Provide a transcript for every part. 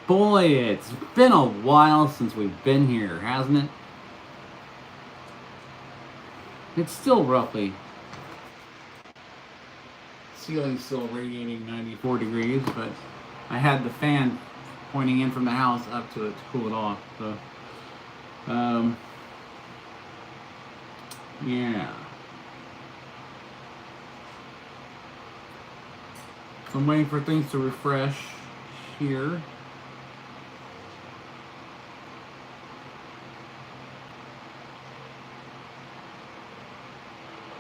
Boy, it's been a while since we've been here, hasn't it? It's still roughly, ceiling's still radiating 94 degrees, but I had the fan pointing in from the house up to it to cool it off. So, yeah. So I'm waiting for things to refresh here.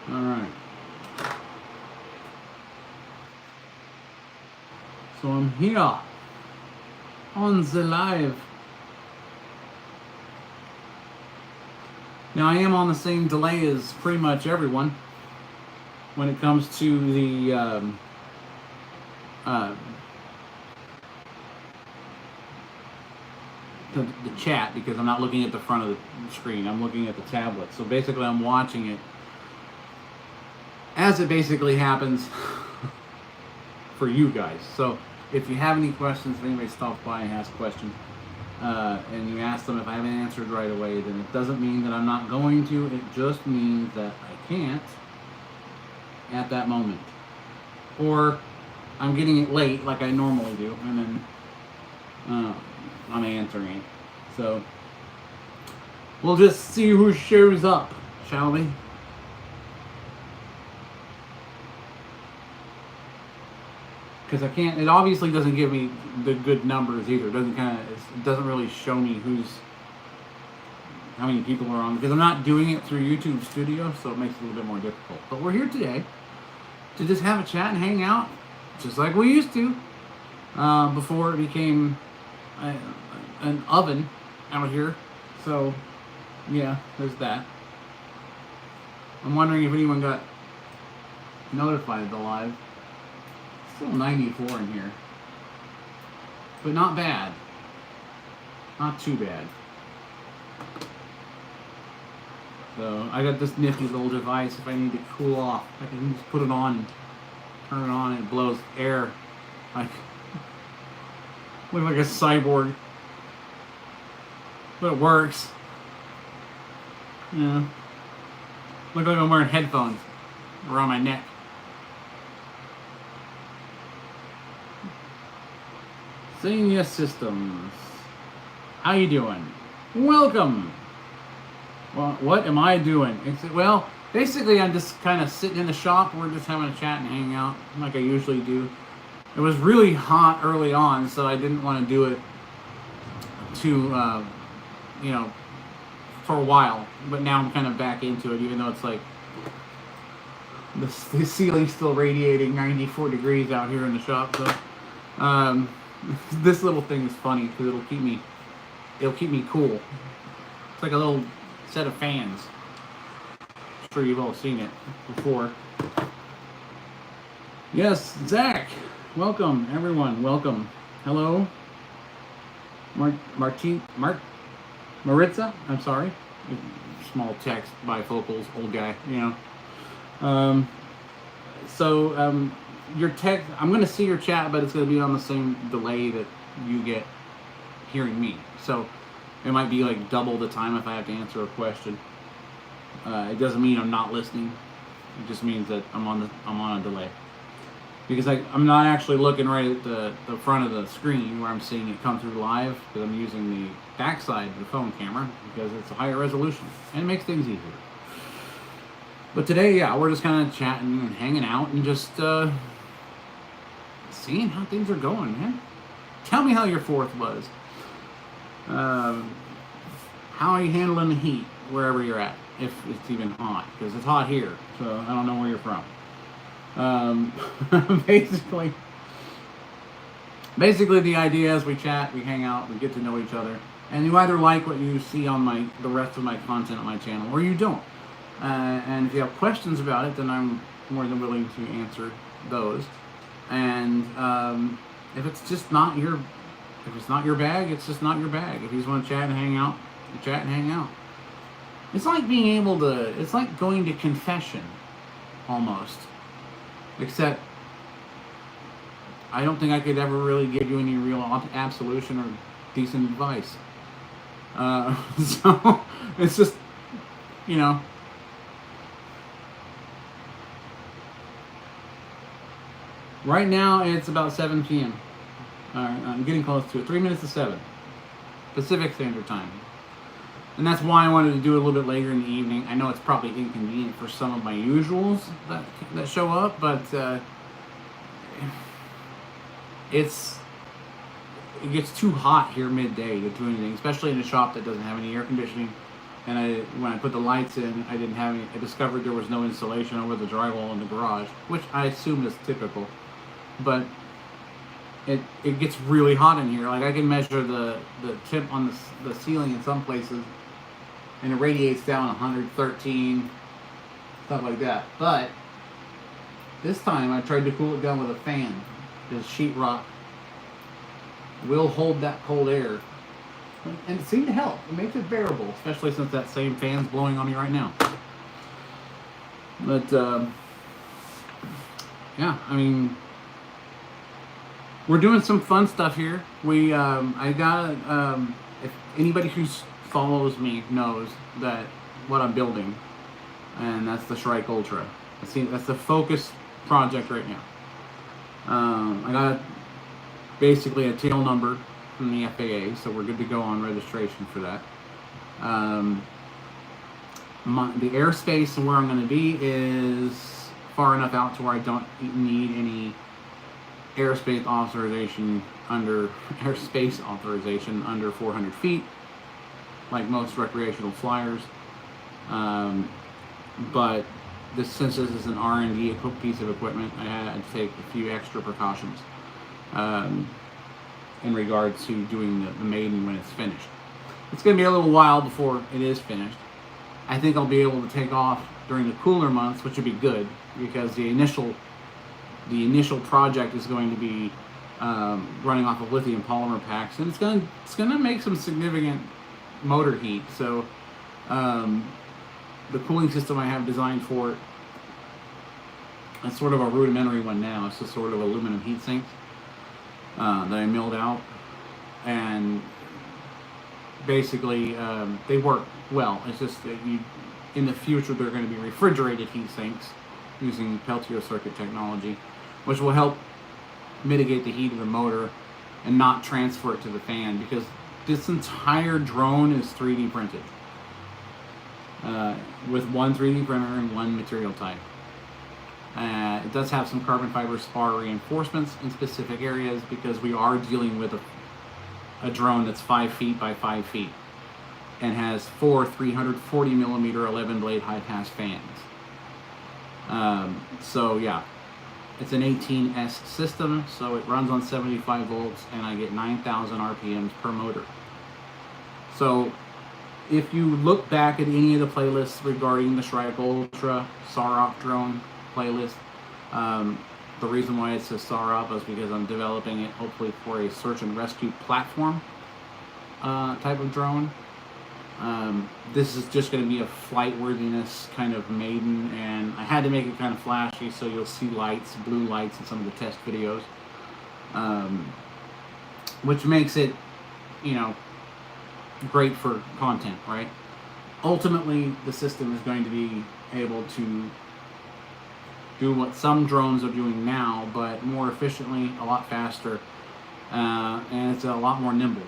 All right. So I'm here on the live. Now I am on the same delay as pretty much everyone when it comes to the chat, because I'm not looking at the front of the screen. I'm looking at the tablet. So basically I'm watching it as it basically happens for you guys. So if you have any questions, if anybody stops by and asks questions, and you ask them if I haven't answered right away, then it doesn't mean that I'm not going to. It just means that I can't at that moment. Or I'm getting it late like I normally do, and then I'm answering it. So we'll just see who shows up, shall we? Because I can't. It obviously doesn't give me the good numbers either. It doesn't really show me how many people are on, because I'm not doing it through YouTube Studio, so it makes it a little bit more difficult. But we're here today to just have a chat and hang out, just like we used to before it became an oven out here. So yeah, there's that. I'm wondering if anyone got notified of the live. Still 94 in here, but not bad. Not too bad. So I got this nifty little device. If I need to cool off, I can just put it on, and turn it on, and it blows air like look like a cyborg, but it works. Yeah, look like I'm wearing headphones around my neck. Senior Systems, how you doing? Welcome. Well, what am I doing? Well, basically I'm just kind of sitting in the shop. We're just having a chat and hanging out like I usually do. It was really hot early on, so I didn't want to do it for a while. But now I'm kind of back into it, even though it's like the ceiling's still radiating 94 degrees out here in the shop. So, this little thing is funny because it'll keep me cool. It's like a little set of fans. I'm sure you've all seen it before. Yes, Zach. Welcome, everyone. Welcome. Hello. Maritza. I'm sorry. Small text, bifocals, old guy. You know. Your text, I'm going to see your chat, but it's going to be on the same delay that you get hearing me. So it might be like double the time if I have to answer a question. It doesn't mean I'm not listening. It just means that I'm on a delay. Because I'm not actually looking right at the front of the screen where I'm seeing it come through live, because I'm using the backside of the phone camera because it's a higher resolution and it makes things easier. But today, yeah, we're just kind of chatting and hanging out and just seeing how things are going, man. Tell me how your 4th was. How are you handling the heat wherever you're at, if it's even hot? Because it's hot here, so I don't know where you're from. Basically the idea is we chat, we hang out, we get to know each other, and you either like what you see on the rest of my content on my channel, or you don't. And if you have questions about it, then I'm more than willing to answer those. And if it's just not your bag, it's just not your bag. If you just want to chat and hang out, you chat and hang out. It's like it's like going to confession, almost. Except I don't think I could ever really give you any real absolution or decent advice. So it's just, you know, right now it's about 7 p.m. I'm getting close to it. 3 minutes to 7 Pacific Standard Time. And that's why I wanted to do it a little bit later in the evening. I know it's probably inconvenient for some of my usuals that show up, but it gets too hot here midday to do anything, especially in a shop that doesn't have any air conditioning. And when I put the lights in, I didn't have any. I discovered there was no insulation over the drywall in the garage, which I assume is typical. But it gets really hot in here. Like I can measure the temp on the ceiling in some places, and it radiates down 113, stuff like that. But this time I tried to cool it down with a fan, because sheetrock will hold that cold air, and it seemed to help. It makes it bearable, especially since that same fan's blowing on me right now. But yeah, I mean, we're doing some fun stuff here. I got if anybody who follows me knows that what I'm building, and that's the Shrike Ultra. That's the focus project right now. I got basically a tail number from the FAA, so we're good to go on registration for that. The airspace and where I'm going to be is far enough out to where I don't need any airspace authorization under 400 feet, like most recreational flyers. But since this is an R&D piece of equipment, I had to take a few extra precautions in regards to doing the maiden when it's finished. It's going to be a little while before it is finished. I think I'll be able to take off during the cooler months, which would be good, because the initial project is going to be running off of lithium polymer packs, and it's going to make some significant motor heat. So the cooling system I have designed for it, it's sort of a rudimentary one now. It's just sort of aluminum heat sinks that I milled out, and basically they work well. It's just that in the future they're going to be refrigerated heat sinks using Peltier circuit technology, which will help mitigate the heat of the motor and not transfer it to the fan, because this entire drone is 3D printed with one 3D printer and one material type. It does have some carbon fiber spar reinforcements in specific areas, because we are dealing with a drone that's 5 feet by 5 feet and has 4 340 millimeter 11 blade high pass fans. So yeah, it's an 18S system, so it runs on 75 volts, and I get 9,000 RPMs per motor. So if you look back at any of the playlists regarding the Shrike Ultra SAROP drone playlist, the reason why it says SAROP is because I'm developing it hopefully for a search and rescue platform type of drone. This is just going to be a flight worthiness kind of maiden, and I had to make it kind of flashy, so you'll see lights, blue lights in some of the test videos, which makes it, great for content, right? Ultimately, the system is going to be able to do what some drones are doing now, but more efficiently, a lot faster, and it's a lot more nimble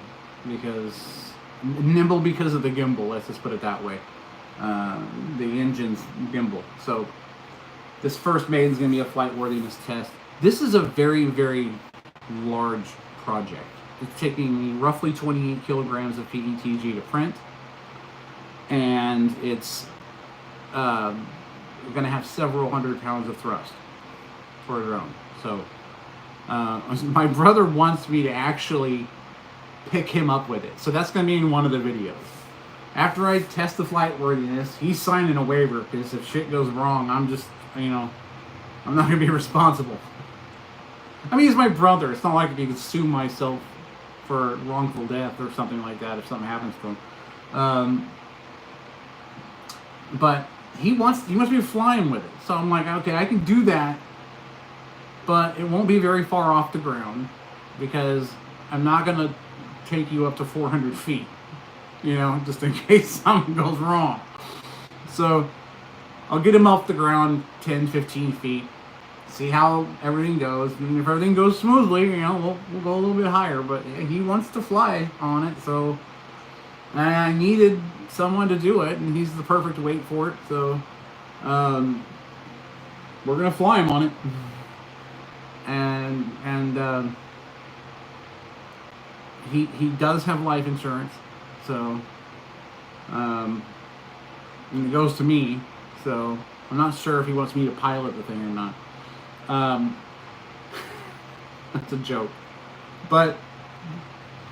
because of the gimbal. Let's just put it that way. The engine's gimbal. So this first maiden is going to be a flight worthiness test. This is a very, very large project. It's taking me roughly 28 kilograms of PETG to print, and it's going to have several hundred pounds of thrust for a drone. So my brother wants me to actually pick him up with it, so that's going to be in one of the videos. After I test the flight worthiness, he's signing a waiver, because if shit goes wrong, I'm just, I'm not going to be responsible. I mean, he's my brother. It's not like he could sue myself for wrongful death or something like that if something happens to him. But he wants me flying with it. So I'm like, okay, I can do that, but it won't be very far off the ground because I'm not going to take you up to 400 feet, just in case something goes wrong. So I'll get him off the ground 10, 15 feet, see how everything goes. And if everything goes smoothly, we'll go a little bit higher. But he wants to fly on it, so I needed someone to do it, and he's the perfect weight for it. So we're going to fly him on it. And he does have life insurance, so and it goes to me. So I'm not sure if he wants me to pilot the thing or not. That's a joke, but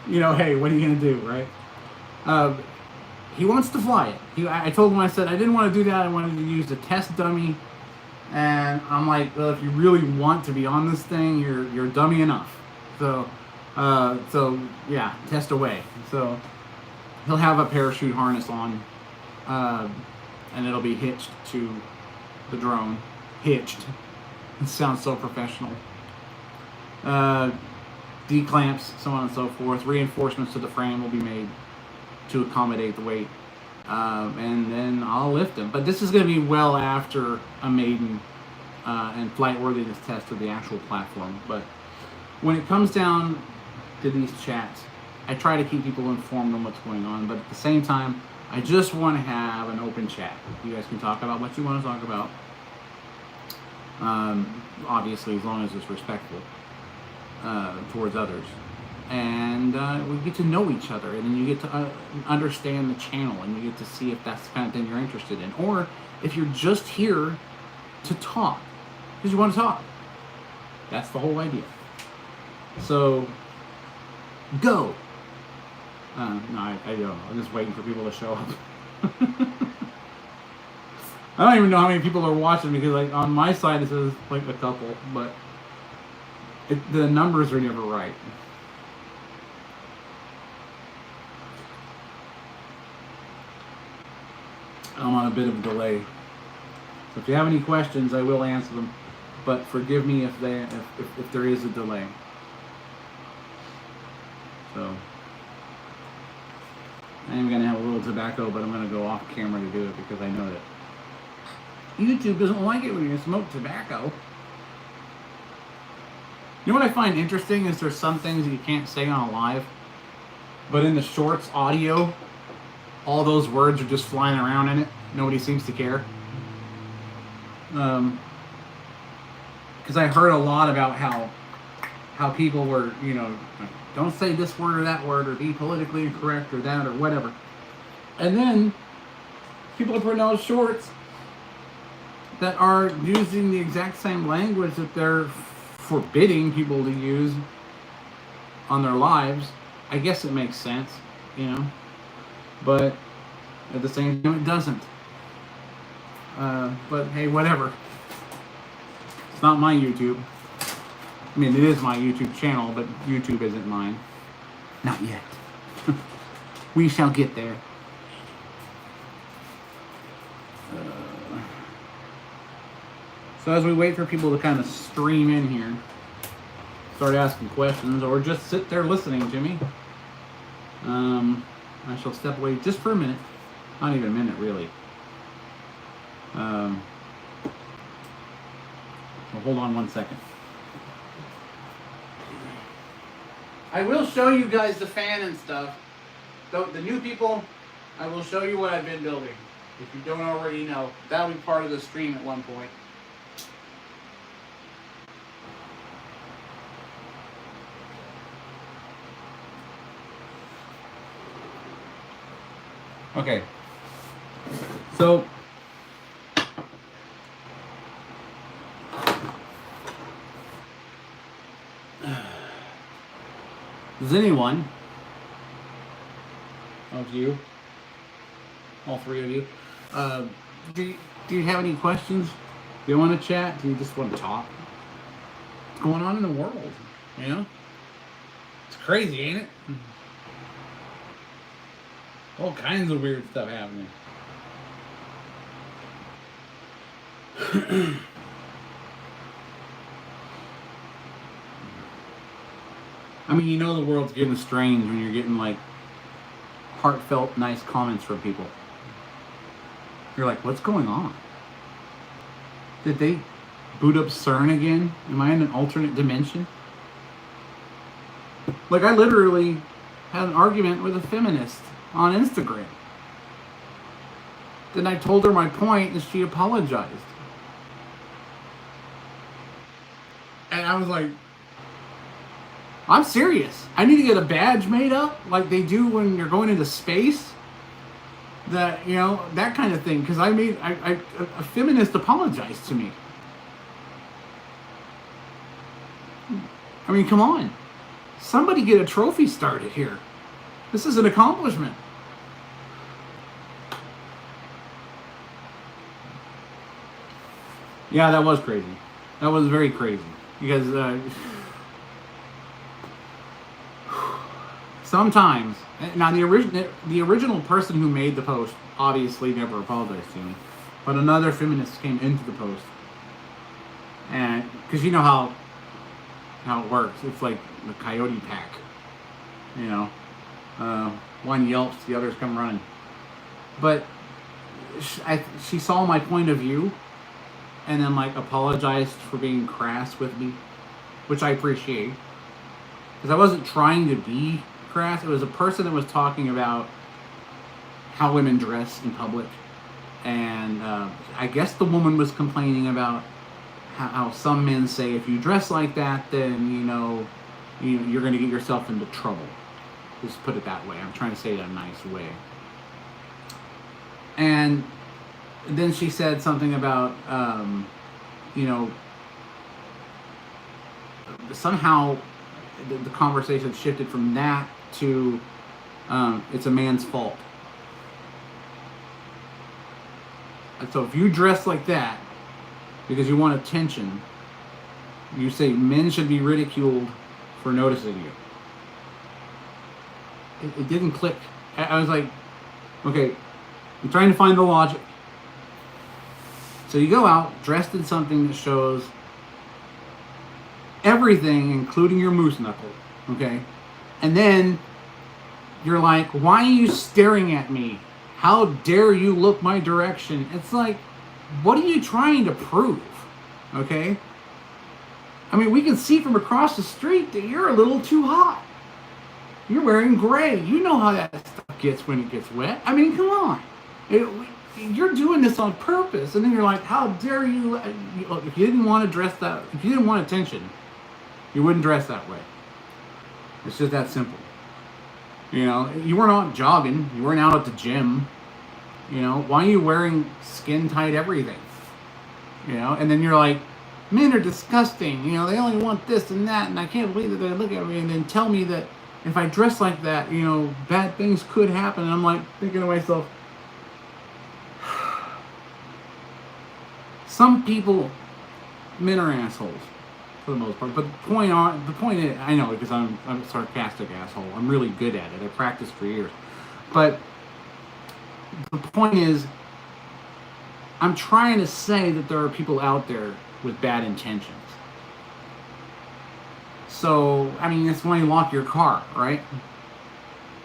hey, what are you gonna do, right? He wants to fly it. I told him, I said I didn't want to do that. I wanted to use a test dummy, and I'm like, well, if you really want to be on this thing, you're dummy enough. So yeah, test away. So he'll have a parachute harness on, and it'll be hitched to the drone. Hitched. It sounds so professional. D-clamps, so on and so forth. Reinforcements to the frame will be made to accommodate the weight. And then I'll lift him. But this is going to be well after a maiden and flight worthiness test of the actual platform. But when it comes down to these chats, I try to keep people informed on what's going on. But at the same time, I just want to have an open chat. You guys can talk about what you want to talk about. Obviously, as long as it's respectful towards others. And we get to know each other, and then you get to understand the channel, and you get to see if that's the kind of thing you're interested in. Or if you're just here to talk, because you want to talk. That's the whole idea. So, go! No, I don't. I'm just waiting for people to show up. I don't even know how many people are watching, because like on my side it says like a couple, but the numbers are never right. I'm on a bit of a delay. So if you have any questions, I will answer them, but forgive me if there is a delay. So I am going to have a little tobacco, but I'm going to go off camera to do it because I know that YouTube doesn't like it when you smoke tobacco. You know what I find interesting is there's some things that you can't say on a live, but in the shorts audio, all those words are just flying around in it. Nobody seems to care. Because I heard a lot about how people were, don't say this word or that word, or be politically incorrect or that or whatever. And then people are putting out shorts that are using the exact same language that they're forbidding people to use on their lives. I guess it makes sense, but at the same time it doesn't. But hey, whatever. It's not my YouTube. I mean, it is my YouTube channel, but YouTube isn't mine. Not yet. We shall get there. So as we wait for people to kind of stream in here, start asking questions, or just sit there listening to me, I shall step away just for a minute. Not even a minute, really. So hold on one second. I will show you guys the fan and stuff. The new people, I will show you what I've been building. If you don't already know, that'll be part of the stream at one point. Okay. So does anyone of you, all three of you, do you have any questions? Do you want to chat? Do you just want to talk? What's going on in the world? It's crazy, ain't it? All kinds of weird stuff happening. I mean, you know the world's getting strange when you're getting like heartfelt, nice comments from people. You're like, what's going on? Did they boot up CERN again? Am I in an alternate dimension? Like, I literally had an argument with a feminist on Instagram. Then I told her my point and she apologized. And I was like, I'm serious. I need to get a badge made up like they do when you're going into space. That, you know, that kind of thing. Because a feminist apologized to me. I mean, come on. Somebody get a trophy started here. This is an accomplishment. Yeah, that was crazy. That was very crazy. Because sometimes, now the original person who made the post obviously never apologized to me, but another feminist came into the post, and because you know how it works, it's like the coyote pack, you know, one yelps, the others come running. But she saw my point of view, and then like apologized for being crass with me, which I appreciate, because I wasn't trying to be crass. It was a person that was talking about how women dress in public, and I guess the woman was complaining about how some men say if you dress like that, then you're going to get yourself into trouble. Just put it that way. I'm trying to say it in a nice way. And then she said something about somehow the conversation shifted from that to it's a man's fault. And so if you dress like that because you want attention, you say men should be ridiculed for noticing you. It didn't click. I was like, okay, I'm trying to find the logic. So you go out dressed in something that shows everything, including your moose knuckle, okay? And then you're like, why are you staring at me? How dare you look my direction? It's like, what are you trying to prove, okay? I mean, we can see from across the street that you're a little too hot. You're wearing gray. You know how that stuff gets when it gets wet. I mean, come on. You're doing this on purpose. And then you're like, how dare you? If you didn't want to dress that, if you didn't want attention, you wouldn't dress that way. It's just that simple. You know, you weren't out jogging. You weren't out at the gym. You know, why are you wearing skin-tight everything? You know, and then you're like, men are disgusting. You know, they only want this and that, and I can't believe that they look at me and then tell me that if I dress like that, you know, bad things could happen. And I'm like thinking to myself, some people, men are assholes for the most part. But the point is, I know because I'm a sarcastic asshole. I'm really good at it. I practiced for years. But the point is, I'm trying to say that there are people out there with bad intentions. So, I mean, it's when you lock your car, right?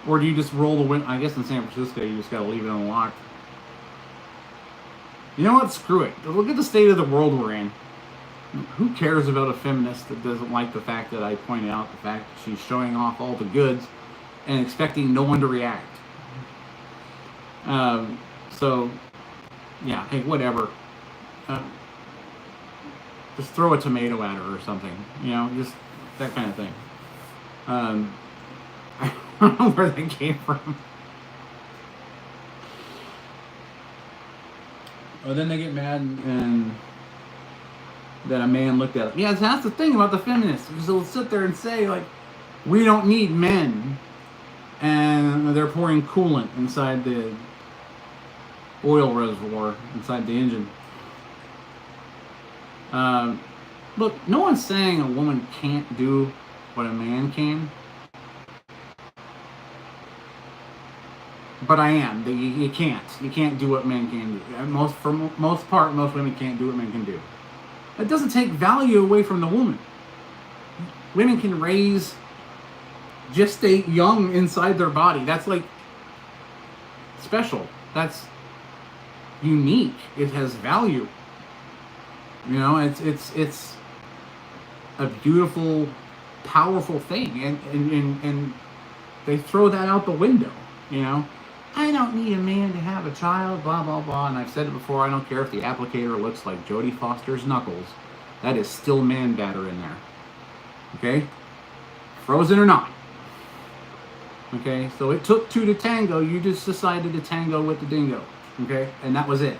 Or do you just roll the window? I guess in San Francisco, you just gotta leave it unlocked. You know what? Screw it. Look at the state of the world we're in. Who cares about a feminist that doesn't like the fact that I pointed out the fact that she's showing off all the goods and expecting no one to react? So, yeah, hey, whatever. Just throw a tomato at her or something. You know, just that kind of thing. I don't know where they came from. Well, then they get mad and that a man looked at them. Yeah, that's the thing about the feminists. Because they'll sit there and say, like, we don't need men. And they're pouring coolant inside the oil reservoir, inside the engine. Look, no one's saying a woman can't do what a man can. But I am. You can't. You can't do what men can do. For most part, most women can't do what men can do. That doesn't take value away from the woman. Women can raise gestate young inside their body. That's like special. That's unique. It has value. You know, it's a beautiful, powerful thing, and they throw that out the window. You know, I don't need a man to have a child, blah blah blah. And I've said it before. I don't care if the applicator looks like Jodie Foster's knuckles. That is still man batter in there. Okay, frozen or not. Okay, so it took two to tango. You just decided to tango with the dingo. Okay, and that was it.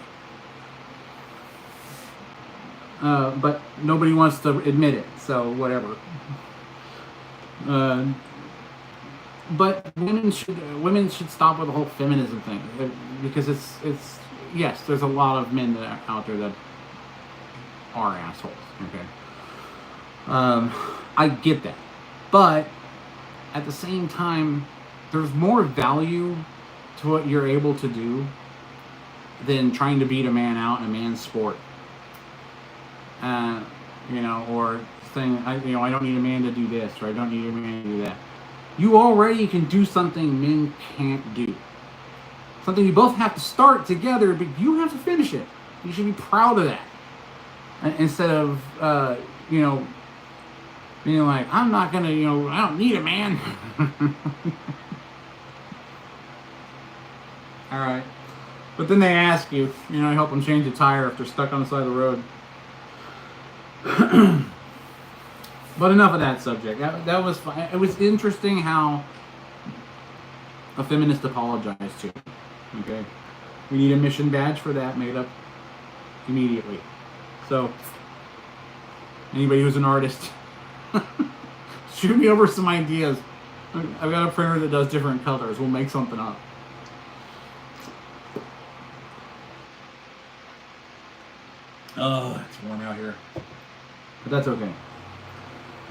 But nobody wants to admit it, so whatever. But women should stop with the whole feminism thing, because it's yes, there's a lot of men that are out there that are assholes. Okay, I get that, but at the same time, there's more value to what you're able to do than trying to beat a man out in a man's sport. You know, or saying, I don't need a man to do this, or I don't need a man to do that. You already can do something men can't do. Something you both have to start together, but you have to finish it. You should be proud of that. Instead of, being like, I'm not gonna, I don't need a man. All right. But then they ask you, help them change a tire if they're stuck on the side of the road. But enough of that subject. That was fine. It was interesting how a feminist apologized to. Okay, we need a mission badge for that made up immediately. So anybody who's an artist, shoot me over some ideas. I've got a printer that does different colors. We'll make something up. Oh, it's warm out here. But that's okay.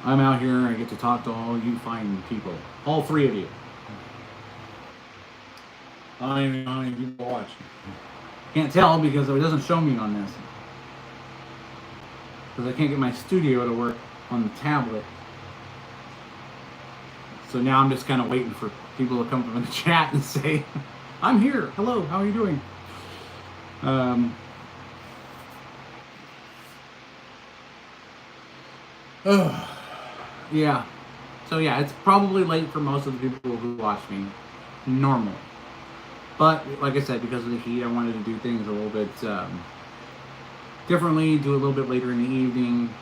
I'm out here, I get to talk to all you fine people. All three of you. How many people watch? Can't tell because it doesn't show me on this. Because I can't get my studio to work on the tablet. So now I'm just kind of waiting for people to come from the chat and say, I'm here. Hello, how are you doing? Yeah. So yeah, it's probably late for most of the people who watch me normally. But like I said, because of the heat, I wanted to do things a little bit differently, do a little bit later in the evening,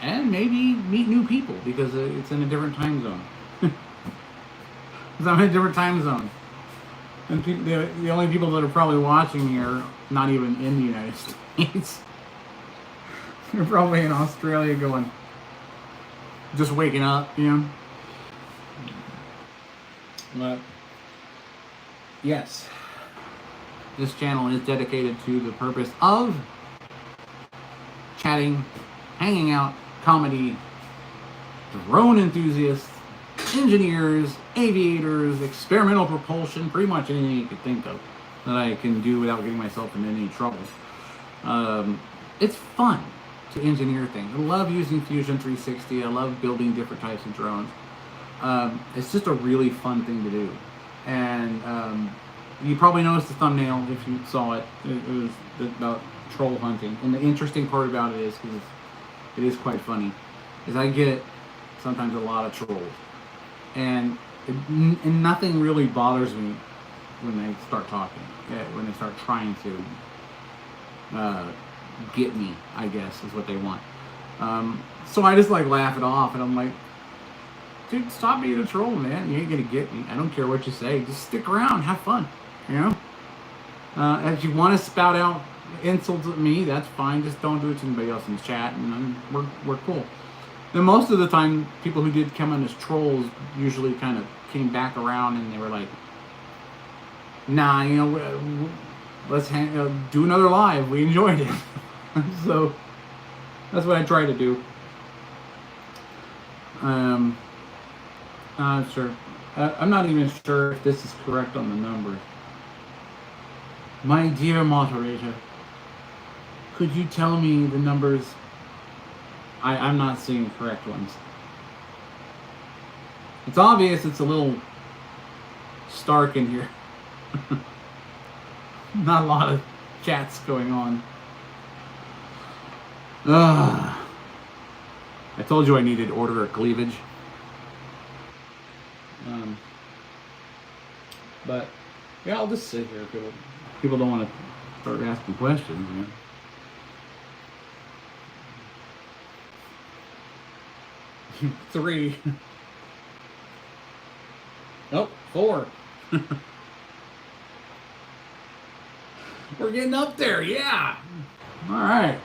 and maybe meet new people because it's in a different time zone. Because I'm in a different time zone. And the only people that are probably watching me are not even in the United States. They're probably in Australia going, just waking up, But yes, this channel is dedicated to the purpose of chatting, hanging out, comedy, drone enthusiasts, engineers, aviators, experimental propulsion, pretty much anything you could think of that I can do without getting myself in any trouble. It's fun to engineer things. I love using Fusion 360. I love building different types of drones. It's just a really fun thing to do. And you probably noticed the thumbnail if you saw it. It was about troll hunting. And the interesting part about it is, because it is quite funny, is I get sometimes a lot of trolls. And nothing really bothers me when they start talking, when they start trying to get me, I guess, is what they want. So I just laugh it off, and I'm like, dude, stop being a troll, man. You ain't gonna get me. I don't care what you say. Just stick around, have fun, If you want to spout out insults at me, that's fine. Just don't do it to anybody else in the chat, and we're cool. Then most of the time, people who did come in as trolls usually kind of came back around, and they were like, nah, let's do another live. We enjoyed it. So that's what I try to do. I'm sure. I'm not even sure if this is correct on the numbers. My dear moderator, could you tell me the numbers? I'm not seeing correct ones. It's obvious it's a little stark in here. Not a lot of chats going on. I told you I needed order of cleavage. But yeah, I'll just sit here. People don't want to start asking questions. You know? 3. Oh, 4. We're getting up there, yeah. All right.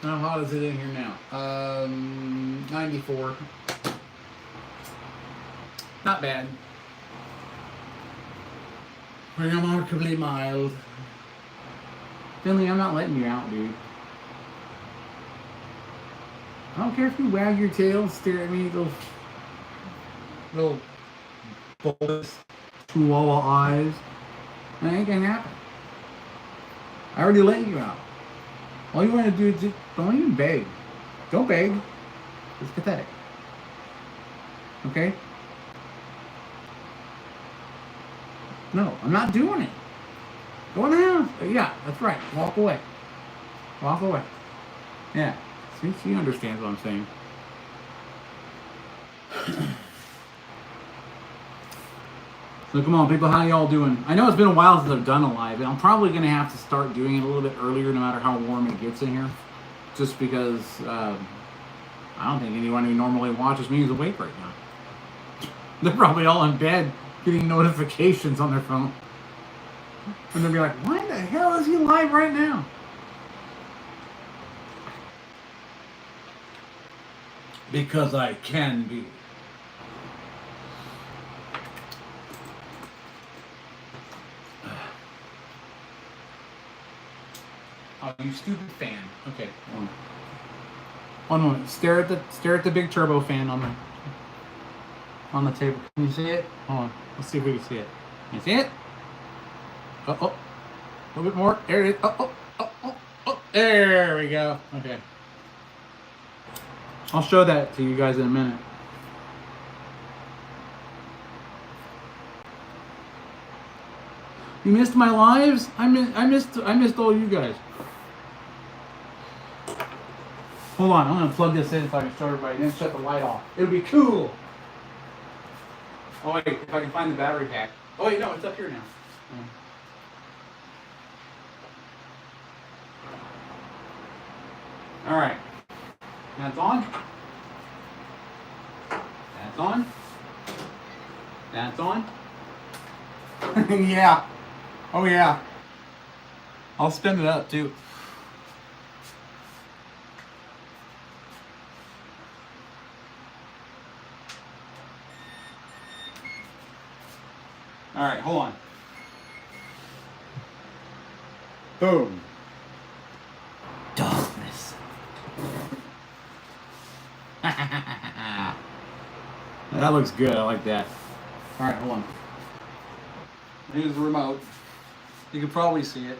How hot is it in here now? 94. Not bad. Remarkably mild. Finley, I'm not letting you out, dude. I don't care if you wag your tail, stare at me, little bulbous chihuahua eyes. That ain't gonna happen. I already let you out. All you want to do is just don't even beg. Don't beg. It's pathetic. Okay? No, I'm not doing it. Go in the house. Yeah, that's right. Walk away. Walk away. Yeah. See, she understands what I'm saying. So come on, people, how y'all doing? I know it's been a while since I've done a live, and I'm probably going to have to start doing it a little bit earlier no matter how warm it gets in here. Just because I don't think anyone who normally watches me is awake right now. They're probably all in bed getting notifications on their phone. And they'll be like, why the hell is he live right now? Because I can be. Oh, you stupid fan. Okay, one moment. Stare at the big turbo fan on the table. Can you see it? Hold on. Let's see if we can see it. Can you see it? Oh, a little bit more. There it is. Oh. There we go. Okay. I'll show that to you guys in a minute. You missed my lives? I missed all you guys. Hold on, I'm gonna plug this in so I can show everybody and then shut the light off. It'll be cool. Oh wait, if I can find the battery pack. Oh wait, no, it's up here now. All right, that's on. That's on. That's on. Yeah. Oh yeah. I'll spin it up too. All right, hold on. Boom. Darkness. That looks good. I like that. All right, hold on. Here's the remote. You can probably see it.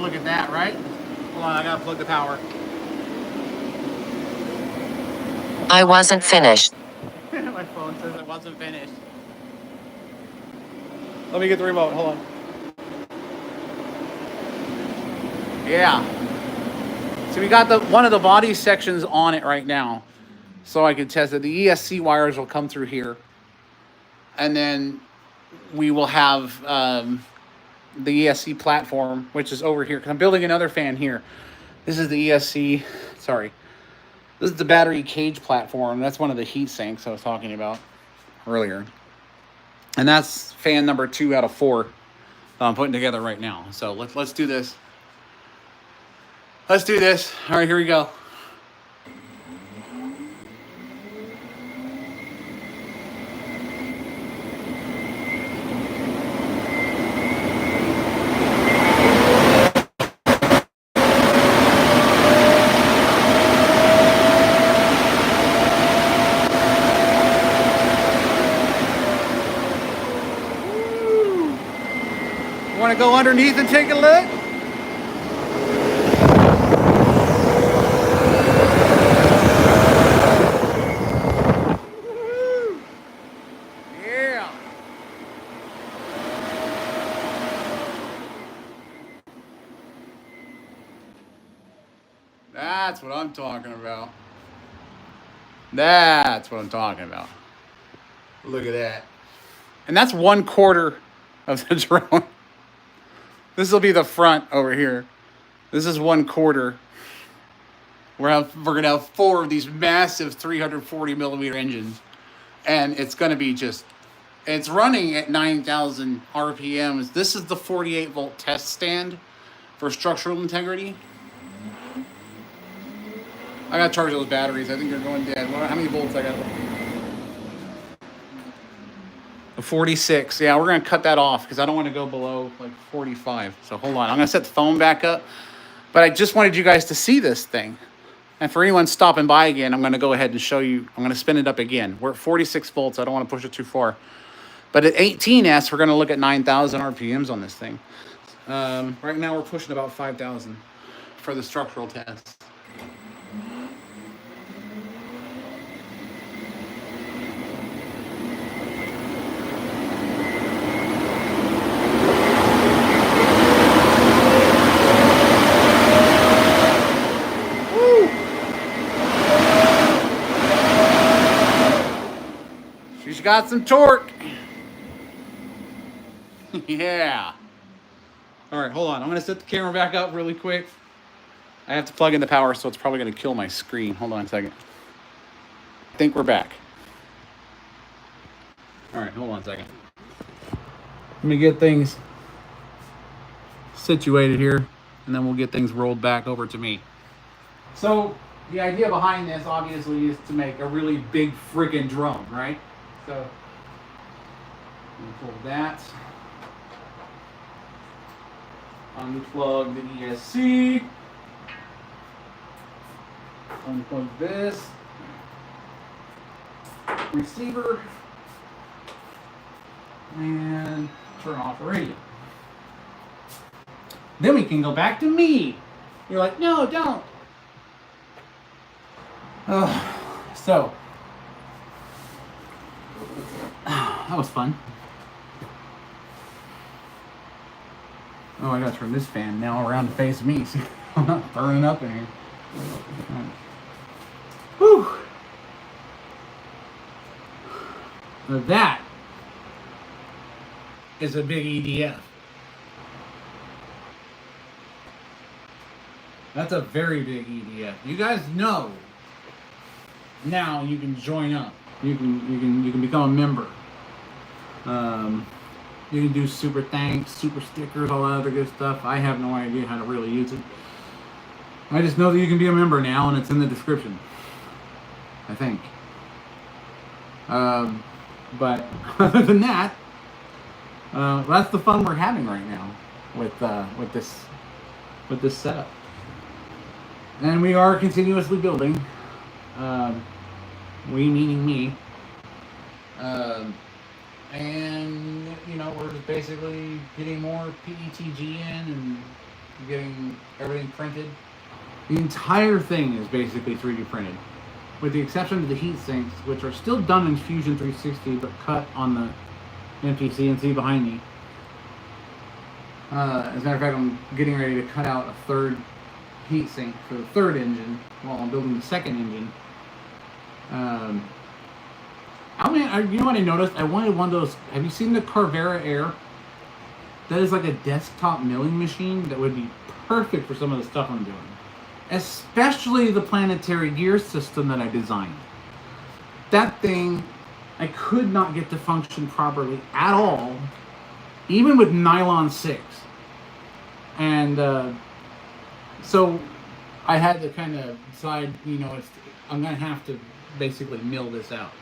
Look at that, right? Hold on, I gotta plug the power. I wasn't finished. My phone says I wasn't finished. Let me get the remote, hold on. Yeah. So we got one of the body sections on it right now. So I can test it. The ESC wires will come through here. And then we will have the ESC platform, which is over here, because I'm building another fan here. This is the ESC, sorry. This is the battery cage platform. That's one of the heat sinks I was talking about earlier. And that's fan number 2 out of 4 that I'm putting together right now. So let's do this. Let's do this. All right, here we go. want to go underneath and take a look? Yeah. That's what I'm talking about. That's what I'm talking about. Look at that. And that's 1/4 of the drone. This will be the front over here. This is 1/4. We're gonna have 4 of these massive 340 millimeter engines, and it's gonna be just. It's running at 9,000 RPMs. This is the 48 volt test stand for structural integrity. I gotta charge those batteries. I think they're going dead. How many volts I got? 46. Yeah, we're gonna cut that off because I don't want to go below like 45. So hold on. I'm gonna set the phone back up. But I just wanted you guys to see this thing. And for anyone stopping by again, I'm gonna go ahead and show you. I'm gonna spin it up again. We're at 46 volts. I don't want to push it too far. But at 18S, we're gonna look at 9,000 RPMs on this thing. Right now we're pushing about 5,000 for the structural test. She's got some torque. Yeah. All right, hold on. I'm going to set the camera back up really quick. I have to plug in the power, so it's probably going to kill my screen. Hold on a second. I think we're back. All right, hold on a second. Let me get things situated here, and then we'll get things rolled back over to me. So the idea behind this, obviously, is to make a really big freaking drone, right? So pull that. Unplug the ESC. Unplug this. Receiver. And turn off the radio. Then we can go back to me. You're like, no, don't. So that was fun. Oh, I gotta turn this fan now around to face me so I'm not burning up in here. Right. Whew. Now that is a big EDF. That's a very big EDF. You guys know now you can join up. You can become a member. You can do super thanks, super stickers, all that other good stuff. I have no idea how to really use it. I just know that you can be a member now, and it's in the description, I think. But other than that, that's the fun we're having right now with this setup. And we are continuously building. We meaning me. And you know, we're just basically getting more PETG in and getting everything printed. The entire thing is basically 3D printed, with the exception of the heat sinks, which are still done in Fusion 360 but cut on the empty CNC behind me. As a matter of fact, I'm getting ready to cut out a third heat sink for the third engine while I'm building the second engine. You know what I noticed? I wanted one of those. Have you seen the Carvera Air? That is like a desktop milling machine that would be perfect for some of the stuff I'm doing. Especially the planetary gear system that I designed. That thing, I could not get to function properly at all, even with nylon 6. And so I had to kind of decide, you know, I'm going to have to basically mill this out.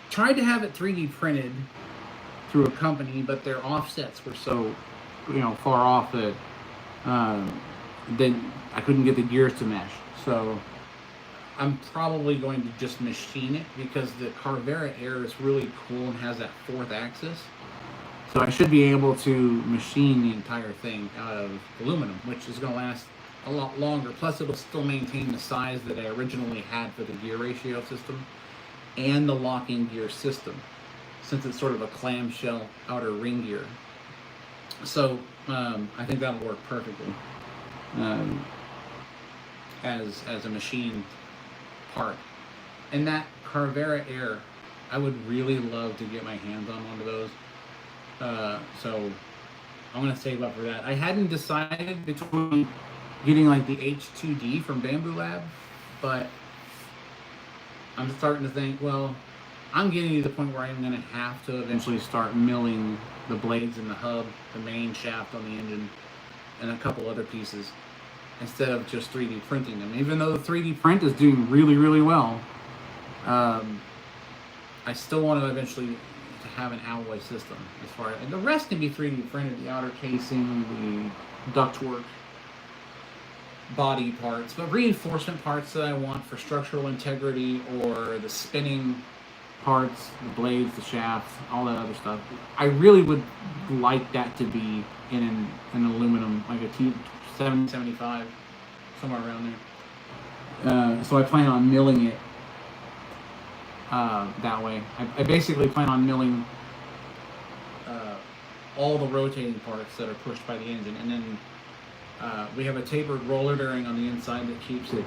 Tried to have it 3D printed through a company, but their offsets were so, you know, far off that then I couldn't get the gears to mesh. So I'm probably going to just machine it because the Carvera Air is really cool and has that fourth axis. So I should be able to machine the entire thing out of aluminum, which is going to last a lot longer. Plus, it'll still maintain the size that I originally had for the gear ratio system and the locking gear system, since it's sort of a clamshell outer ring gear. So I think that'll work perfectly as a machine part. And that Carvera Air, I would really love to get my hands on one of those. So I'm gonna save up for that. I hadn't decided between getting like the H2D from Bamboo Lab, but I'm starting to think, well, I'm getting to the point where I'm gonna have to eventually start milling the blades in the hub, the main shaft on the engine, and a couple other pieces, instead of just 3D printing them. Even though the 3D print is doing really, really well, I still want to eventually to have an alloy system. As far as, and the rest can be 3D printed, the outer casing, the ductwork, body parts, but reinforcement parts that I want for structural integrity, or the spinning parts, the blades, the shafts, all that other stuff. I really would like that to be in an aluminum, like a T7075, somewhere around there. So I plan on milling it that way. I basically plan on milling all the rotating parts that are pushed by the engine, and then we have a tapered roller bearing on the inside that keeps it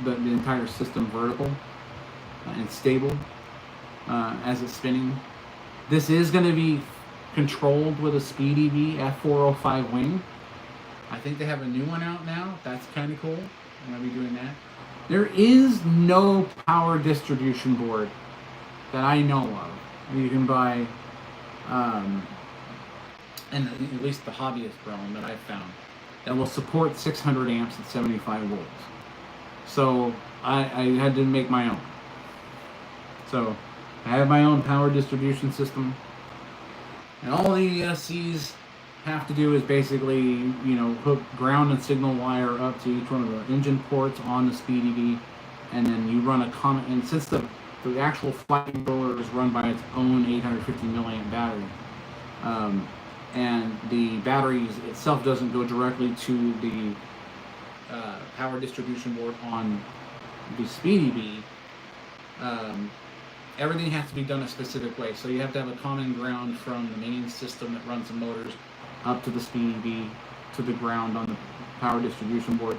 the entire system vertical and stable as it's spinning. This is going to be controlled with a SpeedyV F405 wing. I think they have a new one out now. That's kind of cool. I'm going to be doing that. There is no power distribution board that I know of. You can buy, and at least the hobbyist realm that I've found, that will support 600 amps at 75 volts. So I had to make my own. So I have my own power distribution system, and all the ESCs have to do is basically, hook ground and signal wire up to each one of the engine ports on the SpeedyV, and then you run a common. And since the actual flight controller is run by its own 850 milliamp battery, and the battery itself doesn't go directly to the power distribution board on the SpeedyV. Everything has to be done a specific way. So you have to have a common ground from the main system that runs the motors up to the SpeedyV to the ground on the power distribution board,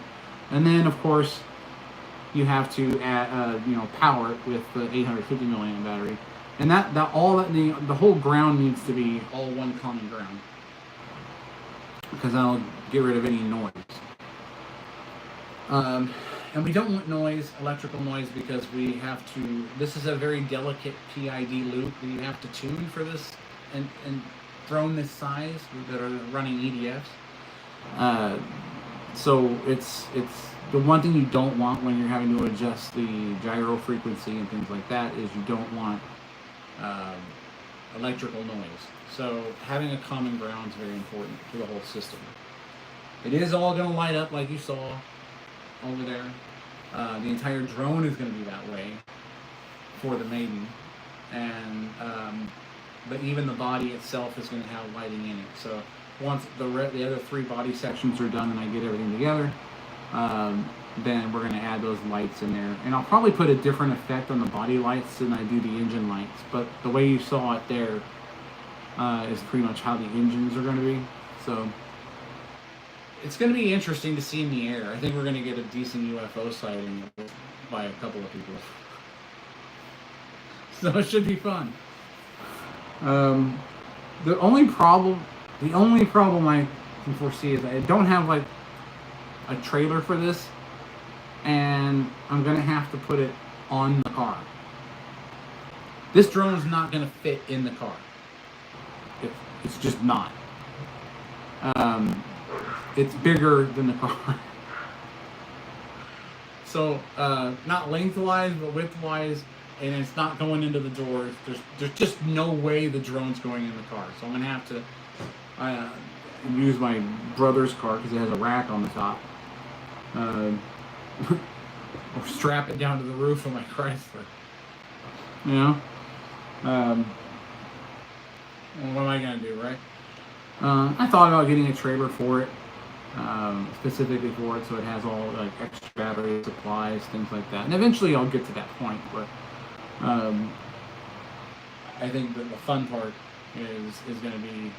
and then of course you have to add, power it with the 850 milliamp battery, and the whole ground needs to be all one common ground, because that'll get rid of any noise. And we don't want noise, electrical noise, because we have to. This is a very delicate PID loop that you have to tune for this, and drone this size that are running EDFs. So it's the one thing you don't want when you're having to adjust the gyro frequency and things like that is you don't want electrical noise. So having a common ground is very important to the whole system. It is all going to light up like you saw over there. The entire drone is going to be that way for the Maiden, and but even the body itself is going to have lighting in it. So once the other three body sections are done and I get everything together, then we're going to add those lights in there. And I'll probably put a different effect on the body lights than I do the engine lights. But the way you saw it there is pretty much how the engines are going to be. So it's going to be interesting to see in the air. I think we're going to get a decent UFO sighting by a couple of people. So it should be fun. The only problem I can foresee is I don't have like a trailer for this, and I'm gonna have to put it on the car. This drone is not gonna fit in the car. It's just not. It's bigger than the car. So not lengthwise, but widthwise. And it's not going into the doors. There's just no way the drone's going in the car. So I'm gonna have to use my brother's car because it has a rack on the top, or strap it down to the roof of my Chrysler. well, what am I gonna do, right? I thought about getting a trailer for it, specifically for it, so it has all like extra battery supplies, things like that. And eventually, I'll get to that point. But I think that the fun part is going to be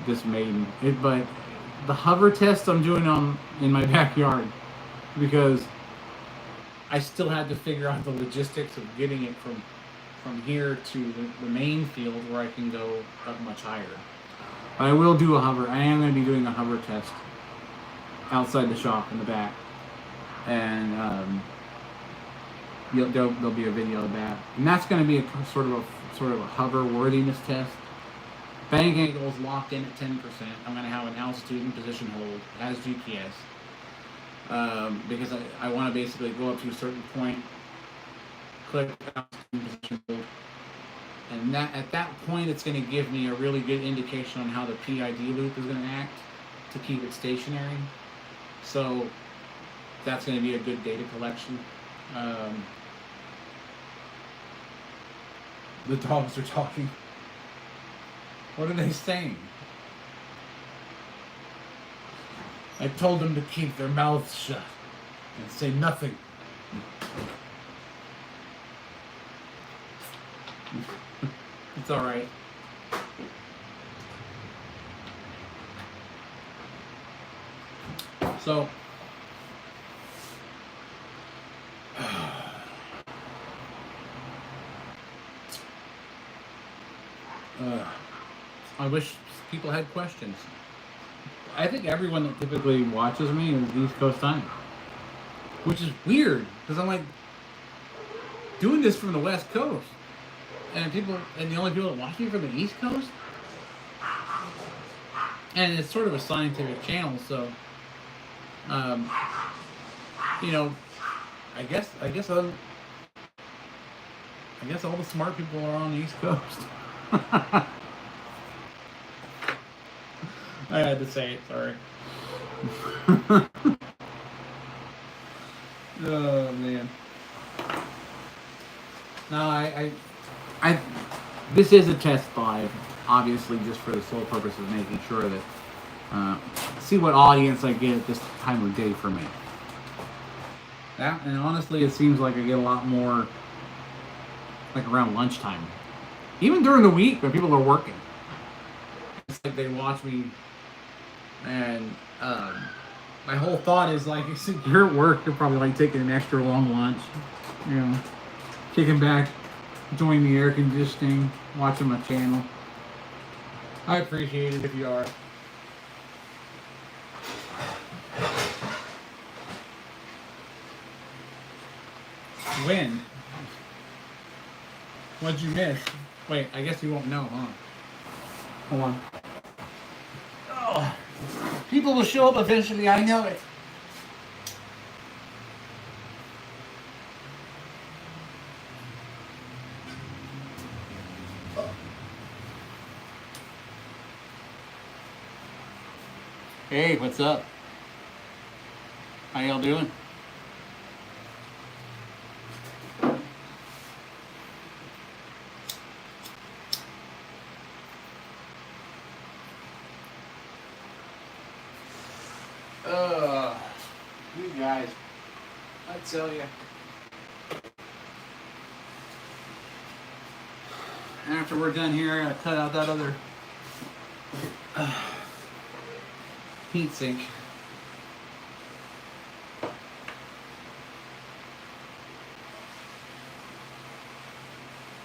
this maiden. But the hover test I'm doing in my backyard, because I still had to figure out the logistics of getting it from here to the main field where I can go up much higher. But I will do a hover. I am going to be doing a hover test outside the shop in the back, and there'll be a video of that. And that's going to be a sort of a hover worthiness test. Bank angle is locked in at 10%. I'm going to have an altitude and position hold as GPS. Because I want to basically go up to a certain point, click altitude and position hold, and at that point it's going to give me a really good indication on how the PID loop is going to act to keep it stationary. So that's going to be a good data collection. The dogs are talking. What are they saying? I told them to keep their mouths shut and say nothing. It's all right. So, I wish people had questions. I think everyone that typically watches me is East Coast time, which is weird because I'm like doing this from the West Coast, and the only people that watch me from the East Coast, and it's sort of a scientific channel, so you know, I guess all the smart people are on the East Coast. I had to say it, sorry. Oh man. No, I this is a test live, obviously, just for the sole purpose of making sure that see what audience I get at this time of day for me. Yeah, and honestly, it seems like I get a lot more like around lunchtime, even during the week when people are working. It's like they watch me. And my whole thought is like, you're at work, you're probably like taking an extra long lunch, you know, kicking back, enjoying the air conditioning, watching my channel. I appreciate it if you are. When? What'd you miss? Wait, I guess you won't know, huh? Hold on. Oh. People will show up eventually, I know it. Hey, what's up? How y'all doing? You guys, I tell you. After we're done here, I gotta cut out that other heat sink.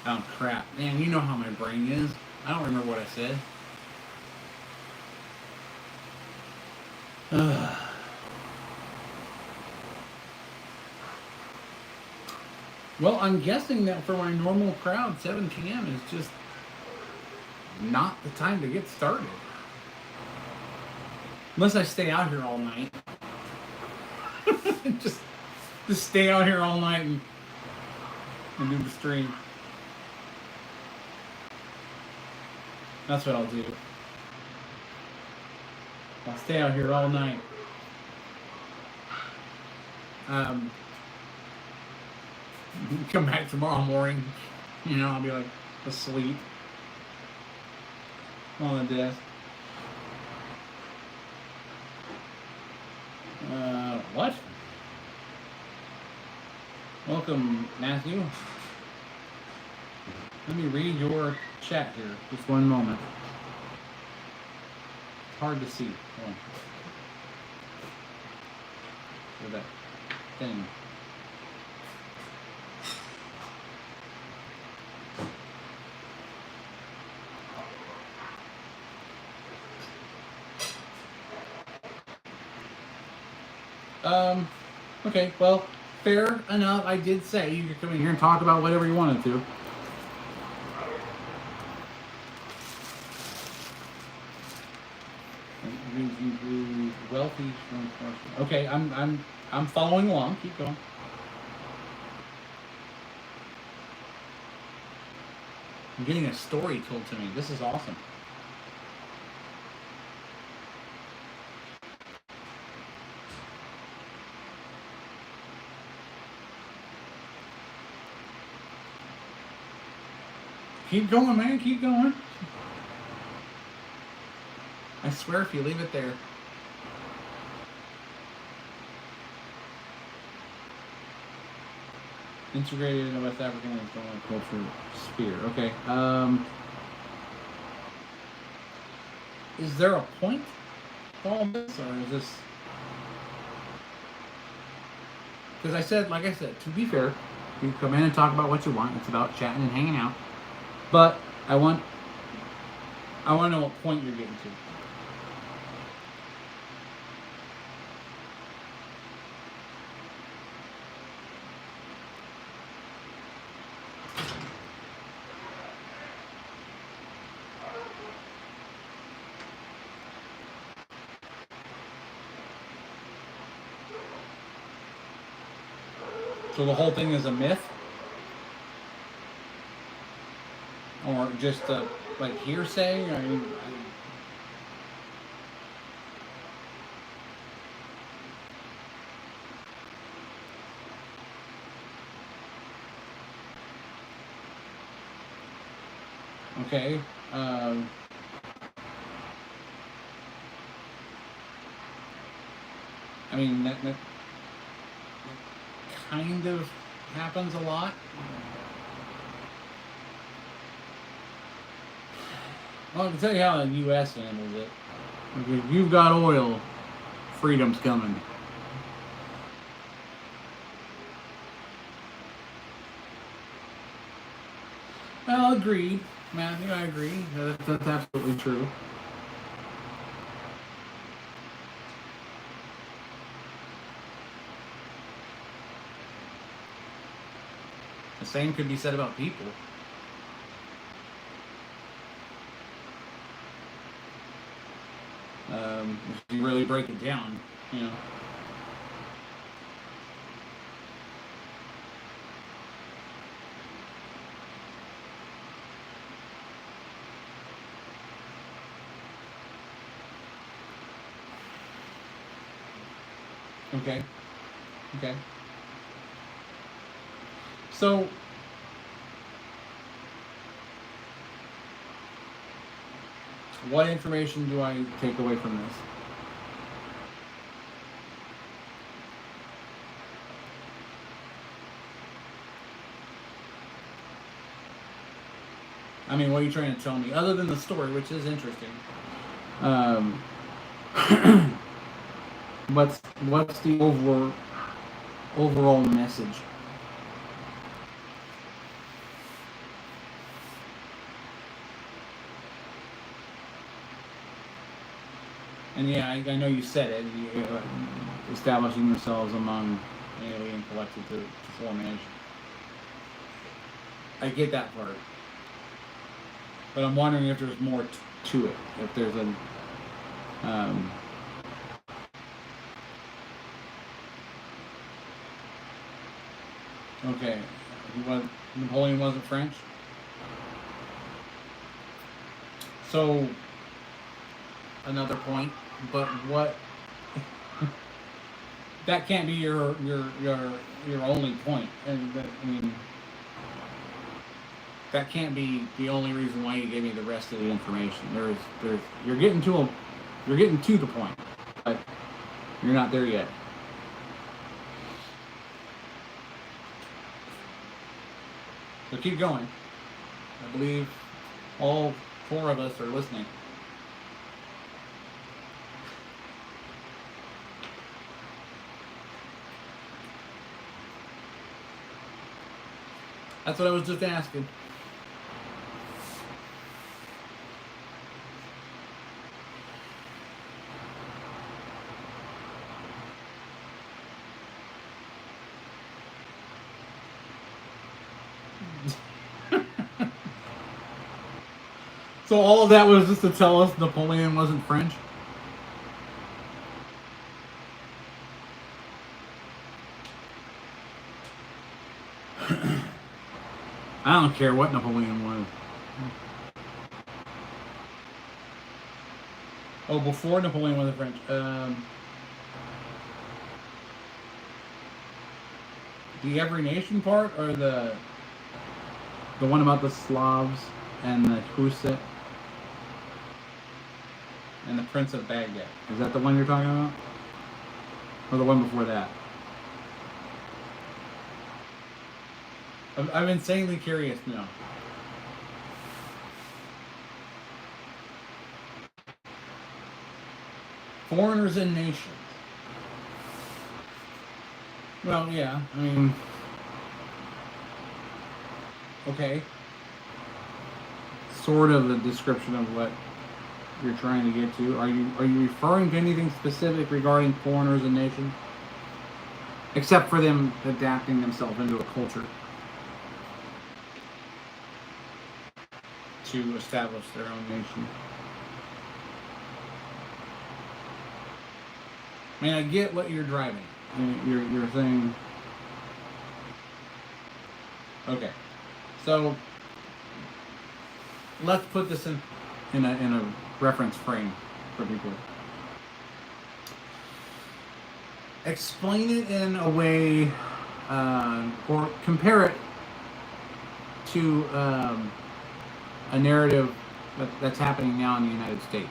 Oh crap, man! You know how my brain is. I don't remember what I said. Well, I'm guessing that for my normal crowd, 7 p.m. is just not the time to get started. Unless I stay out here all night. just stay out here all night and do the stream. That's what I'll do. I'll stay out here all night. Come back tomorrow morning, you know, I'll be like asleep. on the desk. What? Welcome, Matthew. Let me read your chat here. Just one moment. It's hard to see. Oh. Look at that thing. Okay, well, fair enough. I did say you could come in here and talk about whatever you wanted to. Wealthy. Okay, I'm following along. Keep going. I'm getting a story told to me. This is awesome. Keep going, man. Keep going. I swear if you leave it there. Integrated in the West African and Somali culture sphere. Okay. Is there a point to all this, or is this? Because like I said, to be fair, you come in and talk about what you want. It's about chatting and hanging out. But I want to know what point you're getting to. So the whole thing is a myth? Or just like hearsay? I mean, okay. I mean, that kind of happens a lot. Well, I can tell you how the U.S. handles it. If you've got oil, freedom's coming. Well, agreed, Matthew. I agree. That's absolutely true. The same could be said about people. If you really break it down, you know. Okay. Okay. So, what information do I take away from this? I mean, what are you trying to tell me? Other than the story, which is interesting. What's the overall message? And yeah, I know you said it. Establishing yourselves among alien collected to form a nation. I get that part. But I'm wondering if there's more to it. If there's an... okay. Napoleon wasn't French? So... another point, but what that can't be your only point. And I mean, that can't be the only reason why you gave me the rest of the information. You're getting to the point, but you're not there yet. So keep going. I believe all 4 of us are listening. That's what I was just asking. So all of that was just to tell us Napoleon wasn't French? I don't care what Napoleon was. Oh, before Napoleon wasn't French. The every nation part, or the one about the Slavs and the Hussite and the Prince of Baghdad? Is that the one you're talking about, or the one before that? I'm insanely curious now. Foreigners and nations. Well, yeah, I mean, okay. Sort of the description of what you're trying to get to. Are you referring to anything specific regarding foreigners and nations? Except for them adapting themselves into a culture to establish their own nation. I mean, I get what you're driving. You're saying, okay, so let's put this in a reference frame for people. Explain it in a way, or compare it to a narrative that's happening now in the United States.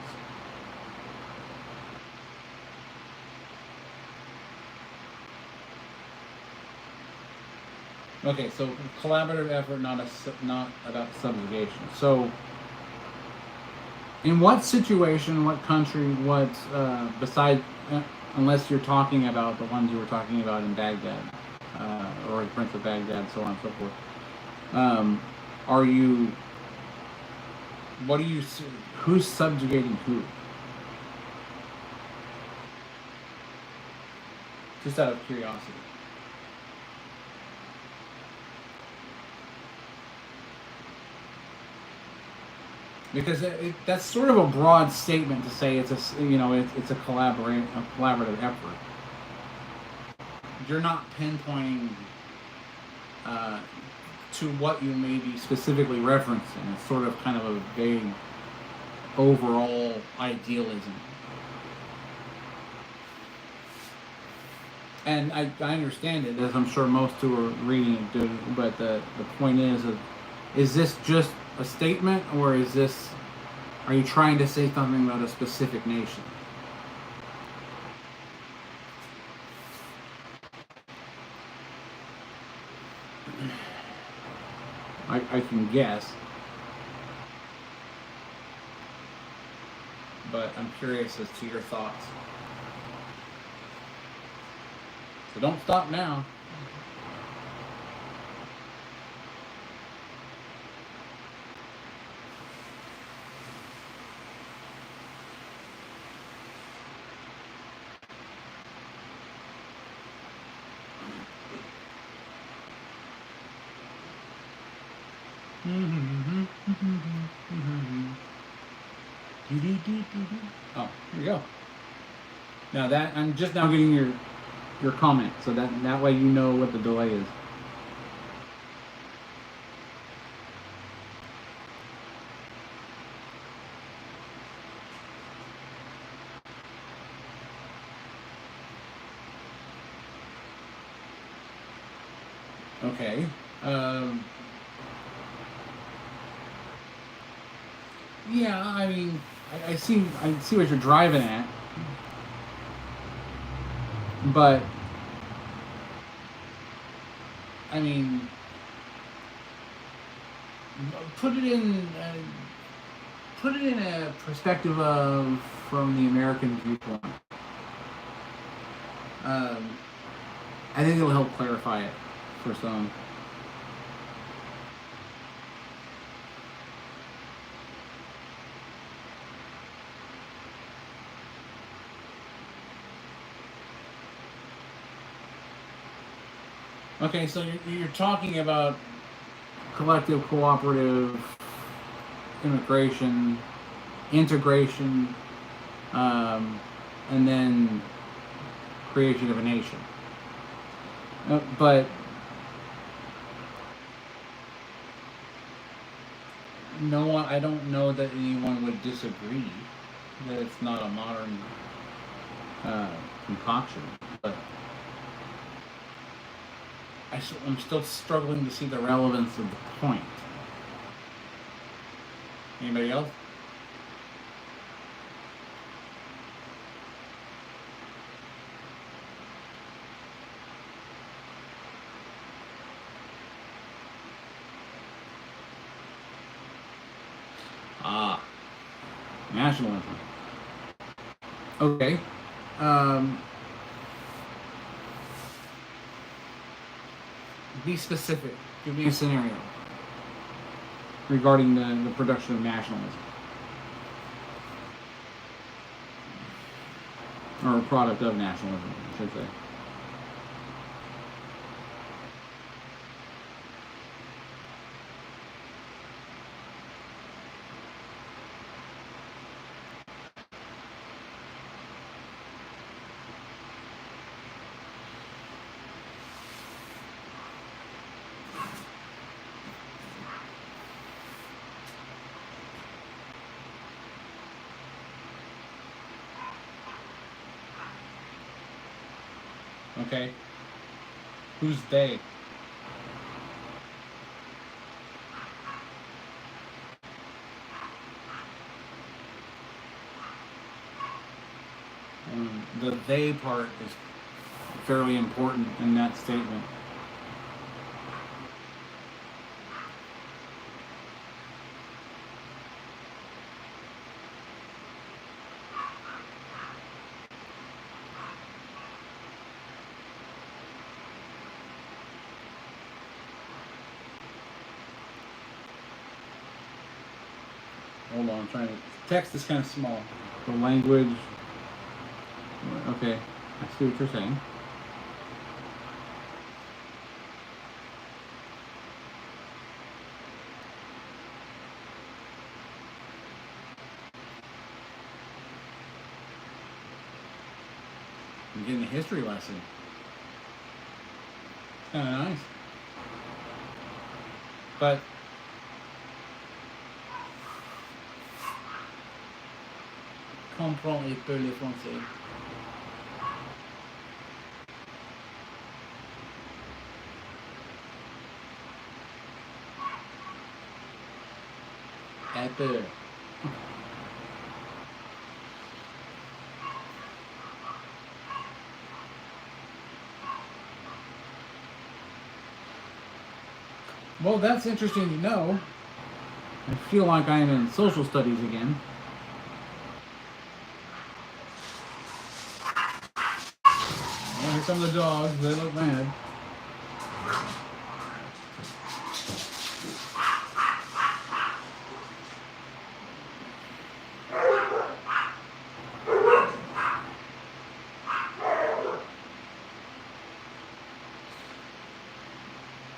Okay, so collaborative effort, not about subjugation. So, in what situation, what country, what besides, unless you're talking about the ones you were talking about in Baghdad, or the Prince of Baghdad, so on and so forth, are you? What are you? Who's subjugating who? Just out of curiosity. Because that's sort of a broad statement to say it's a collaborative effort. You're not pinpointing to what you may be specifically referencing. It's sort of kind of a vague overall idealism. And I understand it, as I'm sure most who are reading it do, but the point is this just a statement, or are you trying to say something about a specific nation? I can guess, but I'm curious as to your thoughts. So don't stop now. Oh, here we go. Now that I'm just now getting your comment, so that way you know what the delay is. Okay. Yeah, I mean, I see what you're driving at, but I mean, put it in put it in a perspective of from the American viewpoint. I think it'll help clarify it for some. Okay, so you're talking about collective, cooperative, immigration, integration, and then creation of a nation. But no one, I don't know that anyone would disagree that it's not a modern concoction. But I'm still struggling to see the relevance of the point. Anybody else? Ah, nationalism. Okay. Be specific. Give me a scenario regarding the production of nationalism. Or a product of nationalism, I should say. Okay. Who's they? The they part is fairly important in that statement. Hold on, I'm trying to. Text is kind of small. The language. Okay, I see what you're saying. I'm getting a history lesson. It's kind of nice. But comprends un peu le français. Un peu. Well, that's interesting to know. I feel like I'm in social studies again. Well, here come the dogs. They look mad.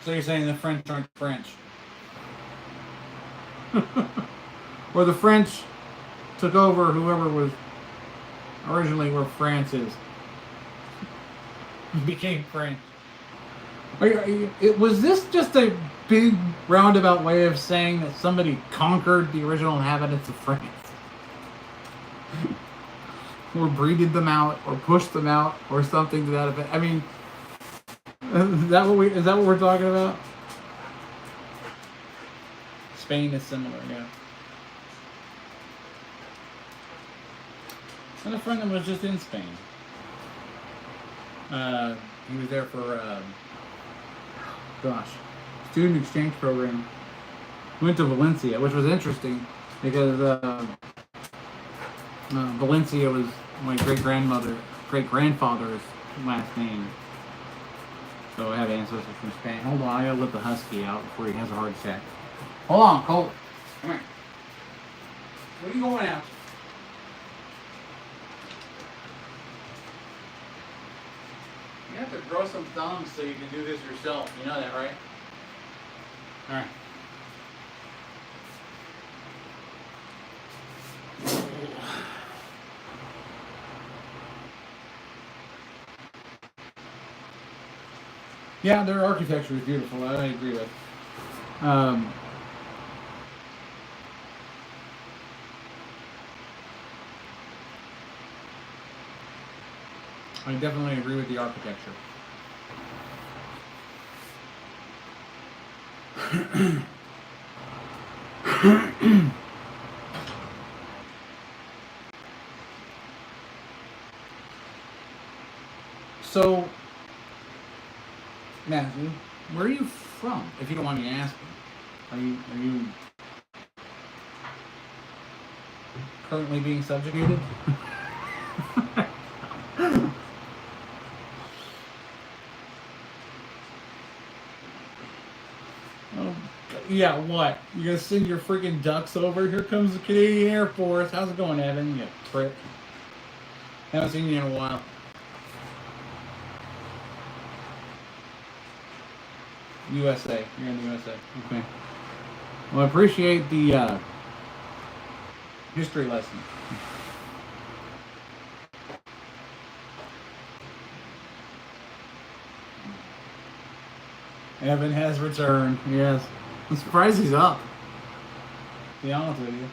So you're saying the French aren't French? Or the French took over whoever was originally where France is. Became French. Was this just a big roundabout way of saying that somebody conquered the original inhabitants of France? Or breeded them out, or pushed them out, or something to that effect? I mean, is that what we're talking about? Spain is similar, yeah. And a friend that was just in Spain. He was there for, student exchange program. Went to Valencia, which was interesting because Valencia was my great-grandfather's last name. So I have ancestors from Spain. Hold on, I gotta let the husky out before he has a heart attack. Hold on, Colt. Come here. Where are you going out? You have to grow some thumbs so you can do this yourself. You know that, right? Alright. Yeah, their architecture is beautiful. I agree with. I definitely agree with the architecture. So, Matthew, where are you from? If you don't mind me asking, are you currently being subjugated? Yeah, what? You gonna send your freaking ducks over? Here comes the Canadian Air Force. How's it going, Evan? You prick. Haven't seen you in a while. USA. You're in the USA. Okay. Well, I appreciate the history lesson. Evan has returned. Yes. I'm surprised he's up. To be honest with you.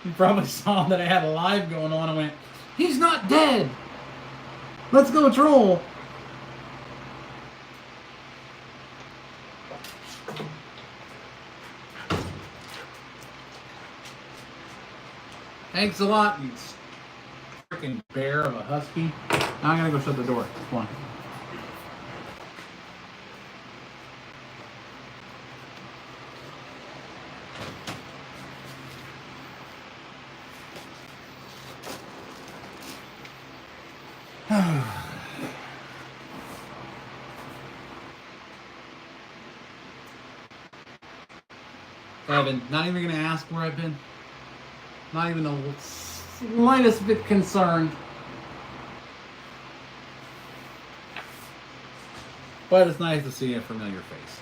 You probably saw that I had a live going on and went, he's not dead! Let's go troll! Thanks a lot, you freaking bear of a husky. Now I gotta go shut the door. Come on. Evan, not even gonna ask where I've been. Not even the slightest bit concerned. But it's nice to see a familiar face.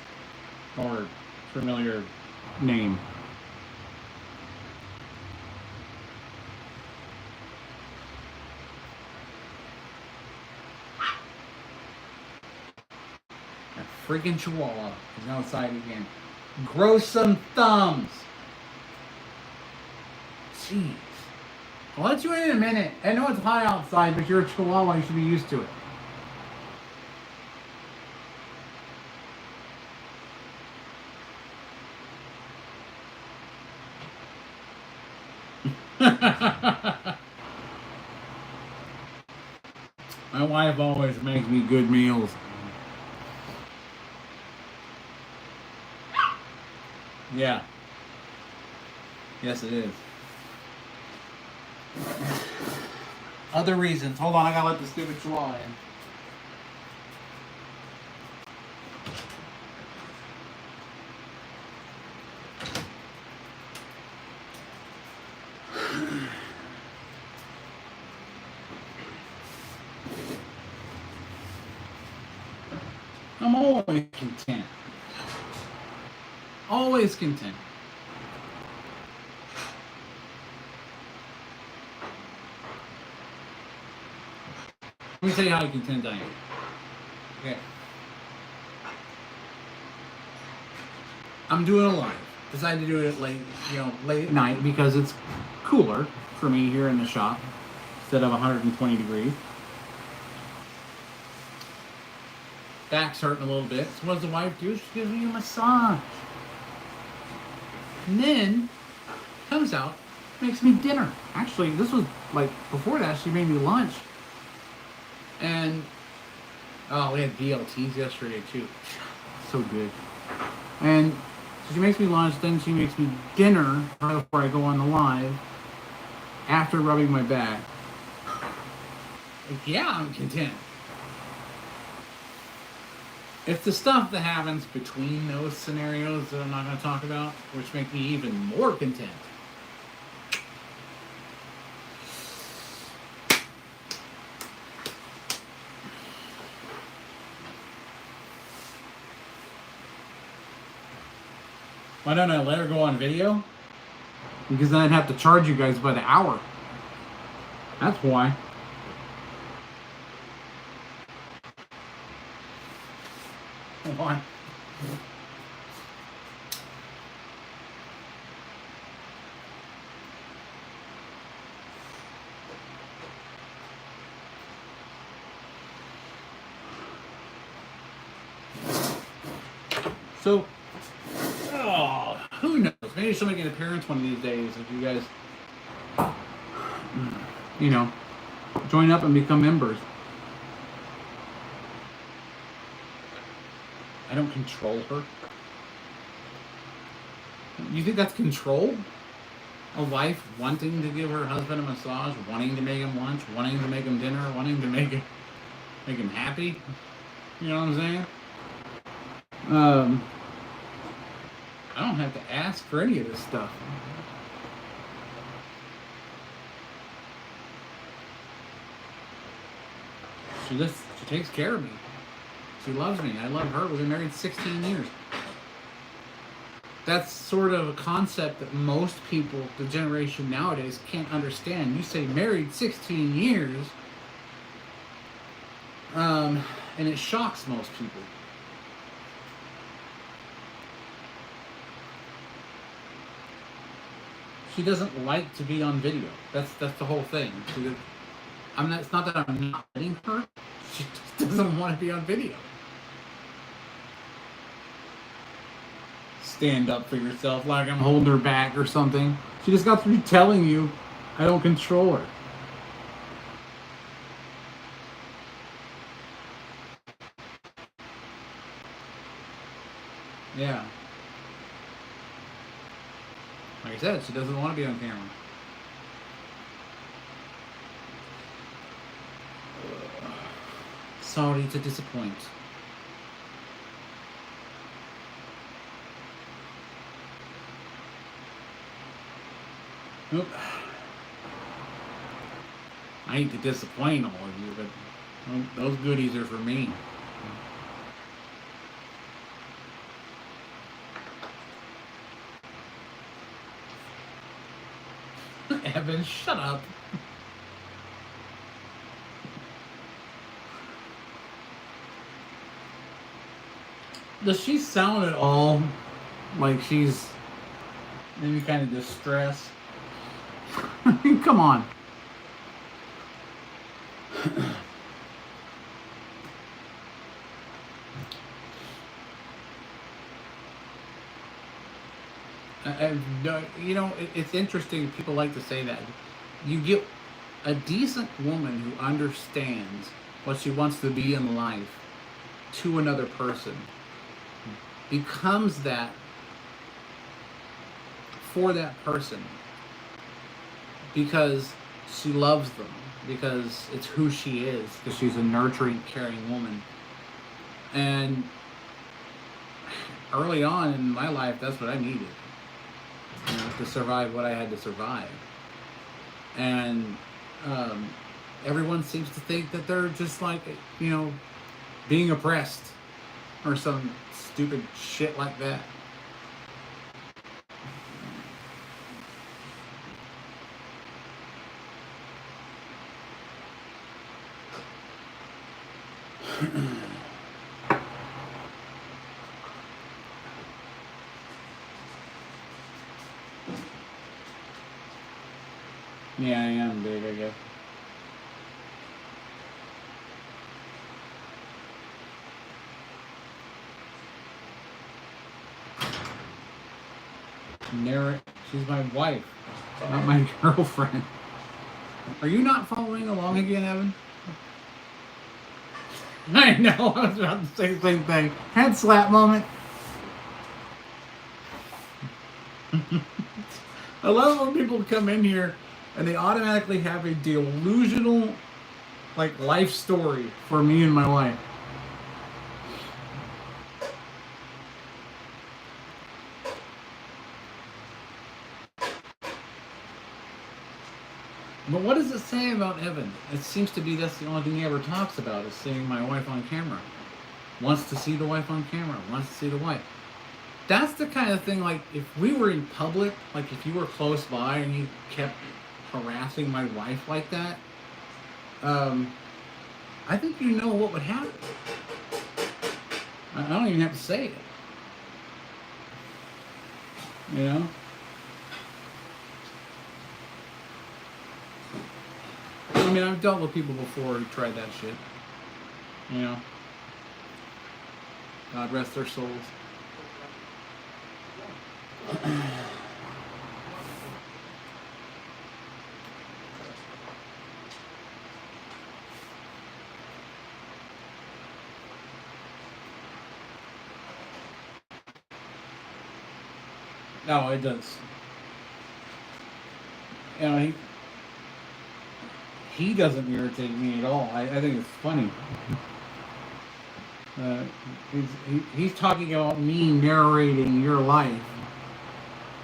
Or familiar name. That freaking chihuahua is outside again. Grow some thumbs. Jeez. I'll let you in a minute. I know it's hot outside, but you're a chihuahua. You should be used to it. My wife always makes me good meals. Yeah. Yes, it is. Other reasons. Hold on, I gotta let the stupid chihuahua in. I'm always content. Always content. Let me tell you how content I am. Okay. I'm doing a live. Decided to do it late at night because it's cooler for me here in the shop instead of 120 degrees. Back's hurting a little bit. So what does the wife do? She gives me a massage. And then comes out makes me dinner. Actually, this was like before that. She made me lunch, and oh, we had BLTs yesterday too. So good. And so she makes me lunch, then she makes me dinner right before I go on the live. After rubbing my back, like, yeah, I'm content. It's the stuff that happens between those scenarios that I'm not going to talk about, which make me even more content. Why don't I let her go on video? Because then I'd have to charge you guys by the hour. That's why. Why? So, oh, who knows? Maybe she'll make an appearance one of these days if you guys, you know, join up and become members. I don't control her. You think that's control? A wife wanting to give her husband a massage, wanting to make him lunch, wanting to make him dinner, wanting to make him happy? You know what I'm saying? I don't have to ask for any of this stuff. She takes care of me. She loves me. I love her. We've been married 16 years. That's sort of a concept that most people, the generation nowadays, can't understand. You say married 16 years, and it shocks most people. She doesn't like to be on video. That's the whole thing. It's not that I'm not letting her. She just doesn't want to be on video. Stand up for yourself like I'm holding her back or something. She just got through telling you I don't control her. Yeah. Like I said, she doesn't want to be on camera. Sorry to disappoint. Nope. I hate to disappoint all of you, but those goodies are for me. Evan, shut up. Does she sound at all like she's maybe kind of distressed? I mean, come on. You know, it's interesting. People like to say that. You get a decent woman who understands what she wants to be in life to another person, becomes that for that person because she loves them, because it's who she is, because she's a nurturing, caring woman. And early on in my life, that's what I needed, you know, to survive what I had to survive. And everyone seems to think that they're just like, you know, being oppressed or some stupid shit like that. Yeah, I am big, I guess. She's my wife. Not my girlfriend. Are you not following along again, Evan? I know, I was about to say the same thing. Head slap moment. I love when people come in here and they automatically have a delusional, like, life story for me and my wife. But what does it say about Evan? It seems to be that's the only thing he ever talks about is seeing my wife on camera. Wants to see the wife on camera. Wants to see the wife. That's the kind of thing, like, if we were in public, like if you were close by and you kept harassing my wife like that, I think you know what would happen. I don't even have to say it. You know? I mean, I've dealt with people before who tried that shit. You know? God rest their souls. No, it does. You know, he doesn't irritate me at all. I think it's funny. He's talking about me narrating your life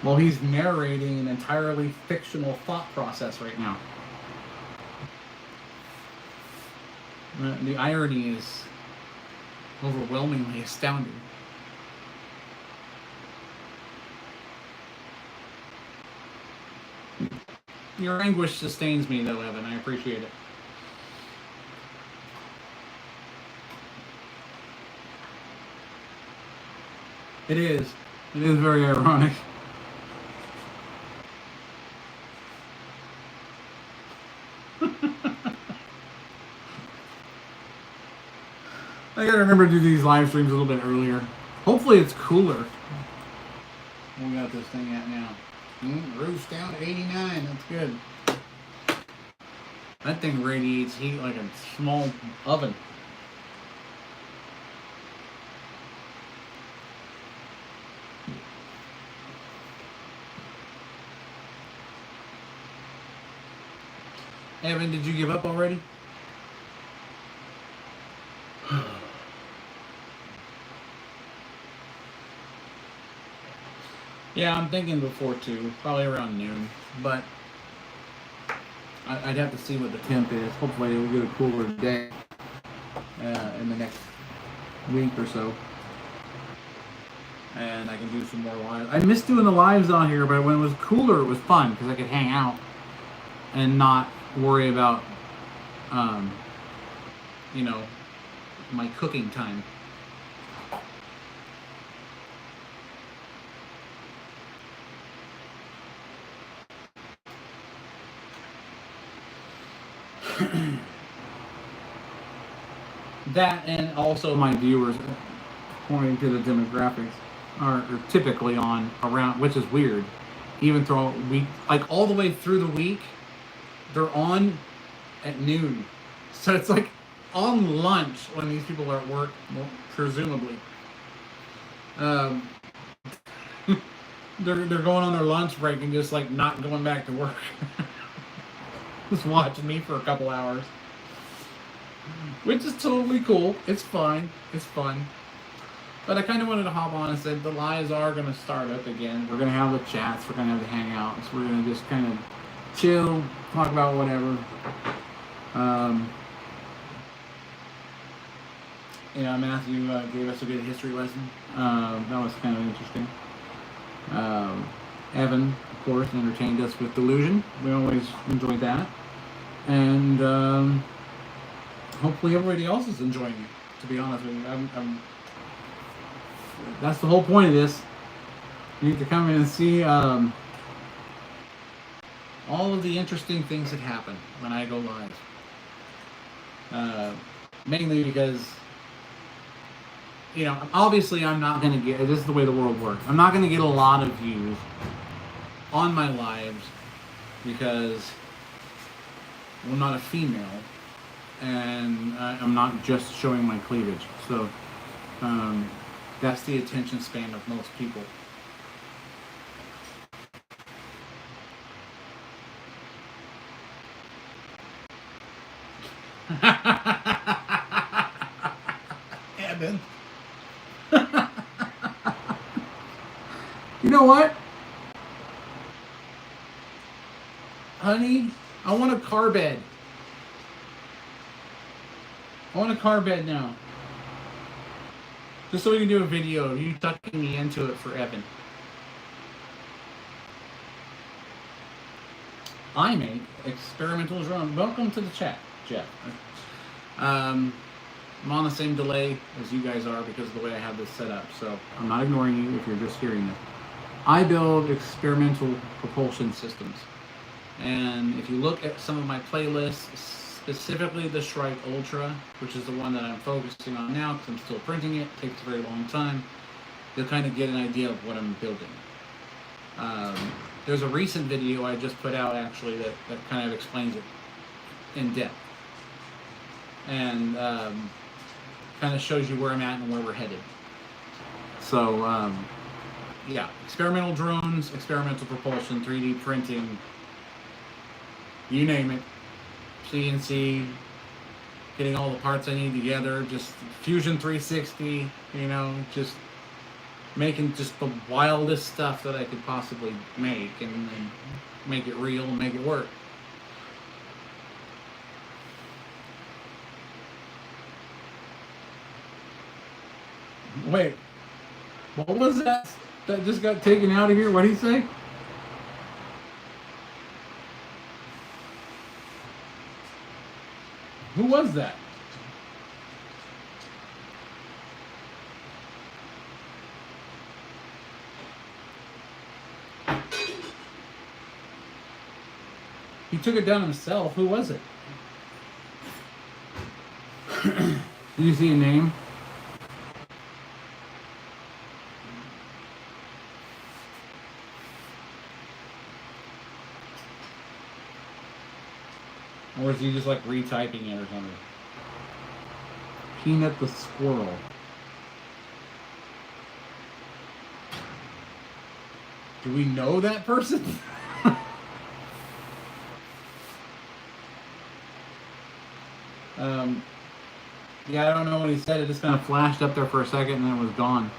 while he's narrating an entirely fictional thought process right now. The irony is overwhelmingly astounding. Your anguish sustains me, though, Evan. I appreciate it. It is. It is very ironic. I gotta remember to do these live streams a little bit earlier. Hopefully it's cooler. We got this thing at now. Roof's down to 89. That's good. That thing radiates heat like a small oven. Evan, did you give up already? Yeah, I'm thinking before 2, probably around noon, but I'd have to see what the temp is. Hopefully we'll get a cooler day in the next week or so. And I can do some more lives. I miss doing the lives on here, but when it was cooler, it was fun because I could hang out and not worry about, you know, my cooking time. That and also my viewers, according to the demographics, are typically on around, which is weird. Even through week, like all the way through the week, they're on at noon. So it's like on lunch when these people are at work, well, presumably. They're going on their lunch break and just like not going back to work. Just watching me for a couple hours. Which is totally cool. It's fine. It's fun. But I kind of wanted to hop on and say the lives are going to start up again. We're going to have the chats. We're going to have the hangouts. We're going to just kind of chill, talk about whatever. Yeah, Matthew gave us a good history lesson. That was kind of interesting. Evan, of course, entertained us with Delusion. We always enjoyed that. And hopefully everybody else is enjoying it, to be honest with you. That's the whole point of this. You need to come in and see all of the interesting things that happen when I go live. Mainly because, you know, obviously I'm not going to get, this is the way the world works, I'm not going to get a lot of views on my lives because I'm not a female, and I'm not just showing my cleavage. So that's the attention span of most people. Evan. You know what? Honey, I want a car bed. I want a car bed now. Just so we can do a video of you tucking me into it for Evan. I make experimental drone. Welcome to the chat, Jeff. I'm on the same delay as you guys are because of the way I have this set up. So I'm not ignoring you if you're just hearing it. I build experimental propulsion systems. And if you look at some of my playlists, specifically the Shrike Ultra, which is the one that I'm focusing on now because I'm still printing it, takes a very long time, you'll kind of get an idea of what I'm building. There's a recent video I just put out actually that kind of explains it in depth. And kind of shows you where I'm at and where we're headed. So, yeah, experimental drones, experimental propulsion, 3D printing, you name it, CNC, getting all the parts I need together, just Fusion 360, you know, just making just the wildest stuff that I could possibly make and make it real and make it work. Wait, what was that just got taken out of here? What did he say? Who was that? He took it down himself. Who was it? Do you see a name? Or is he just like retyping it or something? Peanut the Squirrel. Do we know that person? Yeah, I don't know what he said. It just kind of flashed up there for a second and then it was gone.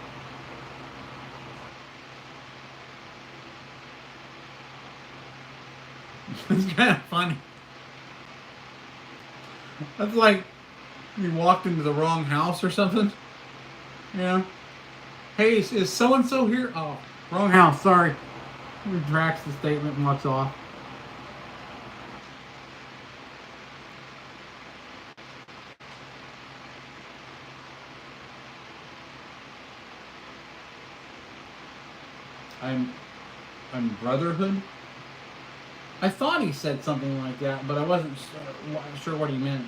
It's kind of funny. That's like you walked into the wrong house or something. You know? Hey, is so-and-so here? Oh, wrong house, sorry. Retracts the statement and walks off. I'm Brotherhood? I thought he said something like that, but I wasn't sure what he meant.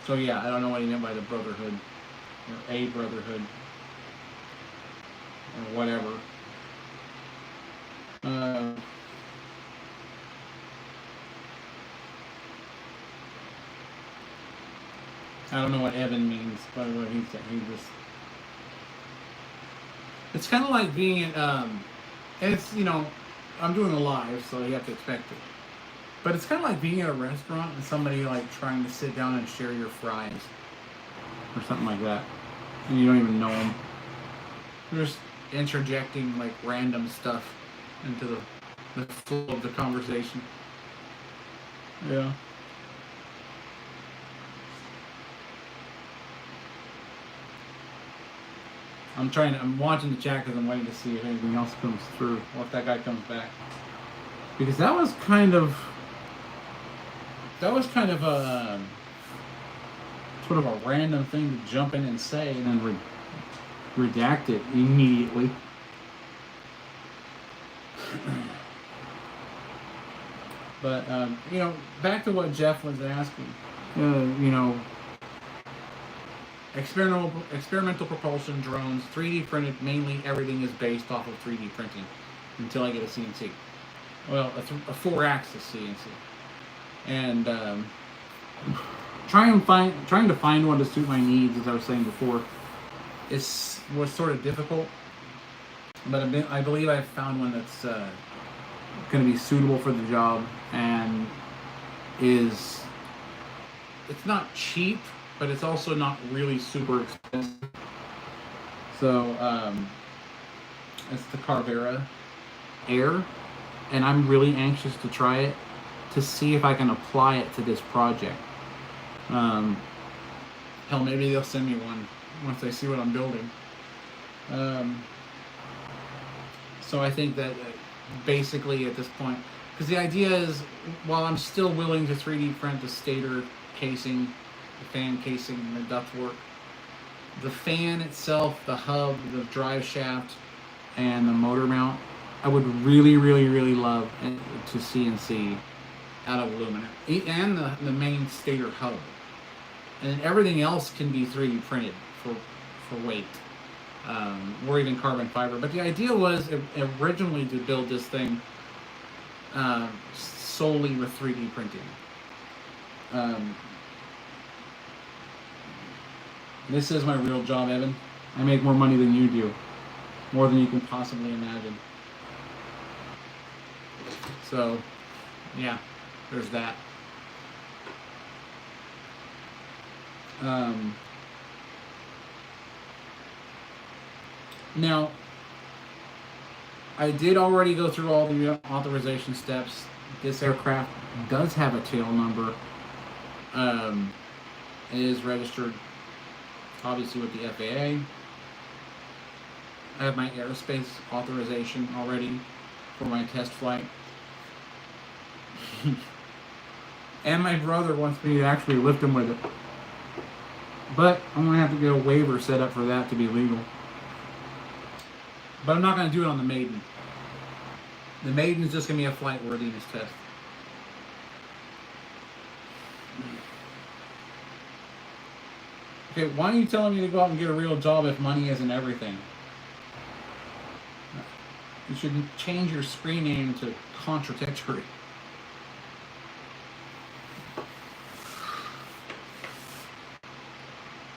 So yeah, I don't know what he meant by the Brotherhood, or a Brotherhood, or whatever. I don't know what Evan means, by the way. He just. It's kind of like being at, and it's, you know, I'm doing a live, so you have to expect it. But it's kind of like being at a restaurant and somebody like trying to sit down and share your fries or something like that, and you don't even know them. They're just interjecting like random stuff into the flow of the conversation. Yeah. I'm watching the chat because I'm waiting to see if anything else comes through, or if that guy comes back. Because that was kind of a sort of a random thing to jump in and say and then redact it immediately. But you know, back to what Jeff was asking. You know, experimental propulsion drones, 3D printed. Mainly everything is based off of 3D printing until I get a CNC. Well, a 4-axis CNC, and trying to find one to suit my needs, as I was saying before, was sort of difficult. But I believe I've found one that's going to be suitable for the job, and it's not cheap, but it's also not really super expensive. So it's the Carvera Air, and I'm really anxious to try it to see if I can apply it to this project. Hell, maybe they'll send me one once they see what I'm building. So I think that basically at this point, because the idea is, while I'm still willing to 3D print the stator casing, the fan casing, and the ductwork, the fan itself, the hub, the drive shaft, and the motor mount, I would really, really, really love to CNC out of aluminum, and the main stator hub, and everything else can be 3D printed for weight, or even carbon fiber. But the idea was originally to build this thing solely with 3D printing. This is my real job, Evan. I make more money than you do, more than you can possibly imagine. So, yeah, there's that. Now, I did already go through all the authorization steps. This aircraft does have a tail number. It is registered, obviously, with the FAA. I have my aerospace authorization already for my test flight. And my brother wants me to actually lift him with it. But I'm going to have to get a waiver set up for that to be legal. But I'm not going to do it on the Maiden. The Maiden is just going to be a flight worthiness test. Okay, why are you telling me to go out and get a real job if money isn't everything? You should change your screen name to contradictory.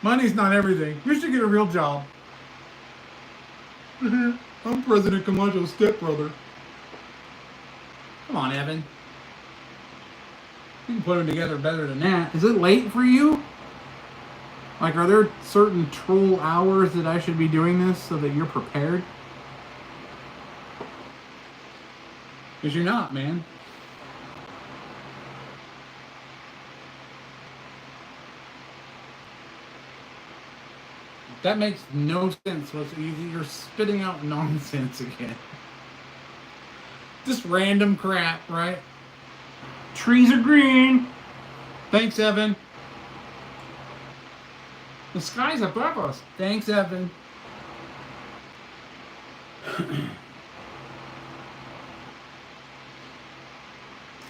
Money's not everything. You should get a real job. I'm President Camacho's stepbrother. Come on, Evan. You can put them together better than that. Is it late for you? Like, are there certain troll hours that I should be doing this so that you're prepared? Because you're not, man. That makes no sense. You're spitting out nonsense again. Just random crap, right? Trees are green. Thanks, Evan. The sky's above us. Thanks, Evan.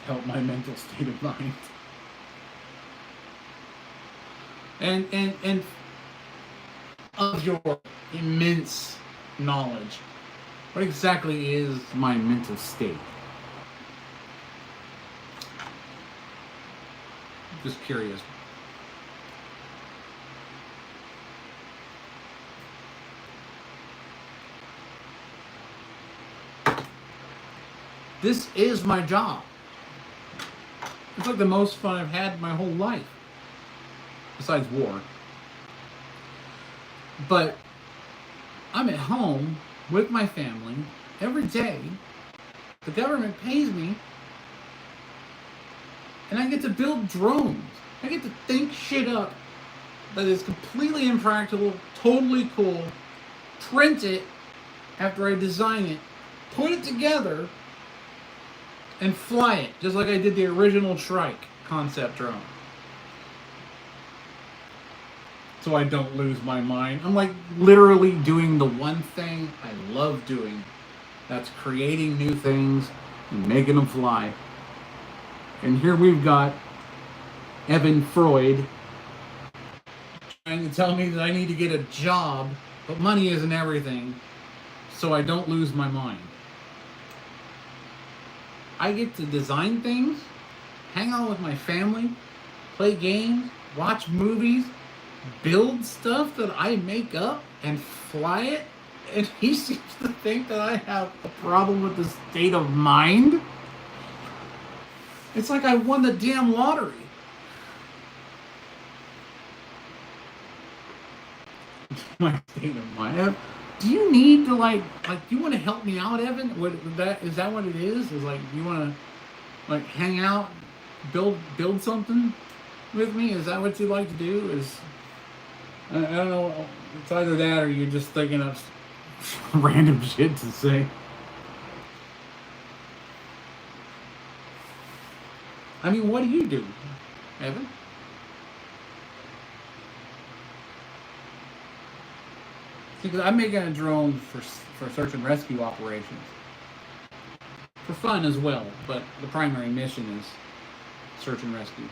Help my mental state of mind. And of your immense knowledge, what exactly is my mental state? Just curious. This is my job. It's like the most fun I've had my whole life. Besides war. But I'm at home with my family every day. The government pays me. And I get to build drones. I get to think shit up that is completely impractical, totally cool, print it after I design it, put it together, and fly it, just like I did the original Shrike concept drone. So I don't lose my mind. I'm like literally doing the one thing I love doing. That's creating new things and making them fly. And here we've got Evan Freud to tell me that I need to get a job, but money isn't everything, so I don't lose my mind. I get to design things, hang out with my family, play games, watch movies, build stuff that I make up and fly it, and he seems to think that I have a problem with the state of mind. It's like I won the damn lottery. My state of mind. Do you need to like do you want to help me out, Evan? Is that what it is? Is like you want to like hang out, build something with me? Is that what you like to do? I don't know. It's either that or you're just thinking of random shit to say. I mean, what do you do, Evan? Because I'm making a drone for search and rescue operations. For fun as well, but the primary mission is search and rescue.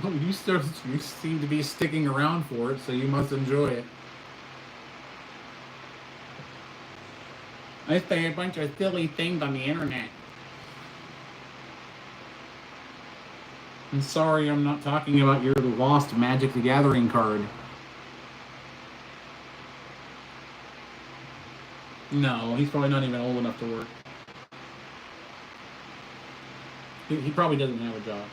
Well, you seem to be sticking around for it, so you must enjoy it. I say a bunch of silly things on the internet. I'm sorry I'm not talking about your lost Magic the Gathering card. No, he's probably not even old enough to work. He probably doesn't have a job.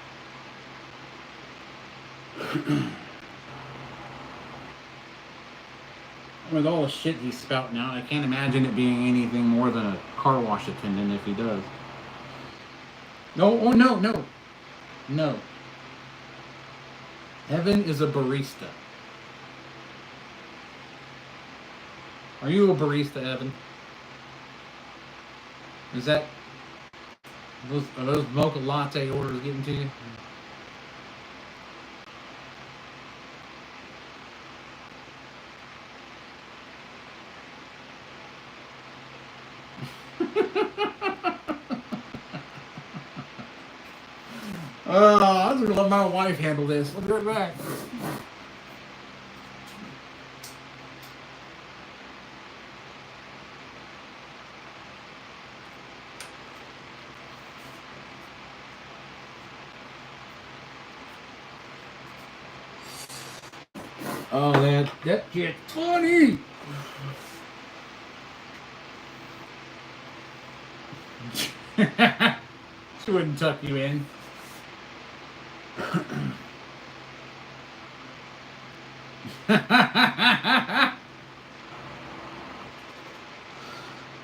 With all the shit he's spouting out, I can't imagine it being anything more than a car wash attendant if he does. No, oh no, no. No. Evan is a barista. Are you a barista, Evan? Is that... Are those mocha latte orders getting to you? I'm gonna let my wife handle this. I'll be right back. Oh, that gets funny. She wouldn't tuck you in.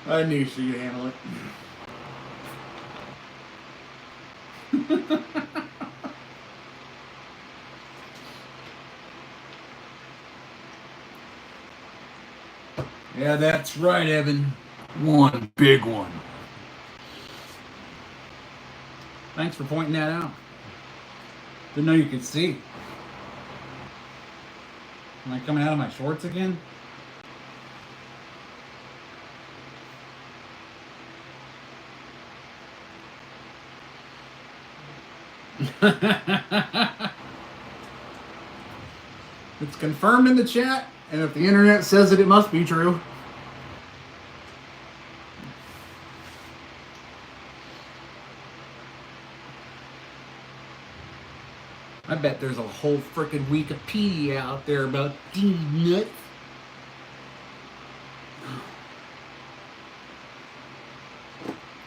I knew she could handle it. Yeah, that's right, Evan. One big one. Thanks for pointing that out. Didn't know you could see. Am I coming out of my shorts again? It's confirmed in the chat, and if the internet says it, it must be true. I bet there's a whole frickin' Wikipedia out there about these nuts.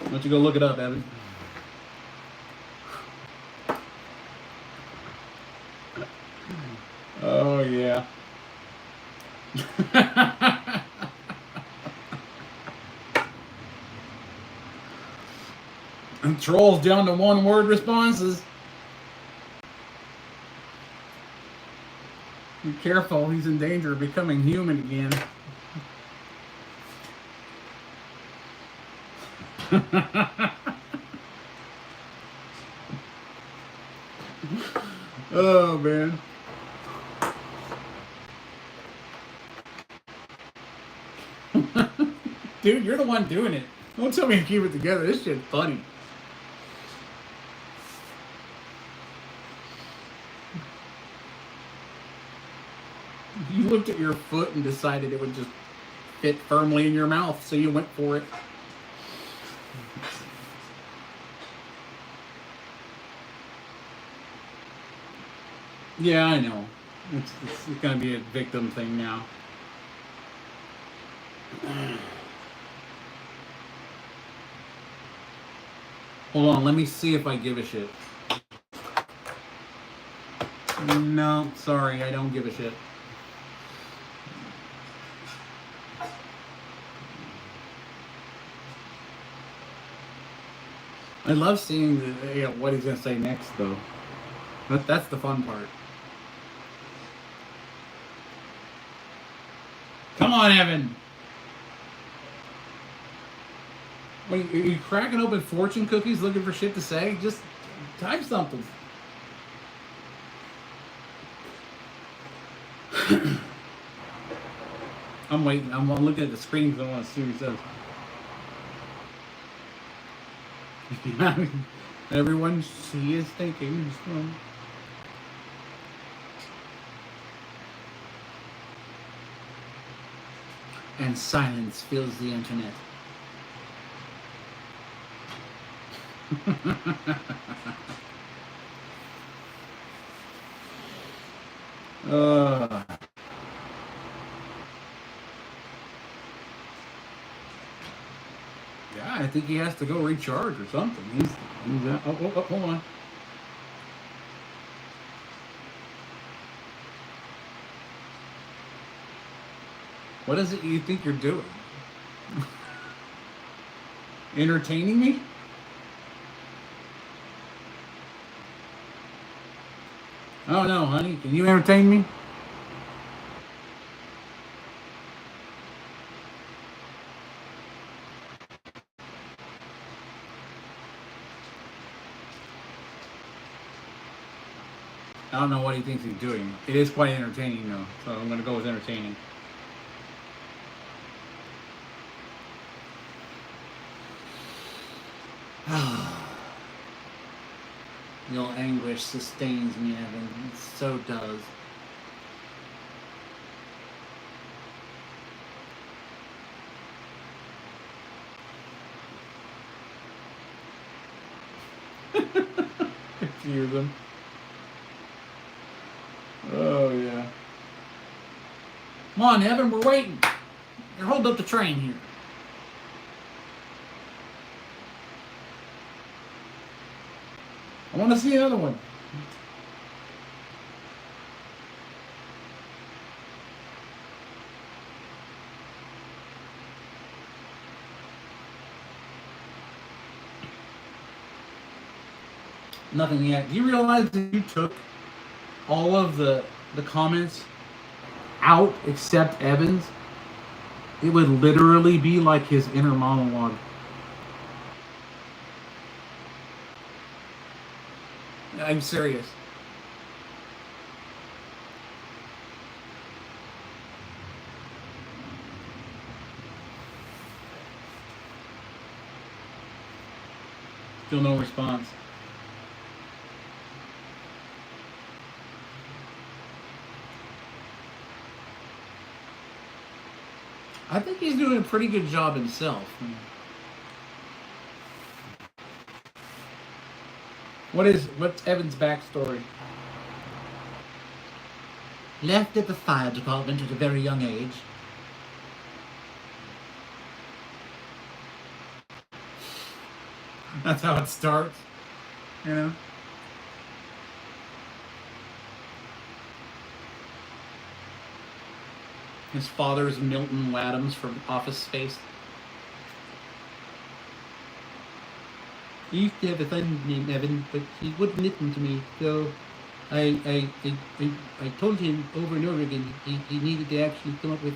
Why don't you go look it up, Evan? Oh, yeah. And trolls down to one-word responses. Be careful, he's in danger of becoming human again. Oh, man. Dude, you're the one doing it. Don't tell me to keep it together. This shit's funny. You looked at your foot and decided it would just fit firmly in your mouth, so you went for it. Yeah, I know. It's going to be a victim thing now. Hold on, let me see if I give a shit. No, sorry, I don't give a shit. I love seeing what he's going to say next, though. That's the fun part. Come on, Evan. Are you cracking open fortune cookies looking for shit to say? Just type something. I'm waiting. I'm looking at the screen because I want to see what he says. Everyone she is thinking. And silence fills the internet. Yeah, I think he has to go recharge or something. He's hold on. What is it you think you're doing? Entertaining me? Oh no, honey. Can you entertain me? I don't know what he thinks he's doing. It is quite entertaining though, so I'm gonna go with entertaining. Your anguish sustains me, Evan. It so does. Confuse them. Oh, yeah. Come on, Evan, we're waiting. You're holding up the train here. I want to see another one. Nothing yet. Do you realize that you took all of the comments out except Evan's? It would literally be like his inner monologue. I'm serious. Still no response. I think he's doing a pretty good job himself. What's Evan's backstory? Left at the fire department at a very young age. That's how it starts, you know? His father's Milton Wadhams from Office Space. He used to have a friend named Evan, but he wouldn't listen to me, so I told him over and over again he needed to actually come up with,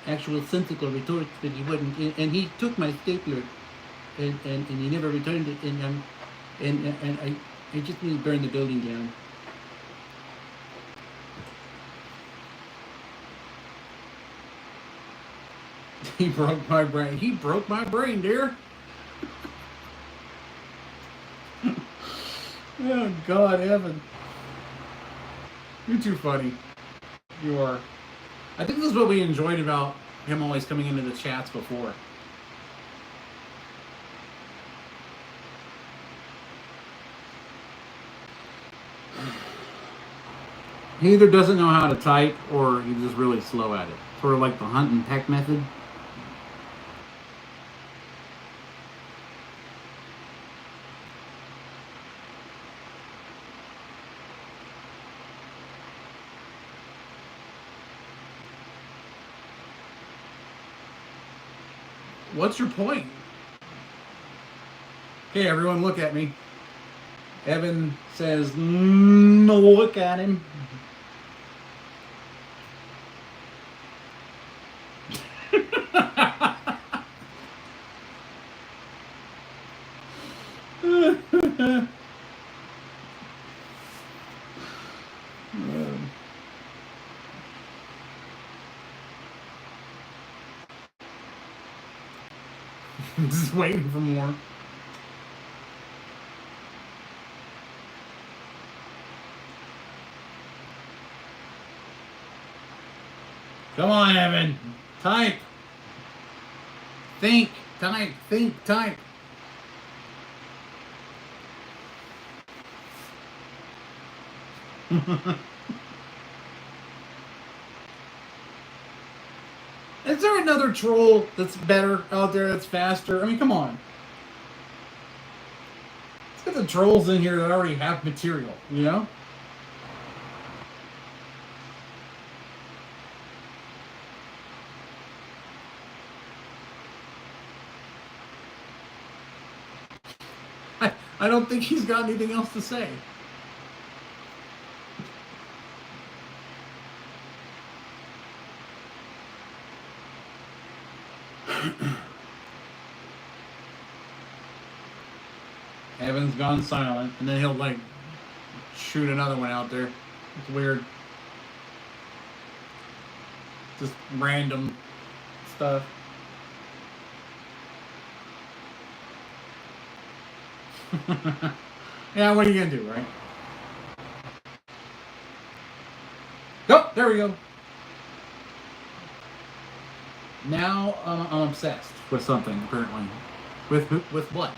actual sensical retorts, but he wouldn't. And he took my stapler, and he never returned it, and I just need to burn the building down. He broke my brain. He broke my brain, dear. Oh, God, Evan. You're too funny. You are. I think this is what we enjoyed about him always coming into the chats before. He either doesn't know how to type or he's just really slow at it. Sort of like the hunt and peck method. What's your point? Okay, everyone look at me. Evan says, look at him. Just waiting for more. Come on, Evan. Type. Think. Type. Think. Type. Is there another troll that's better out there, that's faster? I mean, come on. Let's get the trolls in here that already have material, you know? I don't think he's got anything else to say. Evan's gone silent, and then he'll like shoot another one out there. It's weird. Just random stuff. Yeah, what are you gonna do, right? Oh, there we go. Now I'm obsessed with something, apparently. With what?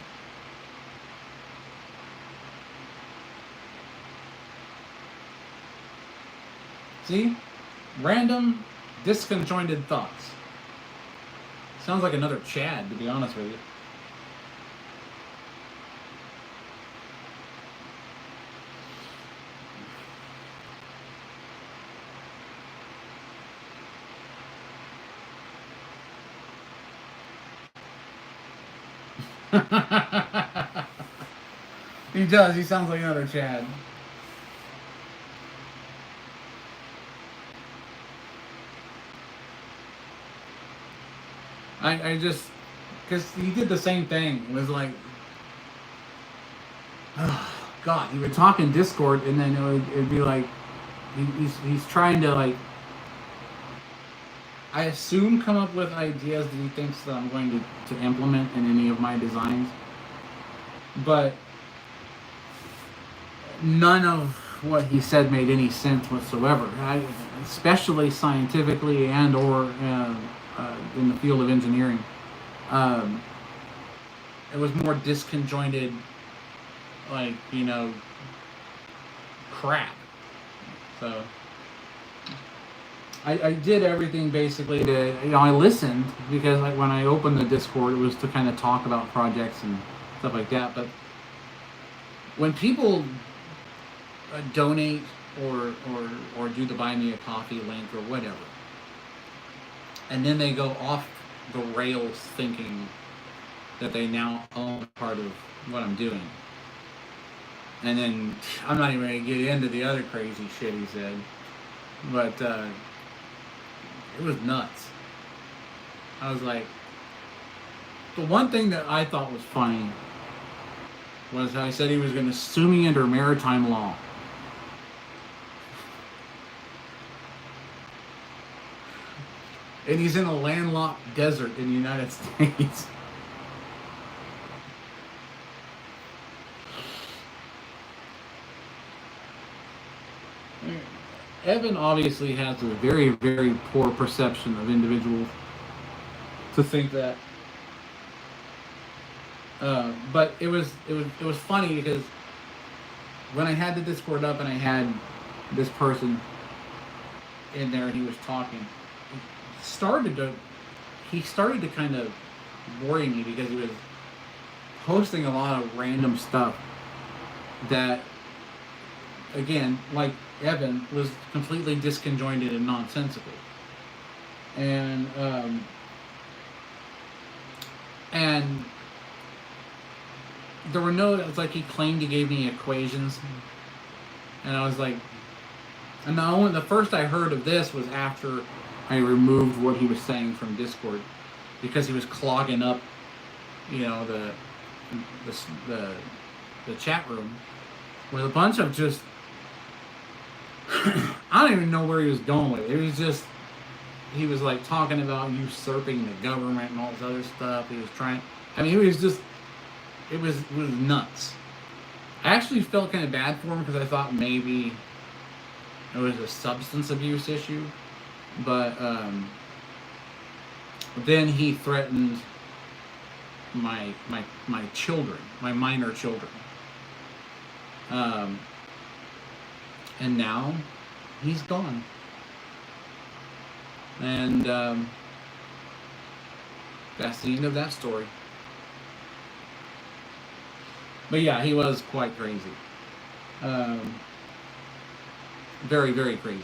See? Random, disconjointed thoughts. Sounds like another Chad, to be honest with you. He does. He sounds like another Chad. I just, because he did the same thing. It was like, oh, God, he would talk in Discord, and then it'd be like, he's trying to, like, I assume come up with ideas that he thinks that I'm going to implement in any of my designs. But none of what he said made any sense whatsoever, especially scientifically and or in the field of engineering. It was more disconjointed, like, you know, crap. So I did everything basically to, you know, I listened because, like, when I opened the Discord, it was to kind of talk about projects and stuff like that. But when people donate or do the buy me a coffee link or whatever, and then they go off the rails thinking that they now own part of what I'm doing, and then I'm not even going to get into the other crazy shit he said, but it was nuts. I was like, the one thing that I thought was funny was how he said he was going to sue me under maritime law. and he's in a landlocked desert in the United States. Evan obviously has a very, very poor perception of individuals to think that. But it was funny because when I had the Discord up and I had this person in there and he was talking, he started to kind of worry me because he was posting a lot of random stuff that, again, like Evan, was completely disconjointed and nonsensical. And there were no, it's like he claimed he gave me equations, and I was like, and the first I heard of this was after I removed what he was saying from Discord, because he was clogging up, the chat room with a bunch of just, I don't even know where he was going with it. It was just, he was like talking about usurping the government and all this other stuff. He was trying, he was just, it was nuts. I actually felt kind of bad for him because I thought maybe it was a substance abuse issue, but then he threatened my children, my minor children, and now he's gone, and that's the end of that story. But yeah, he was quite crazy. Very, very crazy.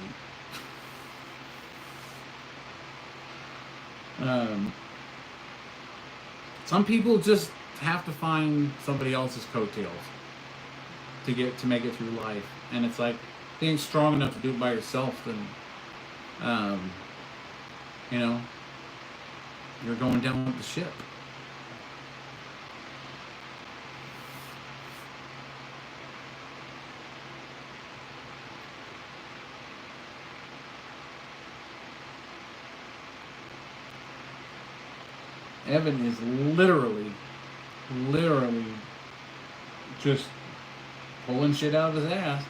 Some people just have to find somebody else's coattails to make it through life, and it's like, if you ain't strong enough to do it by yourself, then you're going down with the ship. Evan is literally just pulling shit out of his ass.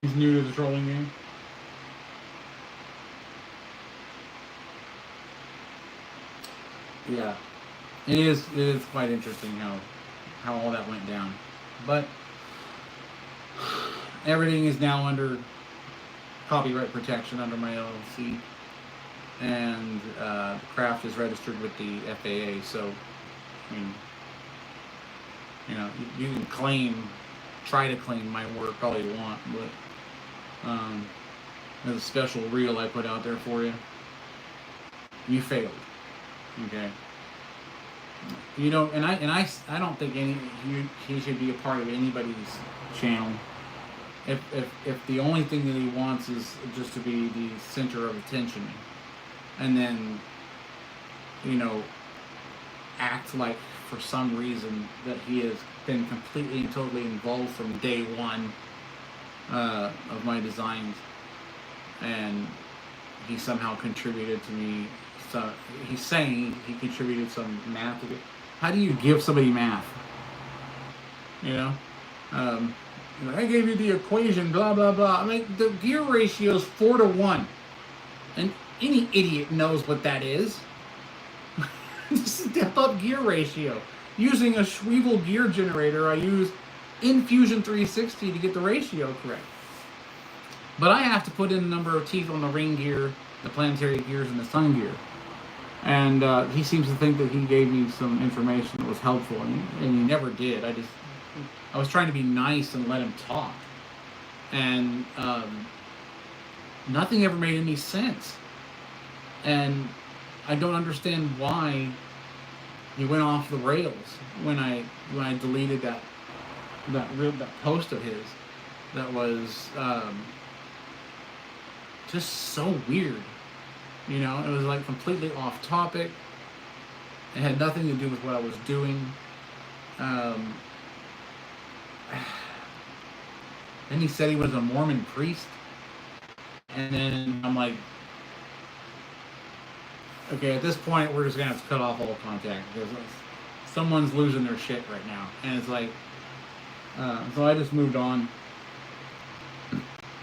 He's new to the trolling game. Yeah, it is quite interesting how all that went down, but everything is now under copyright protection under my LLC, and the craft is registered with the FAA. So, you can try to claim my work all you want, but there's a special reel I put out there for you. You failed, okay? And I don't think he should be a part of anybody's channel. If the only thing that he wants is just to be the center of attention, and then act like for some reason that he has been completely and totally involved from day one of my designs, and he somehow contributed to me. So he's saying he contributed some math to it. How do you give somebody math? I gave you the equation, blah blah blah. The gear ratio is 4-to-1, and any idiot knows what that is. Step up gear ratio. Using a Schwebel gear generator, I use Infusion 360 to get the ratio correct. But I have to put in the number of teeth on the ring gear, the planetary gears, and the sun gear. And he seems to think that he gave me some information that was helpful, and he never did. I was trying to be nice and let him talk, and nothing ever made any sense. And I don't understand why he went off the rails when I deleted that post of his. That was just so weird. It was like completely off topic, It had nothing to do with what I was doing. Then he said he was a Mormon priest. And then I'm like, okay, at this point, we're just going to have to cut off all contact because someone's losing their shit right now. And it's like, so I just moved on.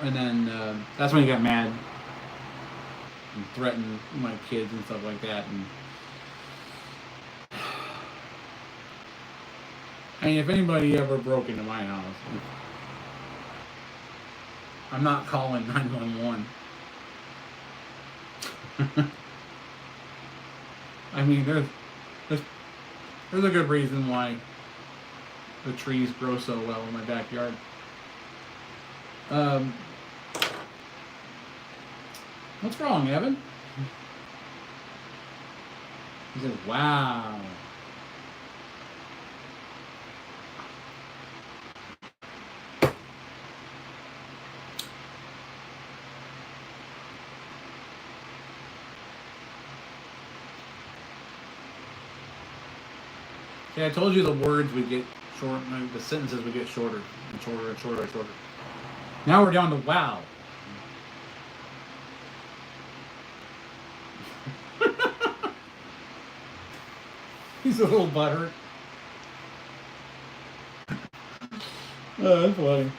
And then that's when he got mad and threatened my kids and stuff like that. And I mean, if anybody ever broke into my house, I'm not calling 911. I mean, there's a good reason why the trees grow so well in my backyard. What's wrong, Evan? He says, wow. See, I told you the words would get short, the sentences would get shorter and shorter and shorter and shorter. Now we're down to wow. He's a little butthurt. Oh, that's funny.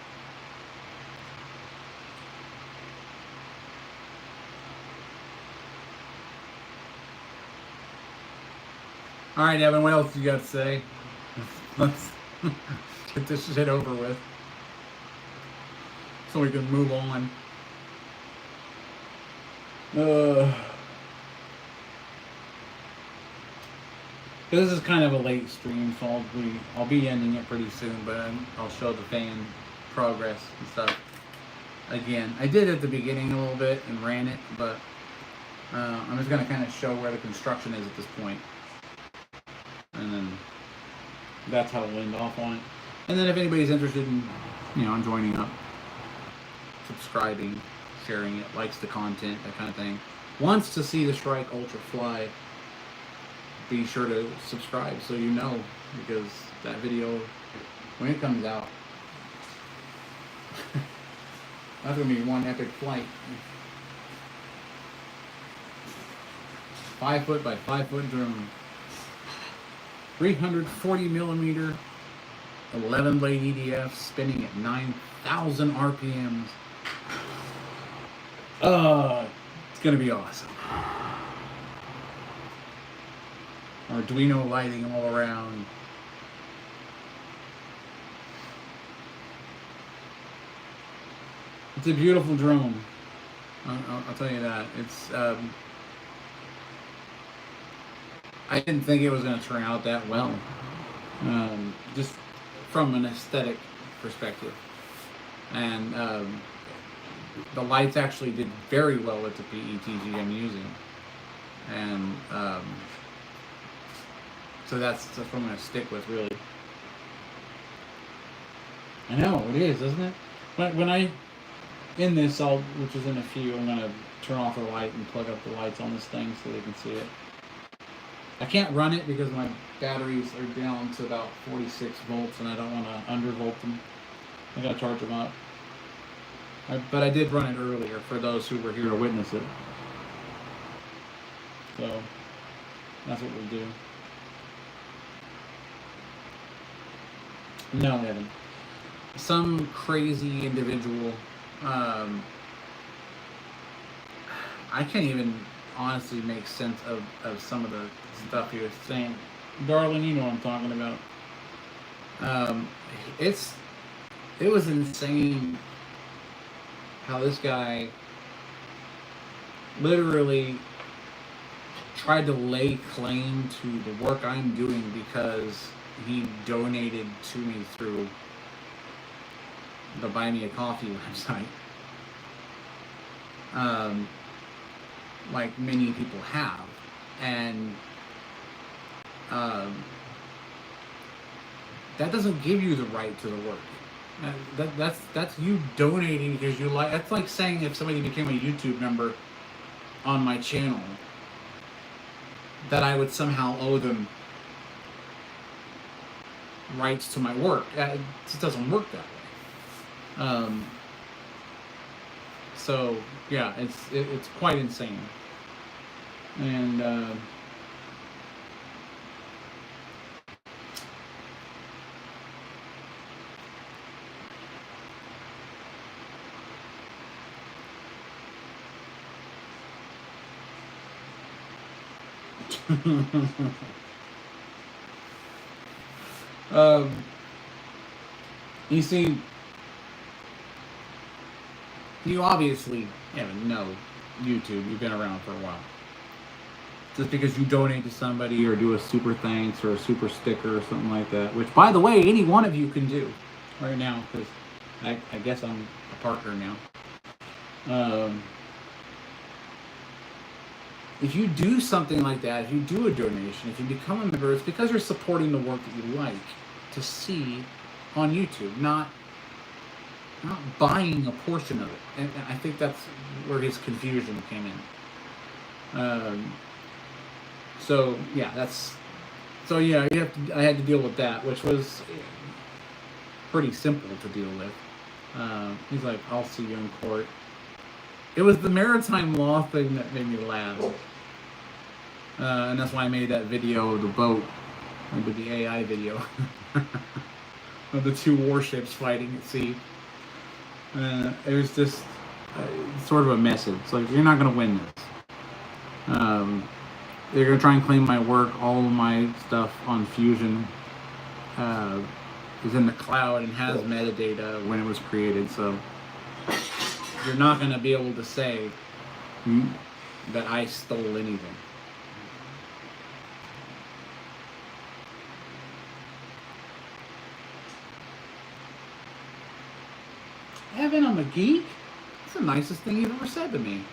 All right, Evan, what else you got to say? Let's get this shit over with so we can move on. This is kind of a late stream, so I'll be ending it pretty soon, but I'll show the fan progress and stuff. Again, I did at the beginning a little bit and ran it, but I'm just going to kind of show where the construction is at this point. And then that's how I'll end off on it. And then if anybody's interested in, in joining up, subscribing, sharing it, likes the content, that kind of thing, wants to see the Shrike Ultra fly, be sure to subscribe so you know, because that video, when it comes out, that's going to be one epic flight. 5 foot by 5 foot drone. 340 millimeter, 11 blade EDF, spinning at 9,000 RPMs. It's going to be awesome. Arduino lighting all around. It's a beautiful drone. I'll tell you that. It's I didn't think it was going to turn out that well, just from an aesthetic perspective. And the lights actually did very well with the PETG I'm using. And so that's what I'm going to stick with, really. I know, it is, isn't it? When I end this, which is in a few, I'm going to turn off the light and plug up the lights on this thing so they can see it. I can't run it because my batteries are down to about 46 volts and I don't want to undervolt them. I got to charge them up. But I did run it earlier for those who were here to witness it. So that's what we'll do. No, Evan. Some crazy individual. I can't even honestly make sense of some of the stuff he was saying. Darling, you know what I'm talking about. It was insane how this guy literally tried to lay claim to the work I'm doing because he donated to me through the Buy Me a Coffee website. Like many people have. And that doesn't give you the right to the work. That's you donating because you like. That's like saying if somebody became a YouTube member on my channel that I would somehow owe them rights to my work. It just doesn't work that way. So yeah, it's quite insane. And you see, you obviously haven't know YouTube. You've been around for a while. Just because you donate to somebody or do a super thanks or a super sticker or something like that, which, by the way, any one of you can do right now, because I guess I'm a partner now. If you do something like that, if you do a donation, if you become a member, it's because you're supporting the work that you like to see on YouTube, not buying a portion of it. And I think that's where his confusion came in. So yeah, I had to deal with that, which was pretty simple to deal with. He's like, I'll see you in court. It was the maritime law thing that made me laugh. And that's why I made that video of the boat, with the AI video, of the two warships fighting at sea. It was just sort of a message. It's like, you're not going to win this. They're going to try and claim my work. All of my stuff on Fusion is in the cloud and has metadata when it was created. So you're not going to be able to say that I stole anything. Evan, I'm a geek? That's the nicest thing you've ever said to me.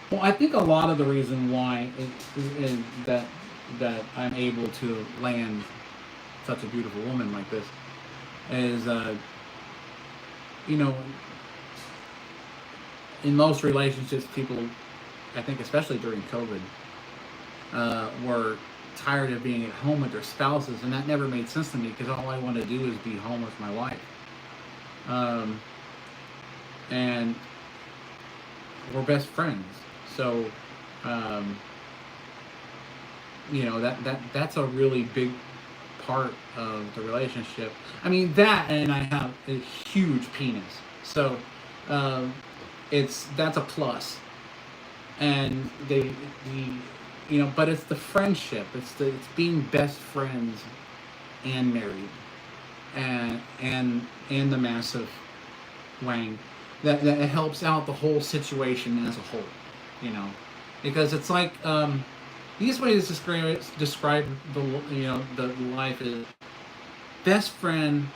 Well, I think a lot of the reason why is that I'm able to land such a beautiful woman like this is, in most relationships, people, I think especially during COVID, were tired of being at home with their spouses, and that never made sense to me because all I want to do is be home with my wife. And we're best friends, so that's a really big part of the relationship. I mean, that, and I have a huge penis, so that's a plus. And but it's the friendship. It's being best friends and married, and the massive wang that helps out the whole situation as a whole. Because it's like the easiest way to describe the life is best friend,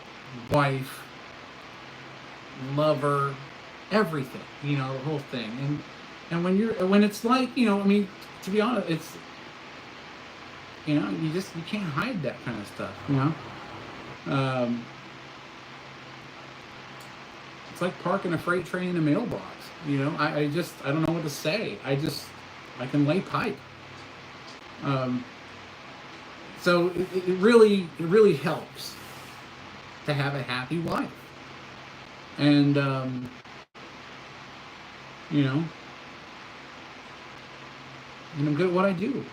wife, lover, everything. The whole thing. And when it's like, to be honest, it's, you can't hide that kind of stuff, it's like parking a freight train in a mailbox, I don't know what to say. I can lay pipe. So it really helps to have a happy life. And, and I'm good at what I do.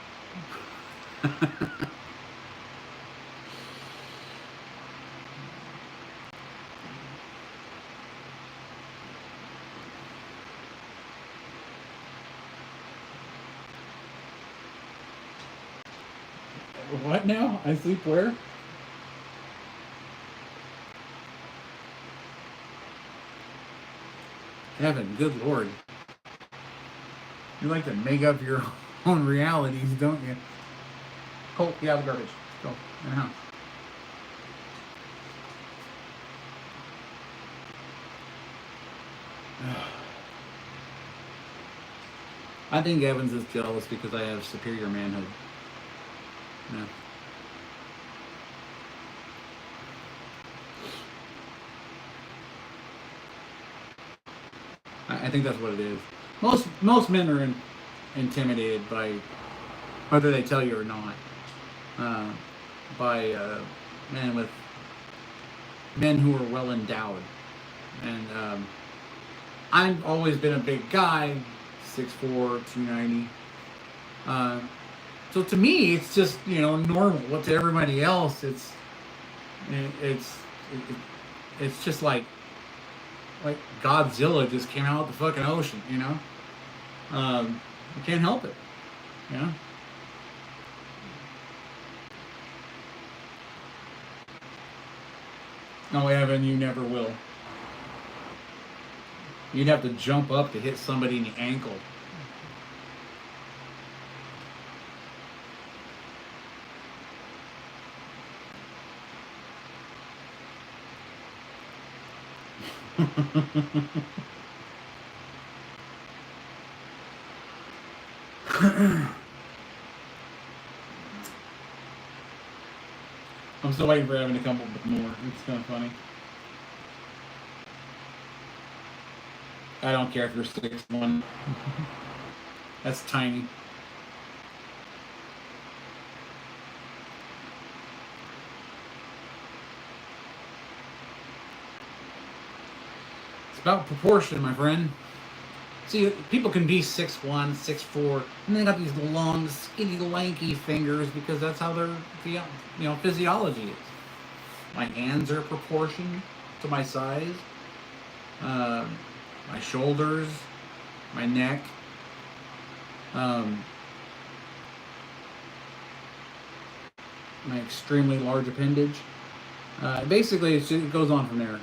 What now? I sleep where? Heaven, good Lord. You like to make up your own realities, don't you? Colt, get out of the garbage. Go in the house. I think Evans is jealous because I have superior manhood. Yeah. I think that's what it is. Most men are intimidated by, whether they tell you or not, by men who are well endowed. And I've always been a big guy, 6'4", 290. So to me, it's just normal. What to everybody else, it's just like Godzilla just came out of the fucking ocean. You can't help it. No, Evan, you never will. You'd have to jump up to hit somebody in the ankle. I'm still waiting for Evan to come up with more. It's kind of funny. I don't care if you're 6'1". That's tiny. It's about proportion, my friend. See, people can be 6'1", 6'4", and they got these long, skinny, lanky fingers because that's how their physiology is. My hands are proportioned to my size. My shoulders, my neck. My extremely large appendage. Basically, it goes on from there.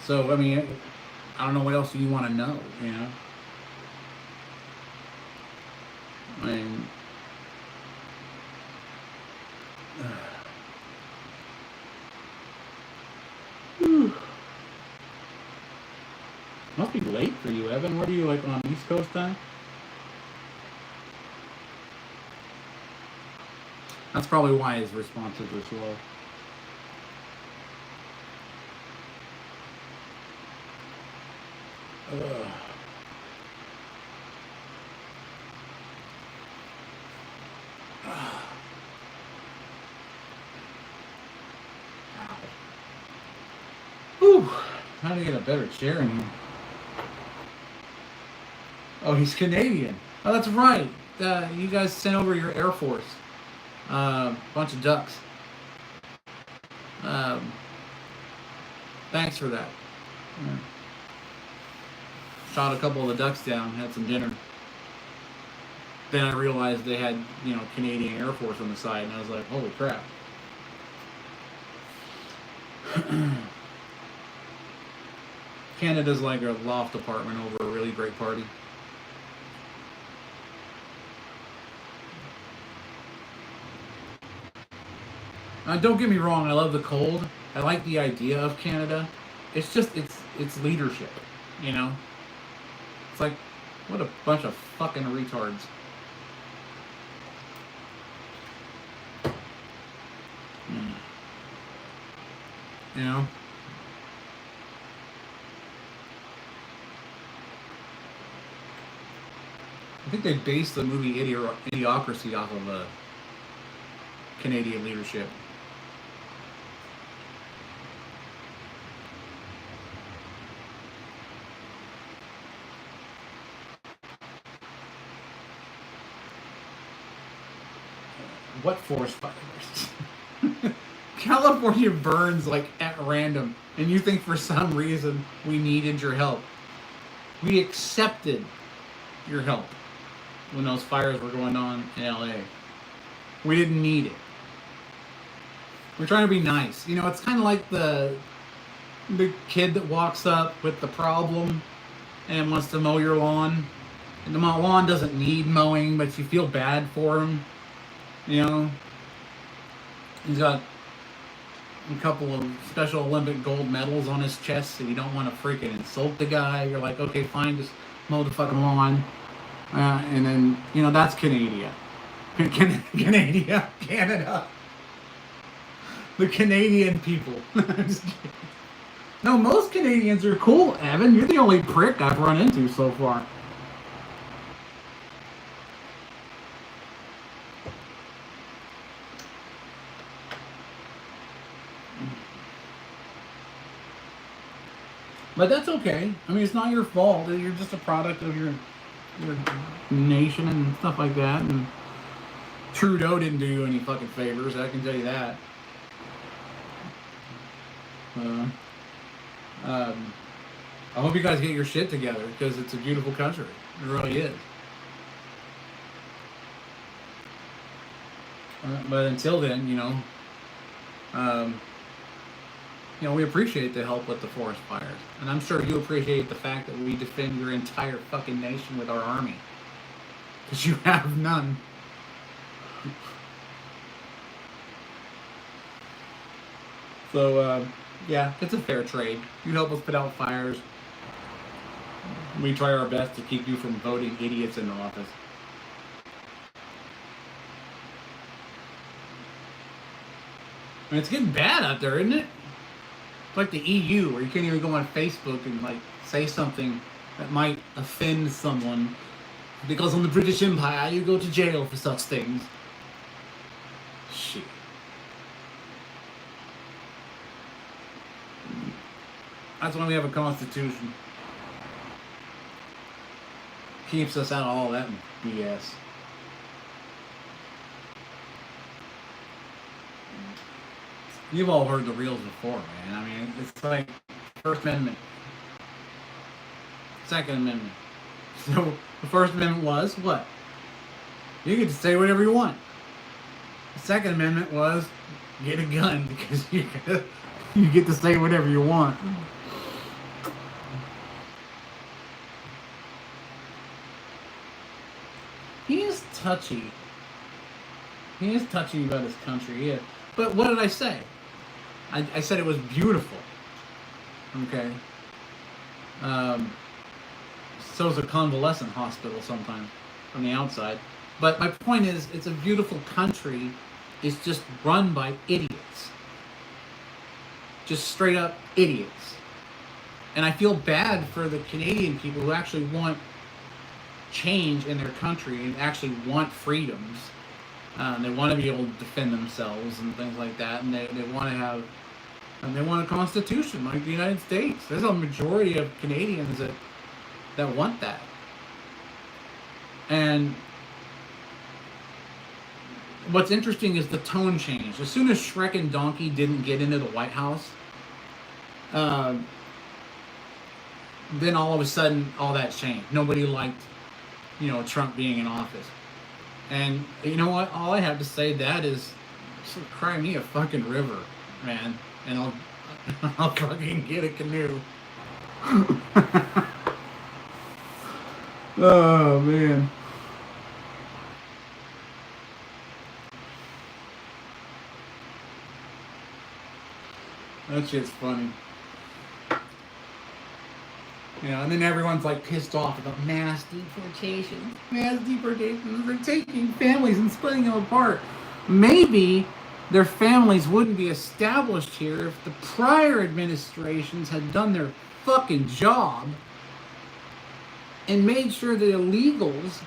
So, I mean, I don't know what else you want to know, I mean, must be late for you, Evan. What are you, like, on East Coast time? That's probably why his responses are slow. Whew. How to get a better chair in here? Oh, he's Canadian. Oh, that's right. You guys sent over your Air Force. Bunch of ducks. Thanks for that. Shot a couple of the ducks down, had some dinner. Then I realized they had, Canadian Air Force on the side, and I was like, holy crap. Canada's like a loft apartment over a really great party. Don't get me wrong, I love the cold. I like the idea of Canada. It's just, it's leadership, It's like, what a bunch of fucking retards. I think they based the movie Idiocracy off of Canadian leadership. What forest fires? California burns like at random, and you think for some reason we needed your help. We accepted your help when those fires were going on in LA. We didn't need it. We're trying to be nice. It's kind of like the kid that walks up with the problem and wants to mow your lawn. And the lawn doesn't need mowing, but you feel bad for him. He's got a couple of Special Olympic gold medals on his chest, and you don't want to freaking insult the guy. You're like, okay, fine, just mow the fucking lawn. And then, that's Canada. Canada. The Canadian people. No, most Canadians are cool, Evan. You're the only prick I've run into so far. But that's okay. I mean, it's not your fault. You're just a product of your nation and stuff like that. And Trudeau didn't do you any fucking favors. I can tell you that. I hope you guys get your shit together because it's a beautiful country. It really is. But until then, we appreciate the help with the forest fires. And I'm sure you appreciate the fact that we defend your entire fucking nation with our army. Because you have none. So, yeah, it's a fair trade. You help us put out fires. We try our best to keep you from voting idiots into office. I mean, it's getting bad out there, isn't it? It's like the EU, where you can't even go on Facebook and say something that might offend someone, because on the British Empire you go to jail for such things. Shit. That's why we have a constitution. Keeps us out of all that BS. You've all heard the reels before, man. I mean, it's like First Amendment, Second Amendment. So the First Amendment was what? You get to say whatever you want. The Second Amendment was get a gun because you get to say whatever you want. He is touchy. He is touchy about his country, yeah. But what did I say? I said it was beautiful. Okay. So is a convalescent hospital sometimes from the outside. But my point is, it's a beautiful country. It's just run by idiots. Just straight up idiots. And I feel bad for the Canadian people who actually want change in their country and actually want freedoms. They want to be able to defend themselves and things like that, and they want to have, and they want a constitution like the United States. There's a majority of Canadians that want that. And what's interesting is the tone change. As soon as Shrek and Donkey didn't get into the White House, then all of a sudden all that changed. Nobody liked, Trump being in office. And you know what? All I have to say that is, cry me a fucking river, man, and I'll fucking get a canoe. Oh man. That shit's funny. And then everyone's pissed off about mass deportations. Mass deportations. They're taking families and splitting them apart. Maybe their families wouldn't be established here if the prior administrations had done their fucking job and made sure the illegals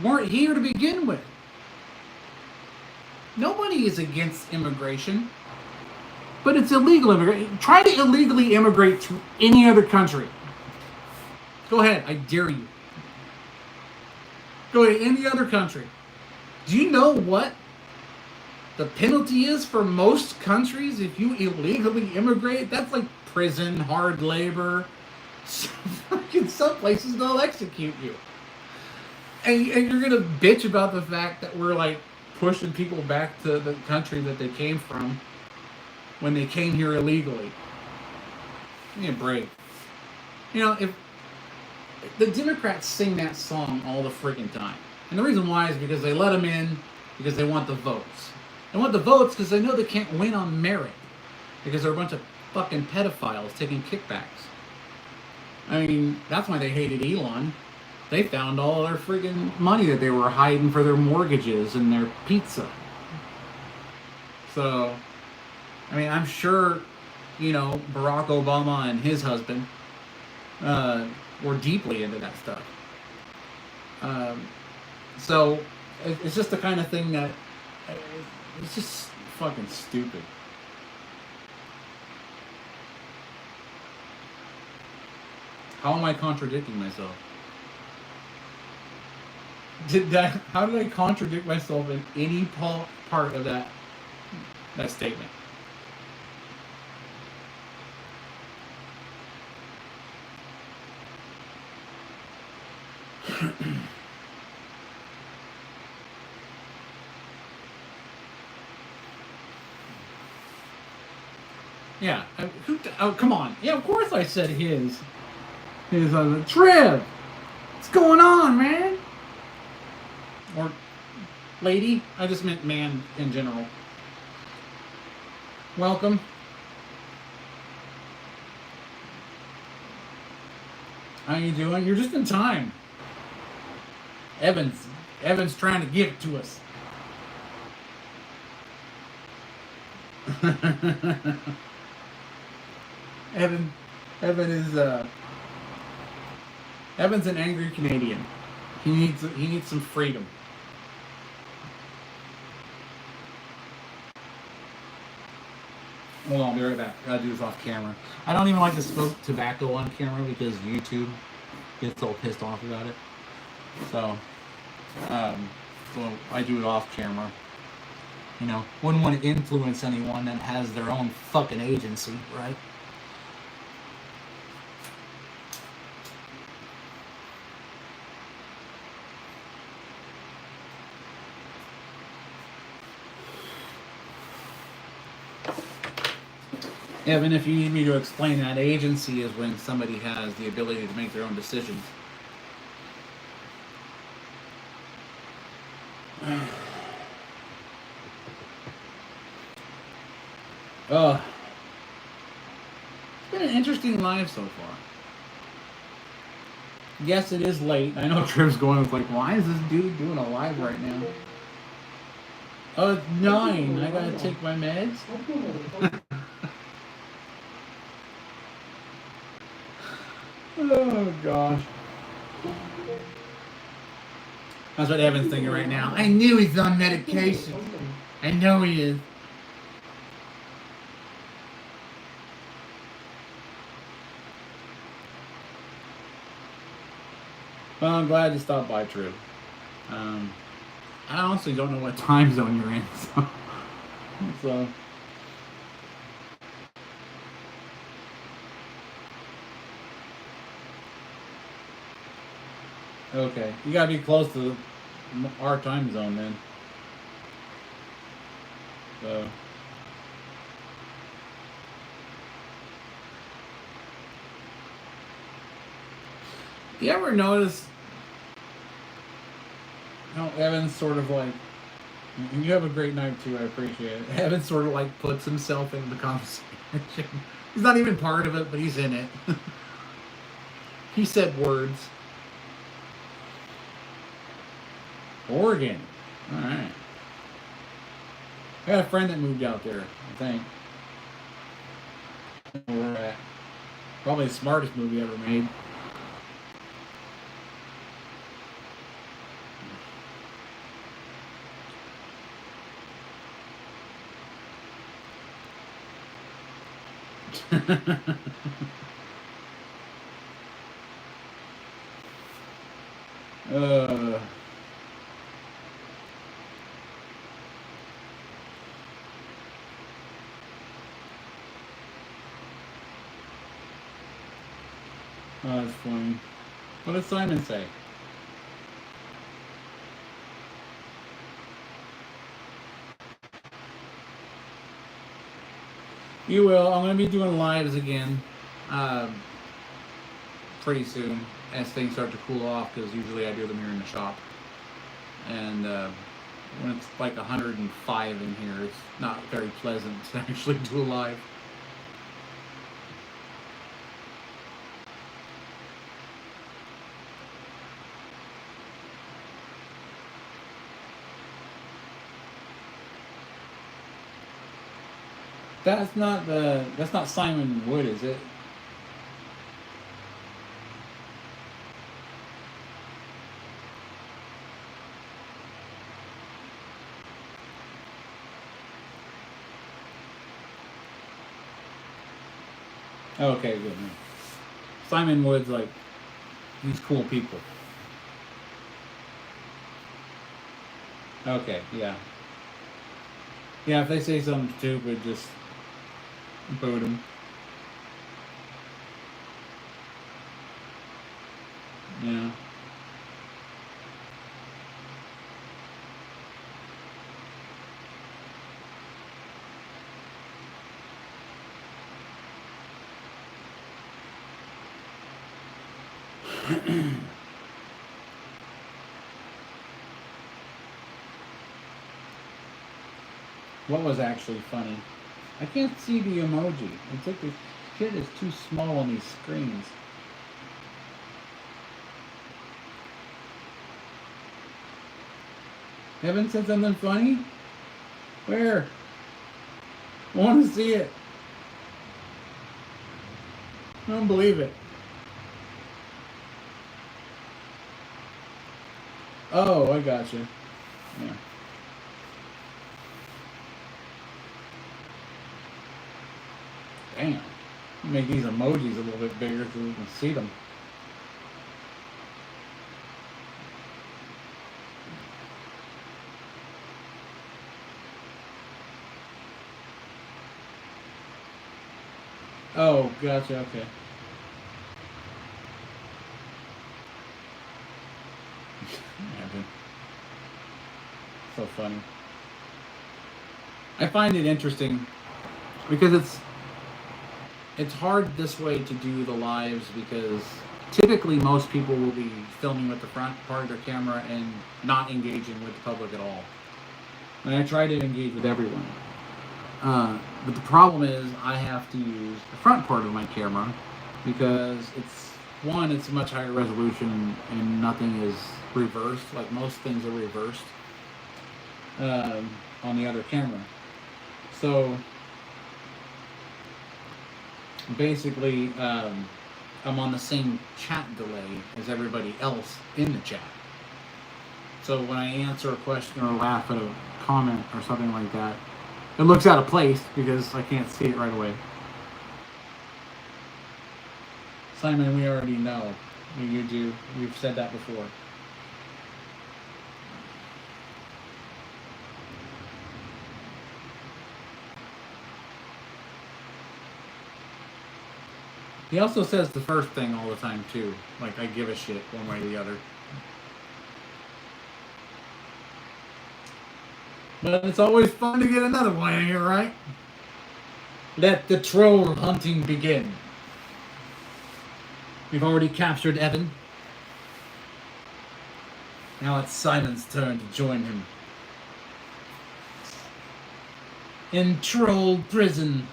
weren't here to begin with. Nobody is against immigration, but it's illegal immigration. Try to illegally immigrate to any other country. Go ahead, I dare you. Go to any other country. Do you know what the penalty is for most countries if you illegally immigrate? That's like prison, hard labor. In some places they'll execute you. And you're gonna bitch about the fact that we're pushing people back to the country that they came from when they came here illegally. Give me a break. If the Democrats sing that song all the freaking time. And the reason why is because they let them in because they want the votes. They want the votes because they know they can't win on merit. Because they're a bunch of fucking pedophiles taking kickbacks. I mean, that's why they hated Elon. They found all their freaking money that they were hiding for their mortgages and their pizza. So, I mean, I'm sure Barack Obama and his husband were deeply into that stuff. So it's just the kind of thing that it's just fucking stupid. How am I contradicting myself? How did I contradict myself in any part of that statement? Yeah. Oh, come on. Yeah, of course I said his. Trev! What's going on, man? Or lady? I just meant man in general. Welcome. How you doing? You're just in time. Evan's trying to give it to us. Evan is Evan's an angry Canadian. He needs some freedom. Hold on, I'll be right back. I gotta do this off camera. I don't even like to smoke tobacco on camera because YouTube gets all pissed off about it. So I do it off camera. Wouldn't want to influence anyone that has their own fucking agency, right? Evan, if you need me to explain that, agency is when somebody has the ability to make their own decisions. It's been an interesting live so far. Yes, it is late. I know Trev's going with like, why is this dude doing a live right now? Oh, it's 9. I gotta take my meds? Oh, gosh. That's what Evan's thinking right now. I knew he's on medication. I know he is. Well, I'm glad you stopped by, True. I honestly don't know what time zone you're in, so. Okay, you gotta be close to our time zone then. So. You ever notice how Evan's sort of like, and you have a great night too, I appreciate it. Evan sort of like puts himself in the conversation. He's not even part of it, but he's in it. He said words. Oregon. Alright. I got a friend that moved out there, I think. We're at. Probably the smartest movie ever made. Oh, that's funny. What did Simon say? You will. I'm going to be doing lives again pretty soon as things start to cool off, because usually I do them here in the shop. And when it's like 105 in here, it's not very pleasant to actually do a live. That's not Simon Wood, is it? Okay, good. Yeah. Simon Wood's like, these cool people. Okay, yeah. Yeah, if they say something stupid, just boot them. Yeah. What was actually funny? I can't see the emoji. It's like the shit is too small on these screens. Evan said something funny? Where? I want to see it. I don't believe it. Oh, I gotcha. Yeah. Damn. Make these emojis a little bit bigger so we can see them. Oh, gotcha, okay. Evan. So funny. I find it interesting because it's hard this way to do the lives because typically most people will be filming with the front part of their camera and not engaging with the public at all. And I try to engage with everyone. But the problem is I have to use the front part of my camera because it's much higher resolution and nothing is reversed. Like most things are reversed on the other camera. So basically, I'm on the same chat delay as everybody else in the chat. So when I answer a question or laugh at a comment or something like that, it looks out of place because I can't see it right away. Simon, we already know. You do. We've said that before. He also says the first thing all the time too. Like I give a shit one way or the other. But it's always fun to get another one in here, right? Let the troll hunting begin. We've already captured Evan. Now it's Simon's turn to join him. In troll prison.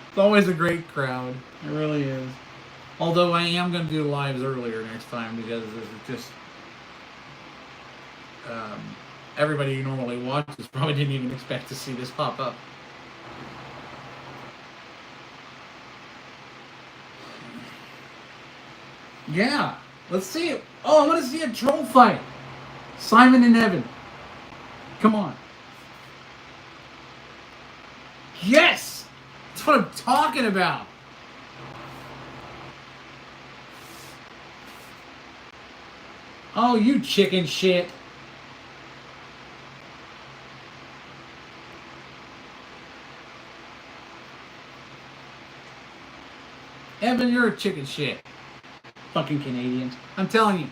It's always a great crowd. It really is. Although I am going to do lives earlier next time because it's just everybody who normally watches probably didn't even expect to see this pop up. Yeah, let's see it. Oh, I want to see a troll fight. Simon and Evan. Come on. Yes! That's what I'm talking about. Oh, you chicken shit. Evan, you're a chicken shit. Fucking Canadians. I'm telling you.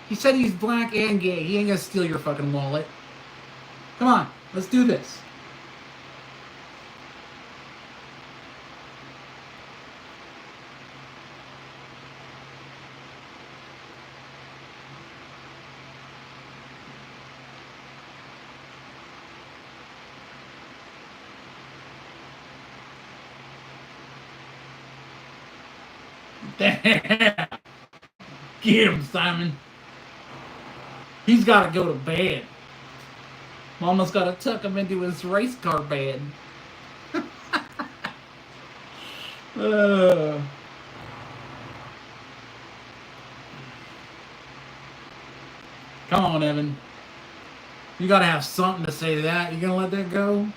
He said he's black and gay. He ain't gonna steal your fucking wallet. Come on, let's do this. Damn. Get him, Simon. He's got to go to bed. Mama's got to tuck him into his race car bed. uh. Come on, Evan. You got to have something to say to that. You going to let that go?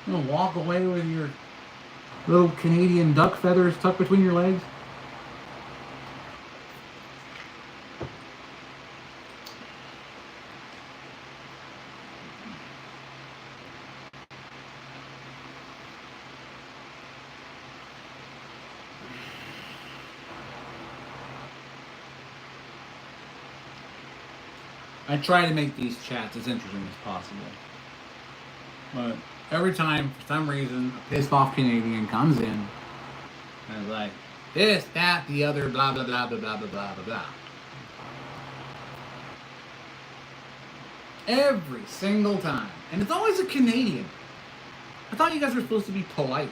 You going to walk away with your little Canadian duck feathers tucked between your legs? I try to make these chats as interesting as possible. But every time, for some reason, a pissed off Canadian comes in and is like, this, that, the other, blah, blah, blah, blah, blah, blah, blah, blah, blah. Every single time. And it's always a Canadian. I thought you guys were supposed to be polite.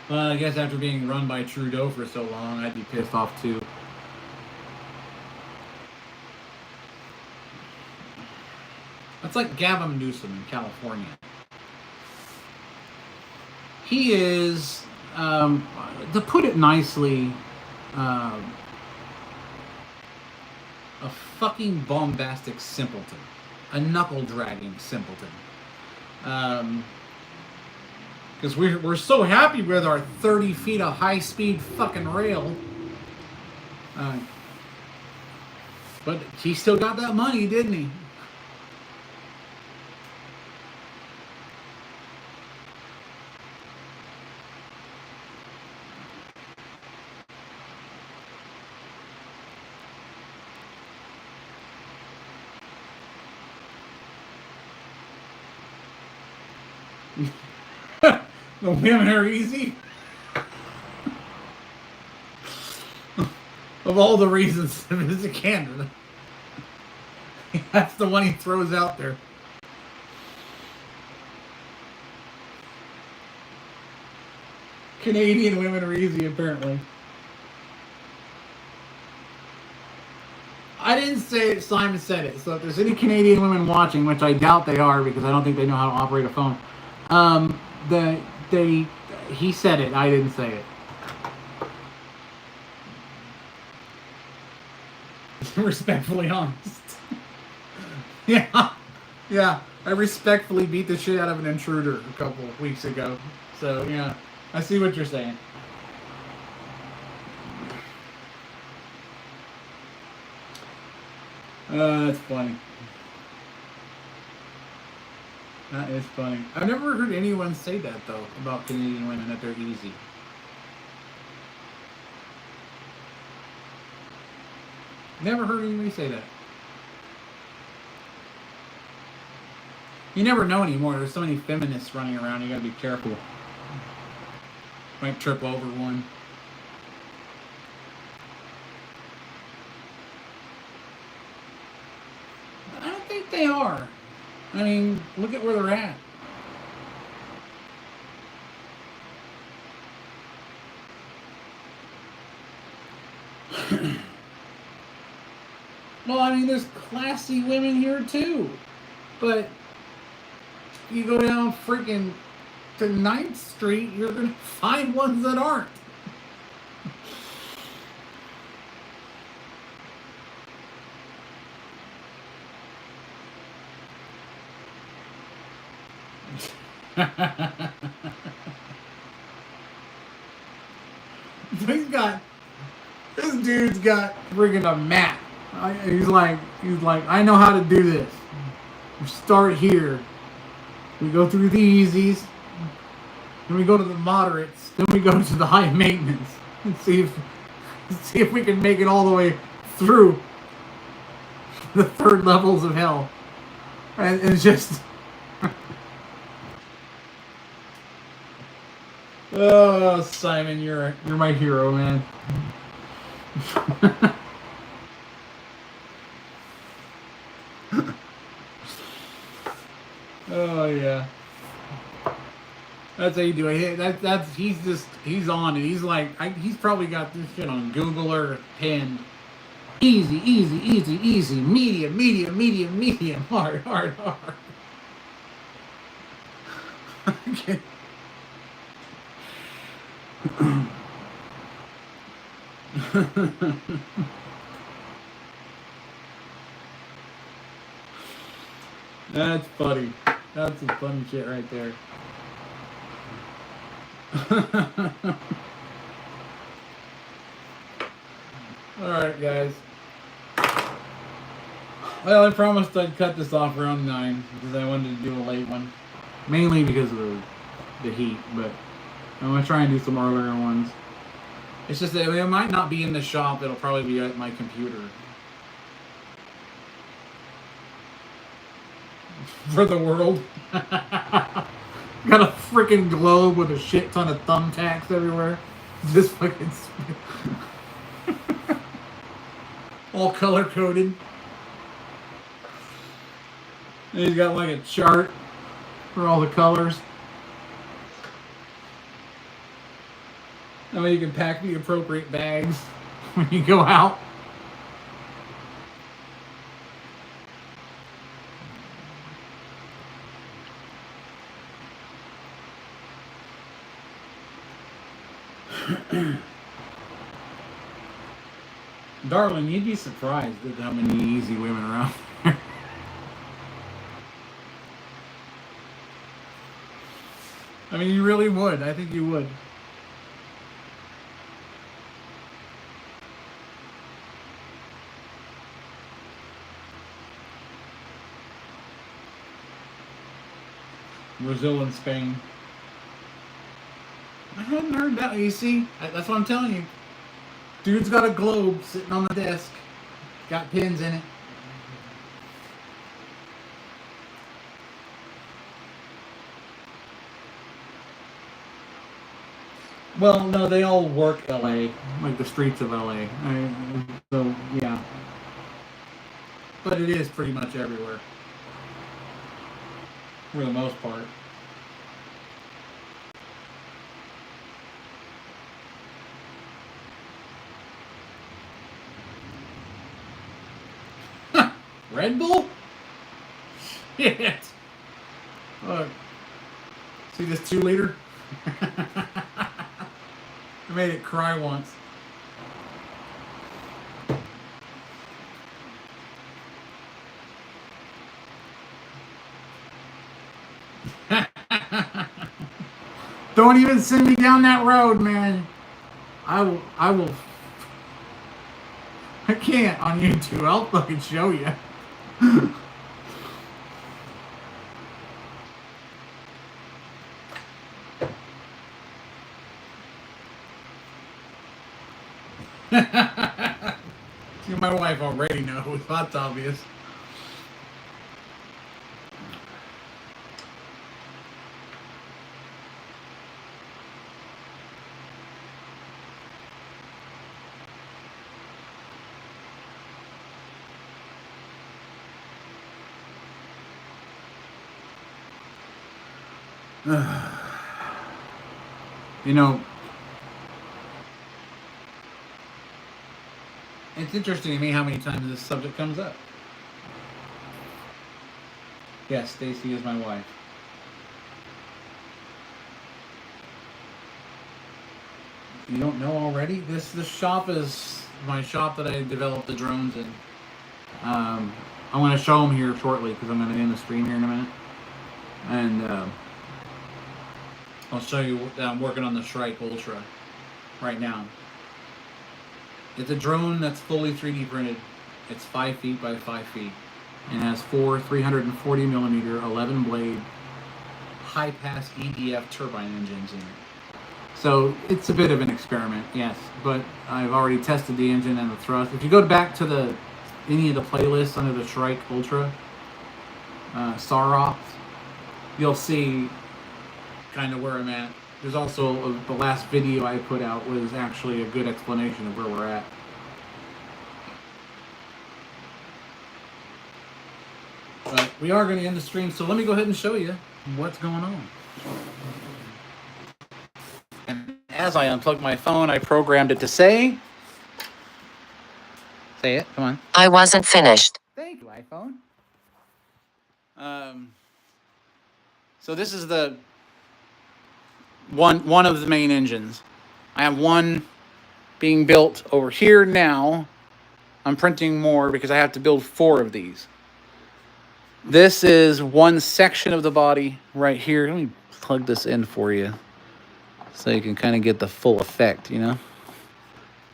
Well, I guess after being run by Trudeau for so long, I'd be pissed off too. That's like Gavin Newsom in California. He is, to put it nicely, a fucking bombastic simpleton. A knuckle-dragging simpleton. Because we're so happy with our 30 feet of high-speed fucking rail. But he still got that money, didn't he? The women are easy. Of all the reasons to visit Canada, that's the one he throws out there. Canadian women are easy, apparently. I didn't say it, Simon said it. So if there's any Canadian women watching, which I doubt they are because I don't think they know how to operate a phone, he said it. I didn't say it. Respectfully honest. Yeah. I respectfully beat the shit out of an intruder a couple of weeks ago. So yeah, I see what you're saying. That's funny. That is funny. I've never heard anyone say that, though, about Canadian women, that they're easy. Never heard anybody say that. You never know anymore. There's so many feminists running around. You gotta be careful. Might trip over one. I don't think they are. I mean, look at where they're at. Well, I mean, there's classy women here too. But you go down freaking to 9th Street, you're going to find ones that aren't. This dude's got friggin' a map. He's like, I know how to do this. We start here. We go through the easies. Then we go to the moderates. Then we go to the high maintenance. And see if we can make it all the way through the 3rd levels of hell. And it's just... Oh, Simon, you're my hero, man. Oh, yeah. That's how you do it. That's he's on it. He's like he's probably got this shit on Google or pinned. Easy, easy, easy, easy. Medium, medium, medium, medium. Hard, hard, hard. Okay. That's funny. That's some funny shit right there. Alright, guys. Well, I promised I'd cut this off around 9 because I wanted to do a late one. Mainly because of the heat, but I'm going to try and do some earlier ones. It's just that it might not be in the shop, it'll probably be at my computer. For the world. Got a freaking globe with a shit ton of thumbtacks everywhere. Just fucking all color coded. And he's got like a chart for all the colors. That way you can pack the appropriate bags when you go out. Darling, you'd be surprised at how many easy women are out there. I mean, you really would. I think you would. Brazil and Spain. I hadn't heard that. You see? That's what I'm telling you. Dude's got a globe sitting on the desk. Got pins in it. Well, no, they all work LA. Like the streets of LA. So, yeah. But it is pretty much everywhere. For the most part. Red Bull? Shit. Look. See this 2-liter? I made it cry once. Don't even send me down that road, man. I will. I can't on YouTube. I'll fucking show you. See, my wife already knows. That's obvious. You know, it's interesting to me how many times this subject comes up. Yes, Stacy is my wife. You don't know already? This shop is my shop that I developed the drones in. I'm going to show them here shortly because I'm going to end the stream here in a minute. And I'll show you that I'm working on the Shrike Ultra right now. It's a drone that's fully 3D printed. It's 5 feet by 5 feet. And has 4 340 millimeter 11 blade high pass EDF turbine engines in it. So it's a bit of an experiment, yes. But I've already tested the engine and the thrust. If you go back to any of the playlists under the Shrike Ultra, Sarops, you'll see kind of where I'm at. There's also the last video I put out was actually a good explanation of where we're at. But we are going to end the stream, so let me go ahead and show you what's going on. As I unplugged my phone, I programmed it to say it, come on. I wasn't finished. Thank you, iPhone. So this is the one of the main engines. I have one being built over here now. I'm printing more because I have to build 4 of these. This is one section of the body right here. Let me plug this in for you so you can kind of get the full effect, you know?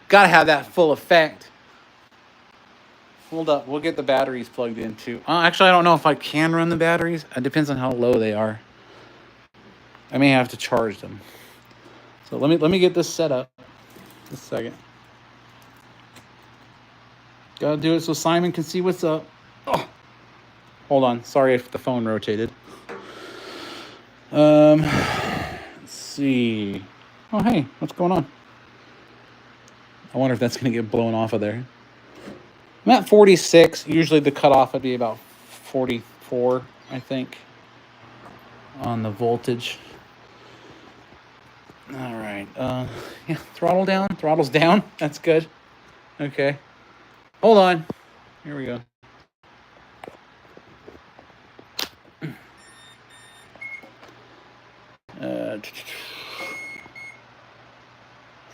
Gotta have that full effect. Hold up, we'll get the batteries plugged in too. Actually, I don't know if I can run the batteries. It depends on how low they are. I may have to charge them. So let me get this set up. Just a second. Gotta do it so Simon can see what's up. Oh, hold on. Sorry if the phone rotated. Let's see. Oh, hey, what's going on? I wonder if that's gonna get blown off of there. I'm at 46. Usually the cutoff would be about 44, I think, on the voltage. All right. Yeah, throttle down. Throttle's down. That's good. Okay. Hold on. Here we go. Uh,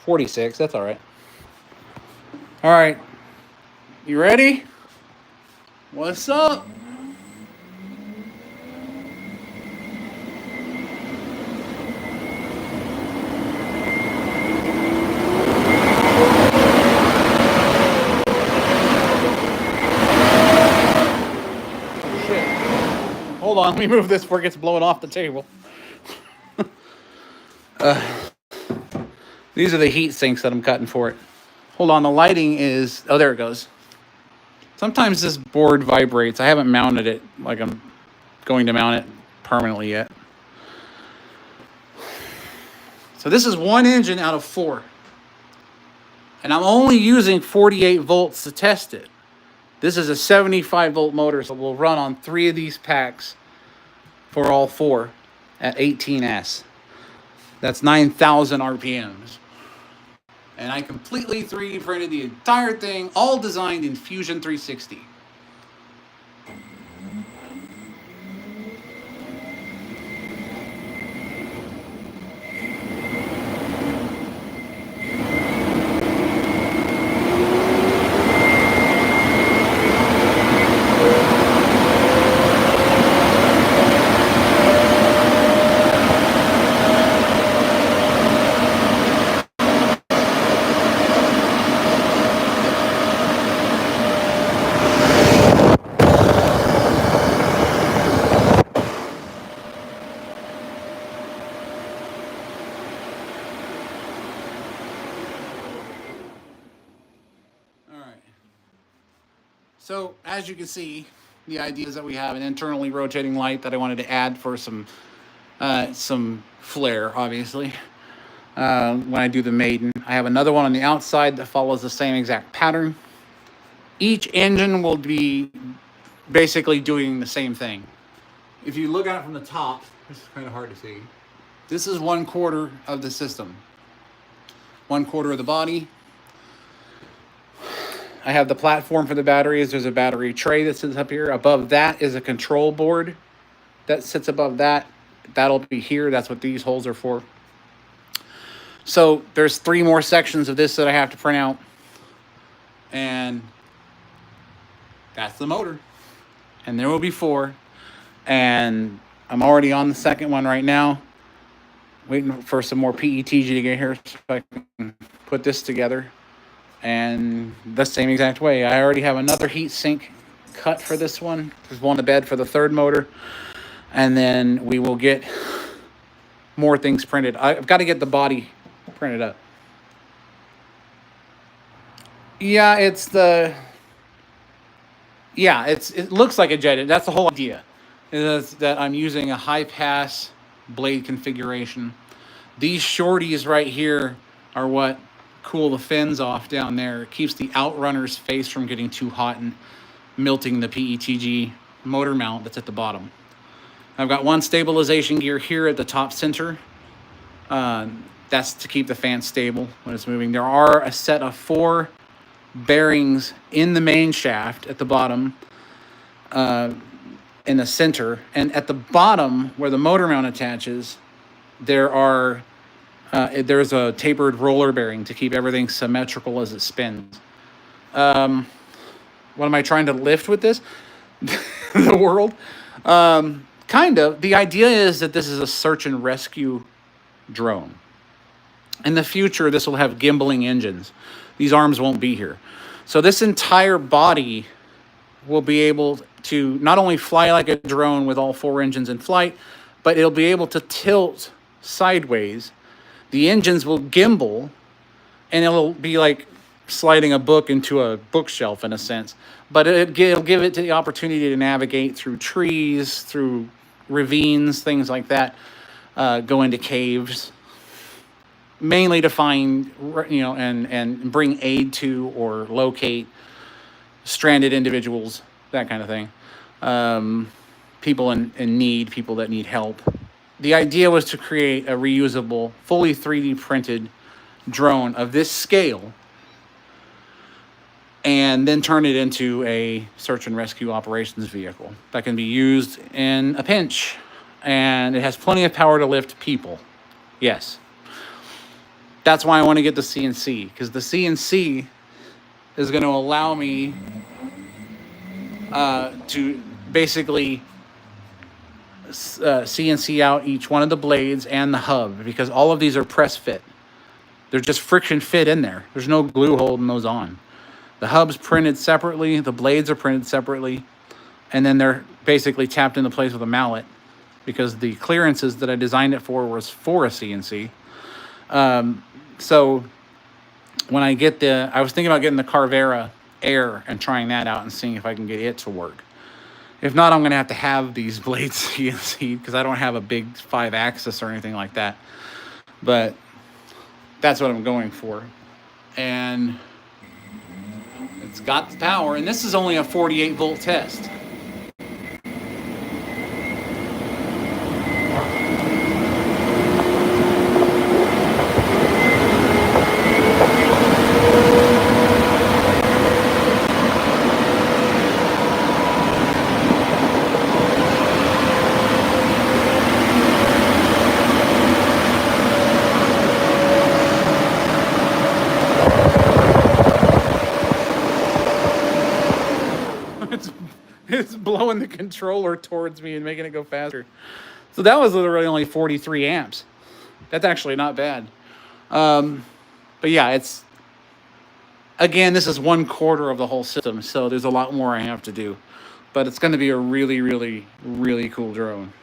46. That's all right. All right. You ready? What's up? Hold on, let me move this before it gets blown off the table. These are the heat sinks that I'm cutting for it. Hold on, the lighting is... Oh, there it goes. Sometimes this board vibrates. I haven't mounted it like I'm going to mount it permanently yet. So this is one engine out of 4. And I'm only using 48 volts to test it. This is a 75 volt motor, so we'll run on 3 of these packs for all 4 at 18S. That's 9,000 RPMs. And I completely 3D printed the entire thing, all designed in Fusion 360. So, as you can see, the idea is that we have an internally rotating light that I wanted to add for some flare, obviously, when I do the maiden. I have another one on the outside that follows the same exact pattern. Each engine will be basically doing the same thing. If you look at it from the top, this is kind of hard to see. This is 1/4 of the system. 1/4 of the body. I have the platform for the batteries. There's a battery tray that sits up here. Above that is a control board that sits above that. That'll be here. That's what these holes are for. So there's 3 more sections of this that I have to print out. And that's the motor. And there will be 4. And I'm already on the second one right now. Waiting for some more PETG to get here so I can put this together. And the same exact way. I already have another heat sink cut for this one. There's one in the bed for the 3rd motor. And then we will get more things printed. I've got to get the body printed up. Yeah, it looks like a jet. That's the whole idea. Is that I'm using a high pass blade configuration. These shorties right here are what cool the fins off down there. It keeps the outrunner's face from getting too hot and melting the PETG motor mount that's at the bottom. I've got one stabilization gear here at the top center. That's to keep the fan stable when it's moving. There are a set of 4 bearings in the main shaft at the bottom, in the center, and at the bottom where the motor mount attaches, there's a tapered roller bearing to keep everything symmetrical as it spins. What am I trying to lift with this? The world? Kind of. The idea is that this is a search and rescue drone. In the future, this will have gimbaling engines. These arms won't be here. So this entire body will be able to not only fly like a drone with all 4 engines in flight, but it'll be able to tilt sideways. The engines will gimbal, and it'll be like sliding a book into a bookshelf in a sense. But it'll give it the opportunity to navigate through trees, through ravines, things like that, go into caves, mainly to find, and bring aid to or locate stranded individuals, that kind of thing. People in need, people that need help. The idea was to create a reusable, fully 3D printed drone of this scale, and then turn it into a search and rescue operations vehicle that can be used in a pinch. And it has plenty of power to lift people. Yes. That's why I want to get the CNC, because the CNC is going to allow me to basically CNC out each one of the blades and the hub, because all of these are press fit. They're just friction fit in there. There's no glue holding those on. The hub's printed separately, the blades are printed separately, and then they're basically tapped into place with a mallet, because the clearances that I designed it for was for a CNC. So when I get I was thinking about getting the Carvera Air and trying that out and seeing if I can get it to work. If not, I'm going to have these blades CNC'd, because I don't have a big 5-axis or anything like that. But that's what I'm going for. And it's got the power, and this is only a 48-volt test. It's blowing the controller towards me and making it go faster. So that was literally only 43 amps. That's actually not bad. But yeah, again, this is 1/4 of the whole system, so there's a lot more I have to do. But it's going to be a really, really, really cool drone.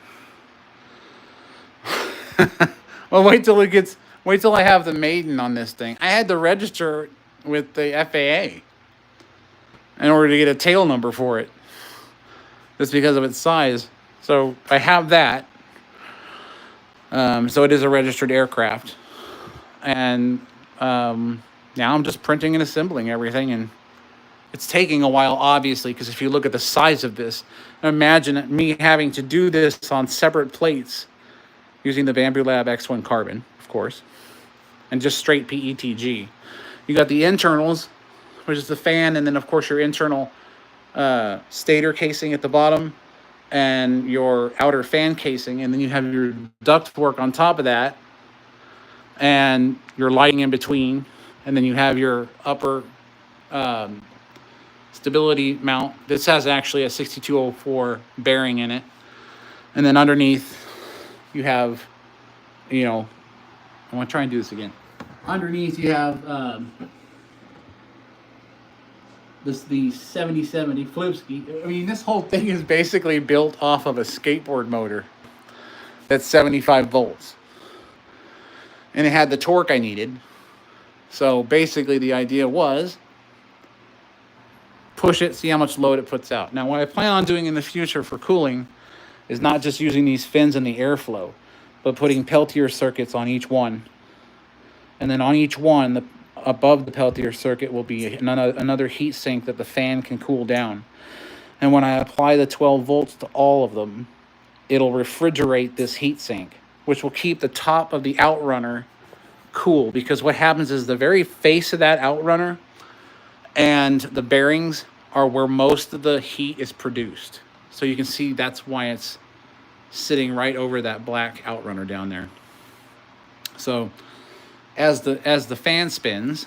Well, wait till I have the maiden on this thing. I had to register with the FAA in order to get a tail number for it, just because of its size. So I have that. So it is a registered aircraft. And now I'm just printing and assembling everything. And it's taking a while, obviously, because if you look at the size of this, imagine me having to do this on separate plates using the Bamboo Lab X1 carbon, of course, and just straight PETG. You got the internals, which is the fan, and then, of course, your internal stator casing at the bottom and your outer fan casing, and then you have your ductwork on top of that and your lighting in between, and then you have your upper stability mount. This has actually a 6204 bearing in it, and then underneath you have, I want to try and do this again. Underneath you have the 7070 Flipski. I mean, this whole thing is basically built off of a skateboard motor that's 75 volts. And it had the torque I needed. So basically the idea was push it, see how much load it puts out. Now, what I plan on doing in the future for cooling is not just using these fins and the airflow, but putting Peltier circuits on each one. And then on each one, above the Peltier circuit will be another heat sink that the fan can cool down. And when I apply the 12 volts to all of them, it'll refrigerate this heat sink, which will keep the top of the outrunner cool because what happens is the very face of that outrunner and the bearings are where most of the heat is produced. So you can see that's why it's sitting right over that black outrunner down there. So as the fan spins,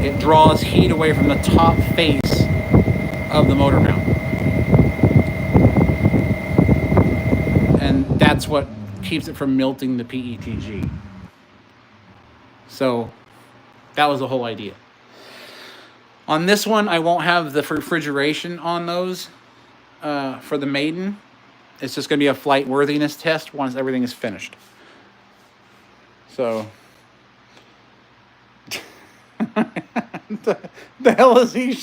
it draws heat away from the top face of the motor mount. And that's what keeps it from melting the PETG. So that was the whole idea. On this one, I won't have the refrigeration on those for the maiden. It's just going to be a flight worthiness test once everything is finished. So, the hell is he?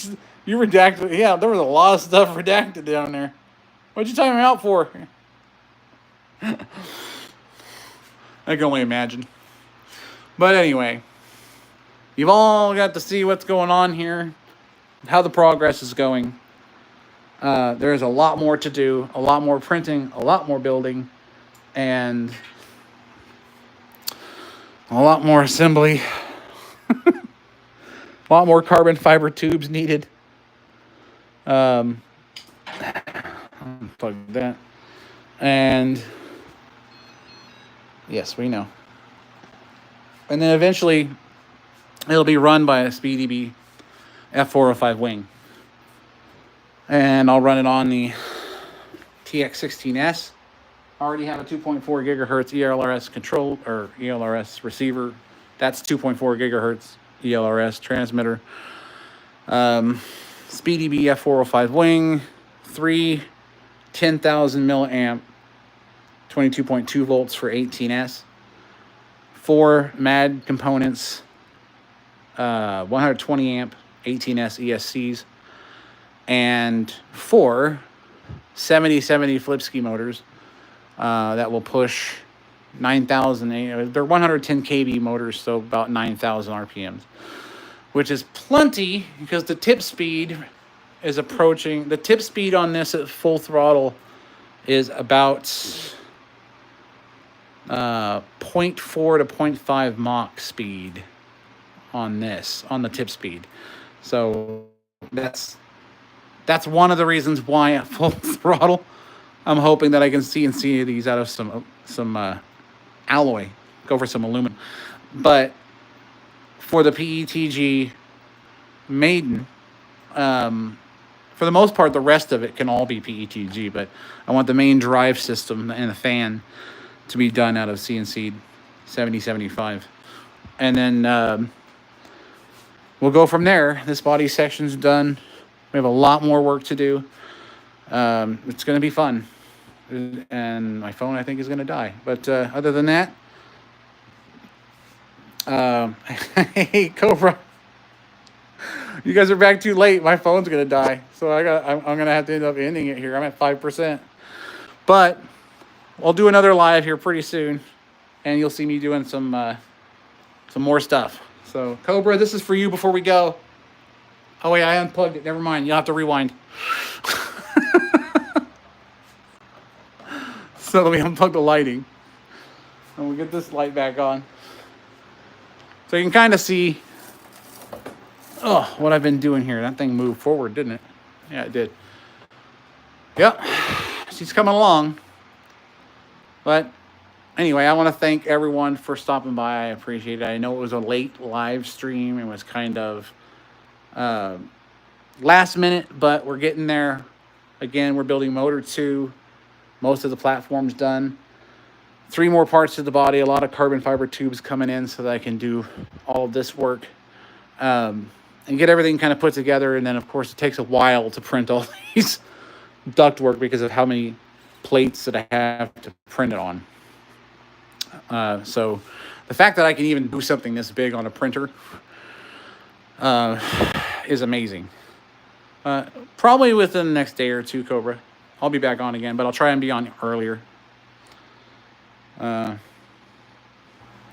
You redacted? Yeah, there was a lot of stuff redacted down there. What'd you time him out for? I can only imagine. But anyway, you've all got to see what's going on here, how the progress is going. There's a lot more to do, a lot more printing, a lot more building, and a lot more assembly. A lot more carbon fiber tubes needed. Unplug that. And yes, we know. And then eventually it'll be run by a SpeeDB F405 wing. And I'll run it on the TX16S. I already have a 2.4 gigahertz ELRS control or ELRS receiver. That's 2.4 gigahertz ELRS transmitter. SpeeDB F405 wing, 3 10,000 milliamp 22.2 volts for 18S. 4 MAD components, 120 amp 18S ESCs, and 4 7070 Flipski motors that will push 9,000. They're 110 kV motors, so about 9,000 RPMs, which is plenty because the tip speed is approaching. The tip speed on this at full throttle is about 0.4 to 0.5 Mach speed on this, on the tip speed. So that's one of the reasons why at full throttle, I'm hoping that I can CNC these out of some alloy, go for some aluminum. But for the PETG maiden, for the most part, the rest of it can all be PETG, but I want the main drive system and the fan to be done out of CNC 7075. And then we'll go from there. This body section's done. We have a lot more work to do. It's going to be fun. And my phone, I think, is going to die. But other than that, hey, Cobra, you guys are back too late. My phone's going to die. So I'm going to have to end up ending it here. I'm at 5%. But I'll do another live here pretty soon. And you'll see me doing some more stuff. So, Cobra, this is for you before we go. Oh, wait, I unplugged it. Never mind. You'll have to rewind. So let me unplug the lighting. And we'll get this light back on. So you can kind of see what I've been doing here. That thing moved forward, didn't it? Yeah, it did. Yep. She's coming along. But anyway, I want to thank everyone for stopping by. I appreciate it. I know it was a late live stream. It was kind of last minute, but we're getting there. Again, we're building motor 2. Most of the platform's done. 3 more parts to the body. A lot of carbon fiber tubes coming in so that I can do all of this work and get everything kind of put together. And then, of course, it takes a while to print all these ductwork because of how many plates that I have to print it on. So the fact that I can even do something this big on a printer is amazing. Probably within the next day or 2, Cobra. I'll be back on again, but I'll try and be on earlier.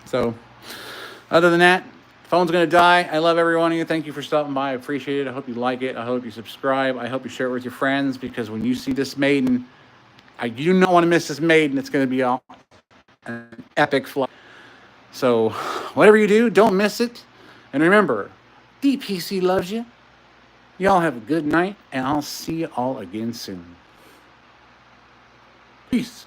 So other than that, phone's going to die. I love every one of you. Thank you for stopping by. I appreciate it. I hope you like it. I hope you subscribe. I hope you share it with your friends, because when you see this maiden, you do not want to miss this maiden. It's going to be an epic flight. So whatever you do, don't miss it. And remember, DPC loves you. Y'all have a good night, and I'll see you all again soon. Peace.